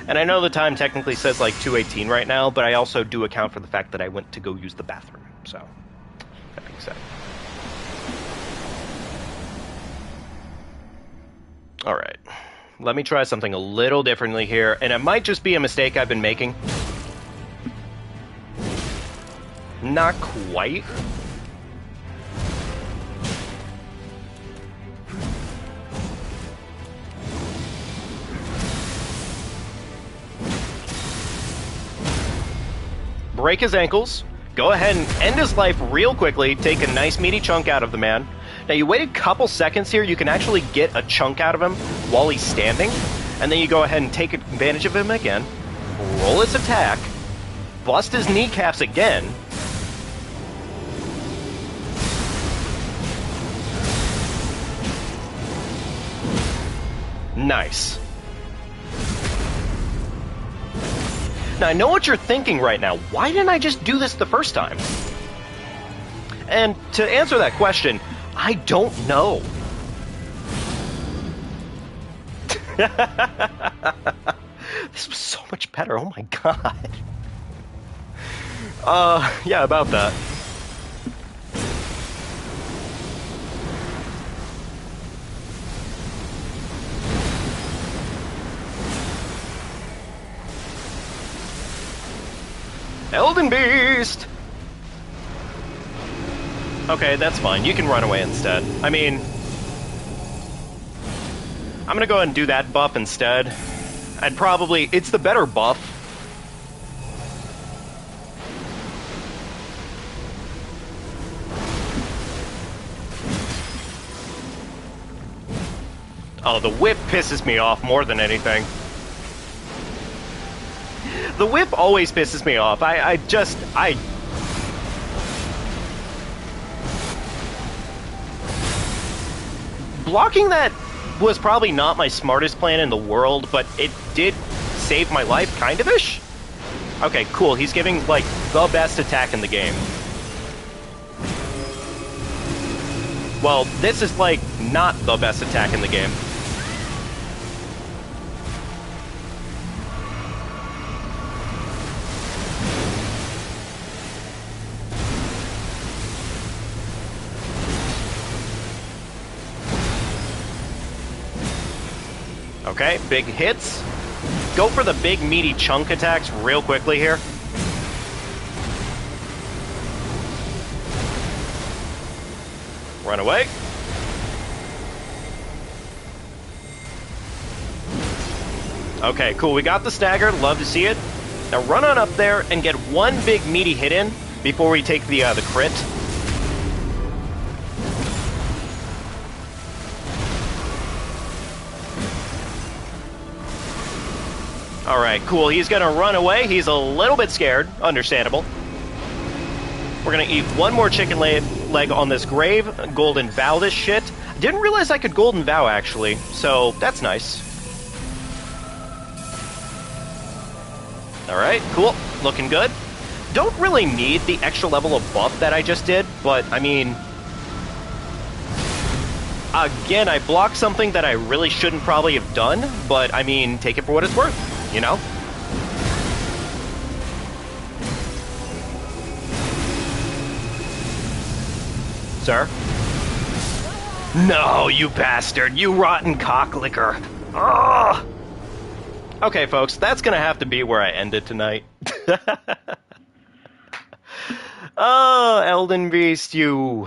And I know the time technically says like 2:18 right now, but I also do account for the fact that I went to go use the bathroom. So, that being said. Alright. Let me try something a little differently here, and it might just be a mistake I've been making. Not quite. Break his ankles, go ahead and end his life real quickly, take a nice meaty chunk out of the man. Now you wait a couple seconds here, you can actually get a chunk out of him while he's standing, and then you go ahead and take advantage of him again, roll his attack, bust his kneecaps again, nice. Now, I know what you're thinking right now. Why didn't I just do this the first time? And to answer that question, I don't know. This was so much better. Oh my god. Yeah, about that. Elden Beast! Okay, that's fine. You can run away instead. I mean, I'm gonna go ahead and do that buff instead. I'd probably... It's the better buff. Oh, the whip pisses me off more than anything. The whip always pisses me off. I blocking that was probably not my smartest plan in the world, but it did save my life, kind of-ish? Okay, cool. He's giving, like, the best attack in the game. Well, this is, like, not the best attack in the game. Okay, big hits. Go for the big meaty chunk attacks real quickly here. Run away. Okay, cool. We got the stagger. Love to see it. Now run on up there and get one big meaty hit in before we take the crit. Alright, cool. He's gonna run away. He's a little bit scared. Understandable. We're gonna eat one more chicken leg on this grave. Golden vow this shit. Didn't realize I could golden vow, actually. So, that's nice. Alright, cool. Looking good. Don't really need the extra level of buff that I just did, but, I mean... Again, I blocked something that I really shouldn't probably have done, but, I mean, take it for what it's worth. You know? Sir? No, you bastard! You rotten cocklicker! Ugh! Okay, folks, that's gonna have to be where I end it tonight. Oh, Elden Beast, you...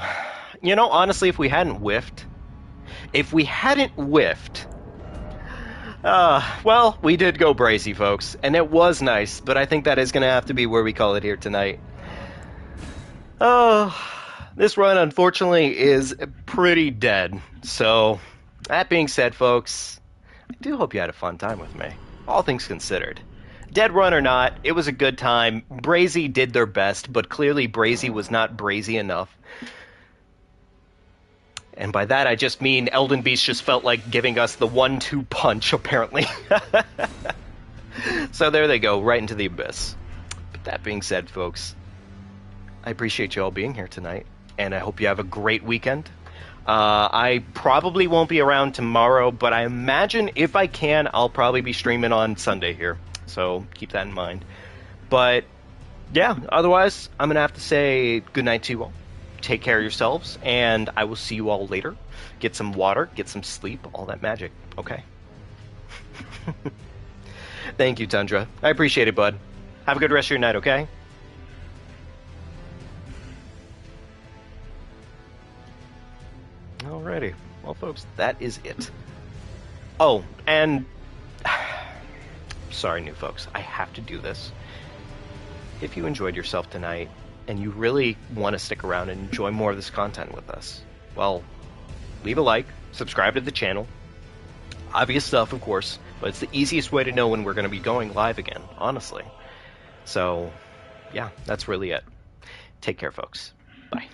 You know, honestly, if we hadn't whiffed... well, we did go brazy, folks, and it was nice, but I think that is going to have to be where we call it here tonight. Oh, this run, unfortunately, is pretty dead. So, that being said, folks, I do hope you had a fun time with me, all things considered. Dead run or not, it was a good time. Brazy did their best, but clearly Brazy was not brazy enough. And by that, I just mean Elden Beast just felt like giving us the 1-2 punch, apparently. So there they go, right into the abyss. But that being said, folks, I appreciate you all being here tonight, and I hope you have a great weekend. I probably won't be around tomorrow, but I imagine if I can, I'll probably be streaming on Sunday here. So keep that in mind. But yeah, otherwise, I'm going to have to say goodnight to you all. Take care of yourselves, and I will see you all later. Get some water, get some sleep, all that magic, okay? Thank you, Tundra. I appreciate it, bud. Have a good rest of your night, okay? Alrighty. Well, folks, that is it. Oh, and... Sorry, new folks. I have to do this. If you enjoyed yourself tonight, and you really want to stick around and enjoy more of this content with us, well, leave a like, subscribe to the channel. Obvious stuff, of course, but it's the easiest way to know when we're going to be going live again, honestly. So, yeah, that's really it. Take care, folks. Bye.